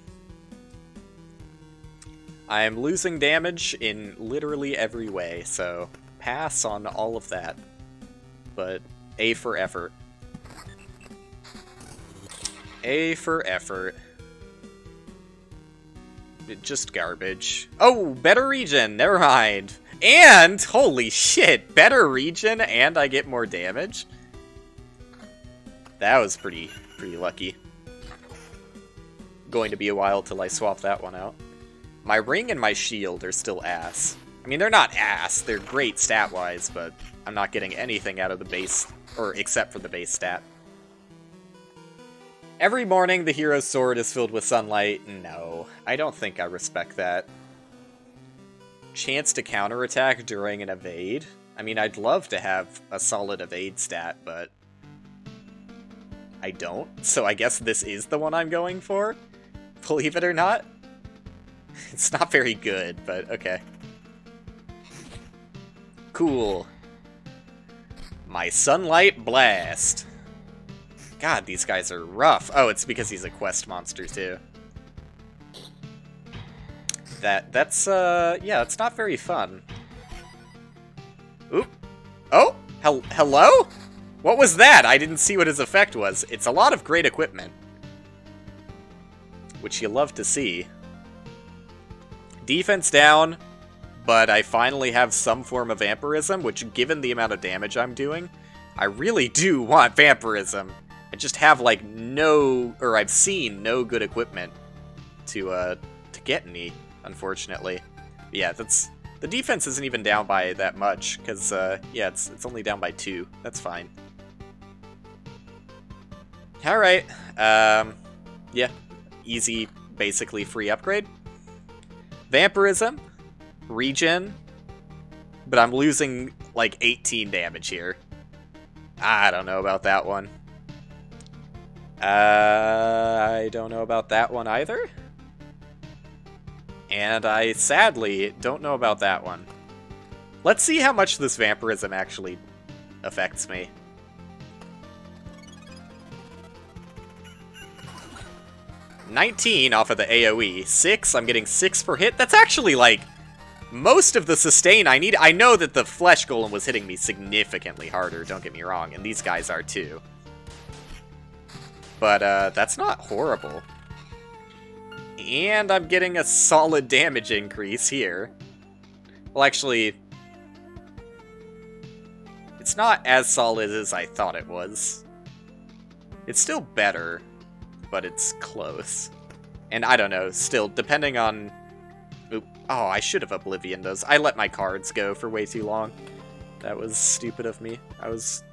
I'm losing damage in literally every way, so pass on all of that. But A for effort. A for effort. Just garbage. Oh, better regen. Never mind. And, holy shit, better regen and I get more damage? That was pretty lucky. Going to be a while till I swap that one out. My ring and my shield are still ass. I mean, they're not ass. They're great stat-wise, but I'm not getting anything out of the base, or except for the base stat. Every morning, the hero's sword is filled with sunlight. No, I don't think I respect that. Chance to counterattack during an evade? I mean, I'd love to have a solid evade stat, but I don't. So I guess this is the one I'm going for? Believe it or not? It's not very good, but okay. Cool. My Sunlight Blast. God, these guys are rough. Oh, it's because he's a quest monster, too. That's yeah, it's not very fun. Oop. Oh! Hello? What was that? I didn't see what his effect was. It's a lot of great equipment. Which you love to see. Defense down, but I finally have some form of vampirism, which, given the amount of damage I'm doing, I really do want vampirism. I just have, like, no, or I've seen no good equipment to get any, unfortunately. But yeah, the defense isn't even down by that much, because, yeah, it's only down by 2. That's fine. Alright, yeah, easy, basically free upgrade. Vampirism, regen, but I'm losing, like, 18 damage here. I don't know about that one. I don't know about that one either. And I sadly don't know about that one. Let's see how much this vampirism actually affects me. $19 off of the AoE. 6, I'm getting 6 per hit. That's actually, like, most of the sustain I need. I know that the Flesh Golem was hitting me significantly harder, don't get me wrong, and these guys are too. But, that's not horrible. And I'm getting a solid damage increase here. Well, actually, it's not as solid as I thought it was. It's still better, but it's close. And I don't know, still, depending on... Oop. Oh, I should have Oblivioned those. I let my cards go for way too long. That was stupid of me. I was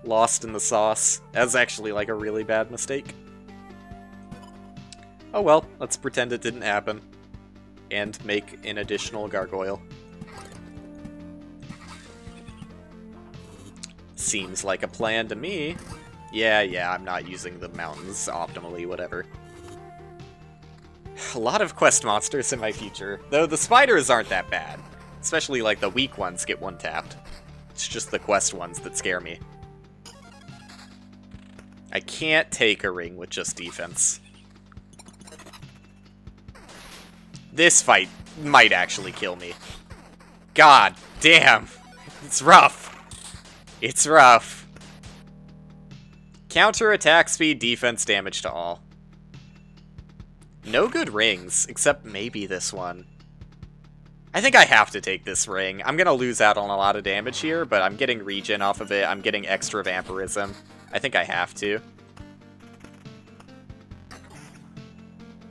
lost in the sauce. That was actually, like, a really bad mistake. Oh well, let's pretend it didn't happen. And make an additional gargoyle. Seems like a plan to me. Yeah, I'm not using the mountains optimally, whatever. A lot of quest monsters in my future, though the spiders aren't that bad. Especially, like, the weak ones get one-tapped. It's just the quest ones that scare me. I can't take a ring with just defense. This fight might actually kill me. God damn. It's rough. It's rough. Counter attack speed, defense, damage to all. No good rings, except maybe this one. I think I have to take this ring. I'm gonna lose out on a lot of damage here, but I'm getting regen off of it. I'm getting extra vampirism. I think I have to.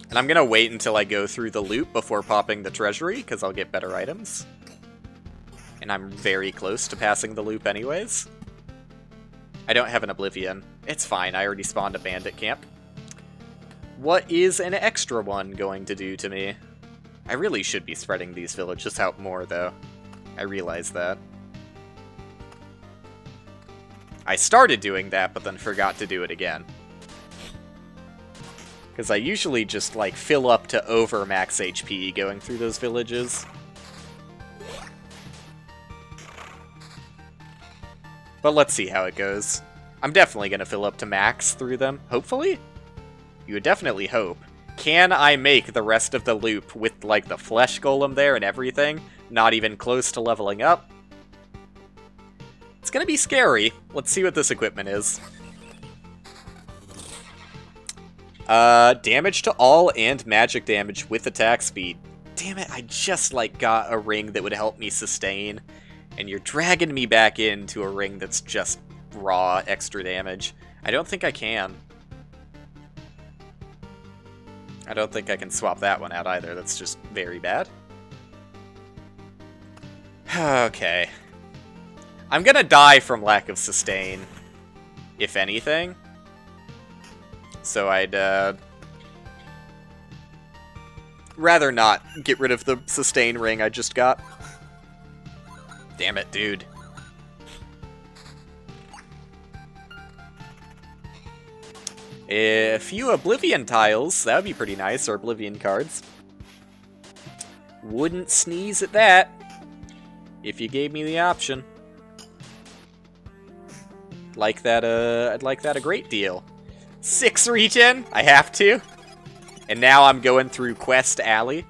And I'm gonna wait until I go through the loop before popping the treasury, because I'll get better items. And I'm very close to passing the loop anyways. I don't have an Oblivion. It's fine, I already spawned a bandit camp. What is an extra one going to do to me? I really should be spreading these villages out more, though. I realize that. I started doing that, but then forgot to do it again. Because I usually just, like, fill up to over max HP going through those villages. But let's see how it goes. I'm definitely going to fill up to max through them, hopefully? You would definitely hope. Can I make the rest of the loop with, like, the flesh golem there and everything? Not even close to leveling up? It's gonna be scary. Let's see what this equipment is. Damage to all and magic damage with attack speed. Damn it, I just, like, got a ring that would help me sustain. And you're dragging me back into a ring that's just raw extra damage. I don't think I can. I don't think I can swap that one out either. That's just very bad. Okay. I'm gonna die from lack of sustain, if anything. So I'd rather not get rid of the sustain ring I just got. Damn it, dude. A few Oblivion tiles, that would be pretty nice, or Oblivion cards. Wouldn't sneeze at that, if you gave me the option. Like that, I'd like that a great deal. 6 regen, I have to. And now I'm going through Quest Alley.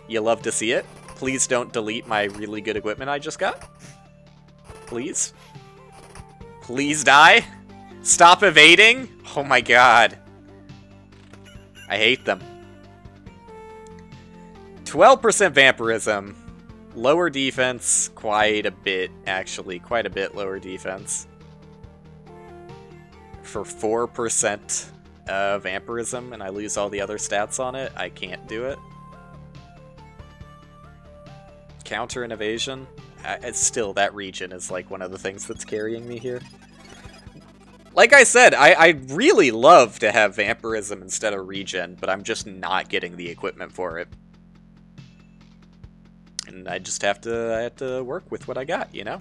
You love to see it. Please don't delete my really good equipment I just got. Please. Please die. Stop evading. Oh my god. I hate them. 12% vampirism. Lower defense, quite a bit, actually. Quite a bit lower defense. For 4% vampirism, and I lose all the other stats on it, I can't do it. Counter and evasion. Still, that region is like one of the things that's carrying me here. Like I said, I'd really love to have vampirism instead of regen, but I'm just not getting the equipment for it. And I just have to work with what I got, you know?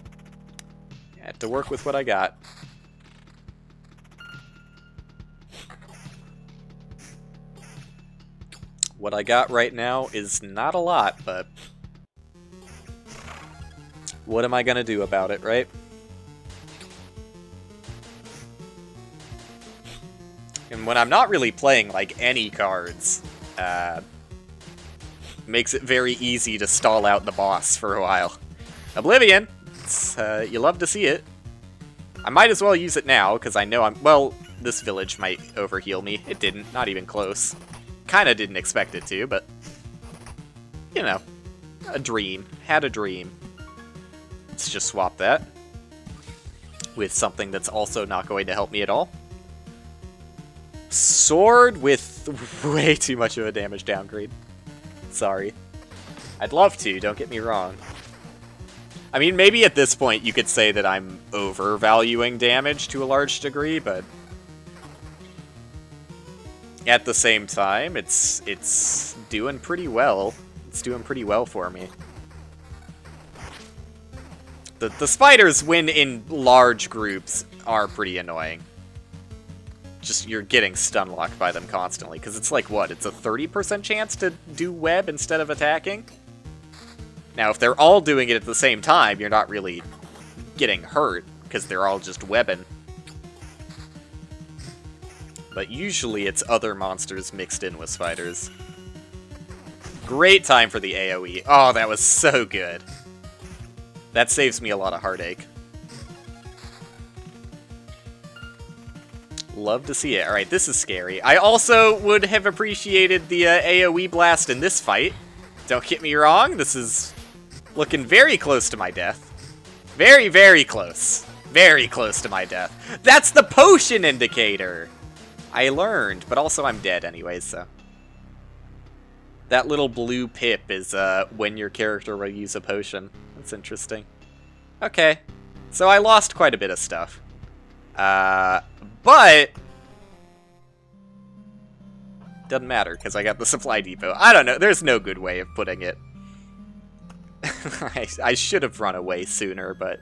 I have to work with what I got. What I got right now is not a lot, but what am I gonna do about it, right? And when I'm not really playing, like, any cards, makes it very easy to stall out the boss for a while. Oblivion! You love to see it. I might as well use it now, because I know well, this village might overheal me. It didn't, not even close. Kinda didn't expect it to, but, you know, a dream. Had a dream. Let's just swap that with something that's also not going to help me at all. Sword with way too much of a damage downgrade. Sorry. I'd love to, don't get me wrong. I mean, maybe at this point you could say that I'm overvaluing damage to a large degree, but at the same time, it's doing pretty well. It's doing pretty well for me. The spiders, when in large groups, are pretty annoying. Just, you're getting stun locked by them constantly, because it's like, what, it's a 30% chance to do web instead of attacking? Now, if they're all doing it at the same time, you're not really getting hurt, because they're all just webbing. But usually it's other monsters mixed in with spiders. Great time for the AoE. Oh, that was so good. That saves me a lot of heartache. Love to see it. Alright, this is scary. I also would have appreciated the AoE blast in this fight. Don't get me wrong, this is looking very close to my death. Very, very close. Very close to my death. That's the potion indicator! I learned, but also I'm dead anyways, so... That little blue pip is when your character will use a potion. That's interesting. Okay. So I lost quite a bit of stuff. But... Doesn't matter, because I got the supply depot. I don't know, there's no good way of putting it. I should have run away sooner, but...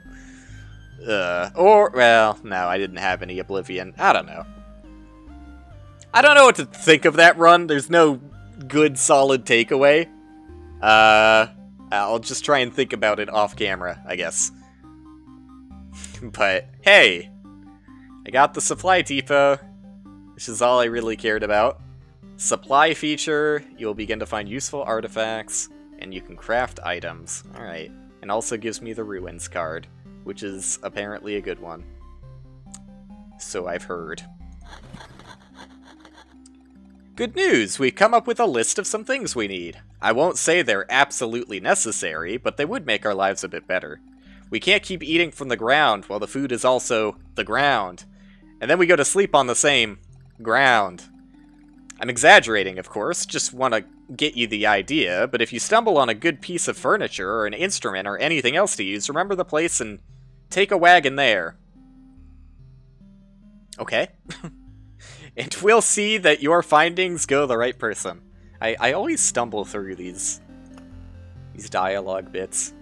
Or, well, no, I didn't have any Oblivion. I don't know. I don't know what to think of that run. There's no good, solid takeaway. I'll just try and think about it off camera, I guess. But, hey! I got the supply depot, which is all I really cared about. Supply feature, you'll begin to find useful artifacts, and you can craft items. Alright. And also gives me the Ruins card, which is apparently a good one. So I've heard. Good news! We've come up with a list of some things we need. I won't say they're absolutely necessary, but they would make our lives a bit better. We can't keep eating from the ground while the food is also the ground. And then we go to sleep on the same ground. I'm exaggerating, of course, just want to get you the idea, but if you stumble on a good piece of furniture or an instrument or anything else to use, remember the place and take a wagon there. Okay. And we'll see that your findings go the right person. I always stumble through these dialogue bits.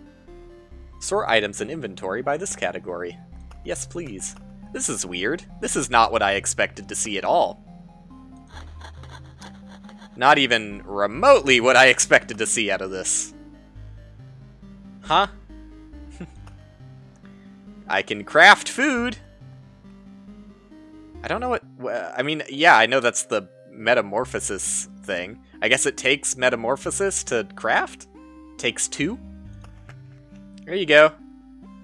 Sort items in inventory by this category. Yes, please. This is weird. This is not what I expected to see at all. Not even remotely what I expected to see out of this. Huh? I can craft food. I don't know what... I mean, yeah, I know that's the metamorphosis thing. I guess it takes metamorphosis to craft? Takes 2? There you go.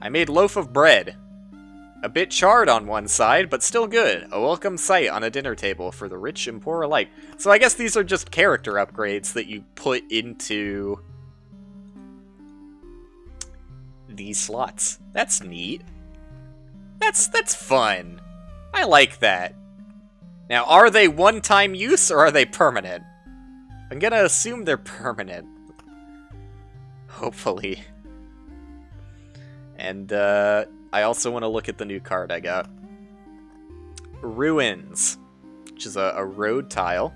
I made loaf of bread. A bit charred on one side, but still good. A welcome sight on a dinner table for the rich and poor alike. So I guess these are just character upgrades that you put into these slots. That's neat. That's fun. I like that. Now, are they one-time use or are they permanent? I'm gonna assume they're permanent. Hopefully. And, I also want to look at the new card I got. Ruins, which is a road tile.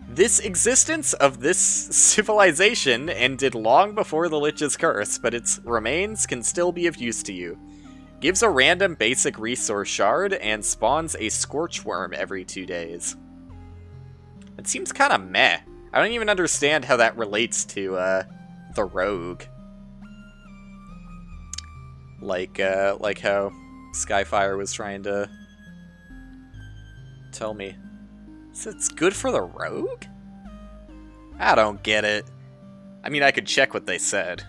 This existence of this civilization ended long before the Lich's curse, but its remains can still be of use to you. Gives a random basic resource shard and spawns a scorch worm every 2 days. It seems kind of meh. I don't even understand how that relates to the rogue. Like how Skyfire was trying to tell me. So it's good for the rogue? I don't get it. I mean, I could check what they said.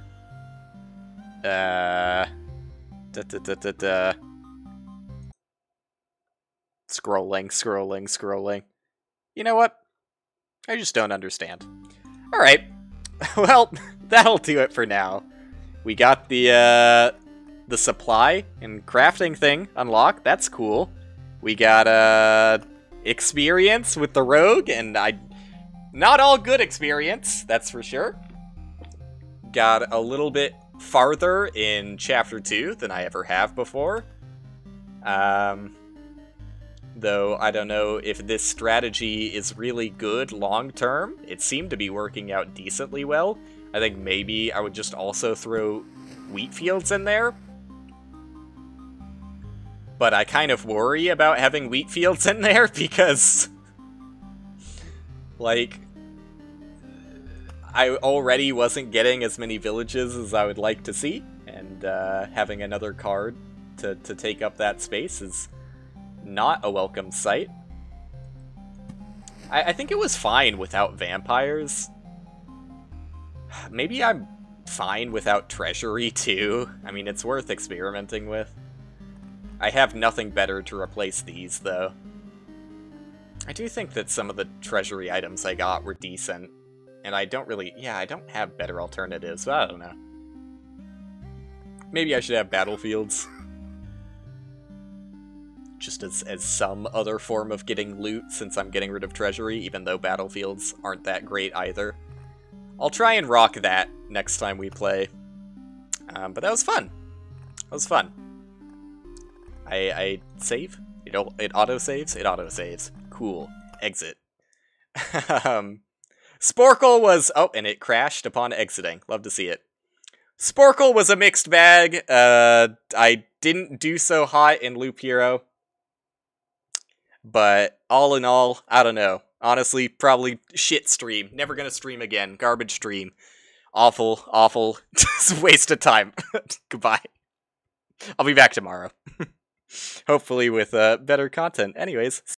Scrolling. You know what? I just don't understand. Alright. Well, that'll do it for now. We got the supply and crafting thing unlocked. That's cool. We got, experience with the rogue, and not all good experience, that's for sure. Got a little bit farther in Chapter 2 than I ever have before. Though I don't know if this strategy is really good long-term. It seemed to be working out decently well. I think maybe I would just also throw wheat fields in there. But I kind of worry about having wheat fields in there because, like, I already wasn't getting as many villages as I would like to see, and having another card to take up that space is not a welcome sight. I think it was fine without vampires. Maybe I'm fine without treasury, too. I mean, it's worth experimenting with. I have nothing better to replace these, though. I do think that some of the treasury items I got were decent. And I don't really... Yeah, I don't have better alternatives, but I don't know. Maybe I should have battlefields. Just as some other form of getting loot, since I'm getting rid of treasury, even though battlefields aren't that great either. I'll try and rock that next time we play. But that was fun. That was fun. I save? It auto-saves? It auto-saves. Cool. Exit. Sporkle was... Oh, and it crashed upon exiting. Love to see it. Sporkle was a mixed bag. I didn't do so hot in Loop Hero. But all in all, I don't know. Honestly, probably shit stream. Never gonna stream again. Garbage stream. Awful, awful. Just waste of time. Goodbye. I'll be back tomorrow. Hopefully with better content. Anyways.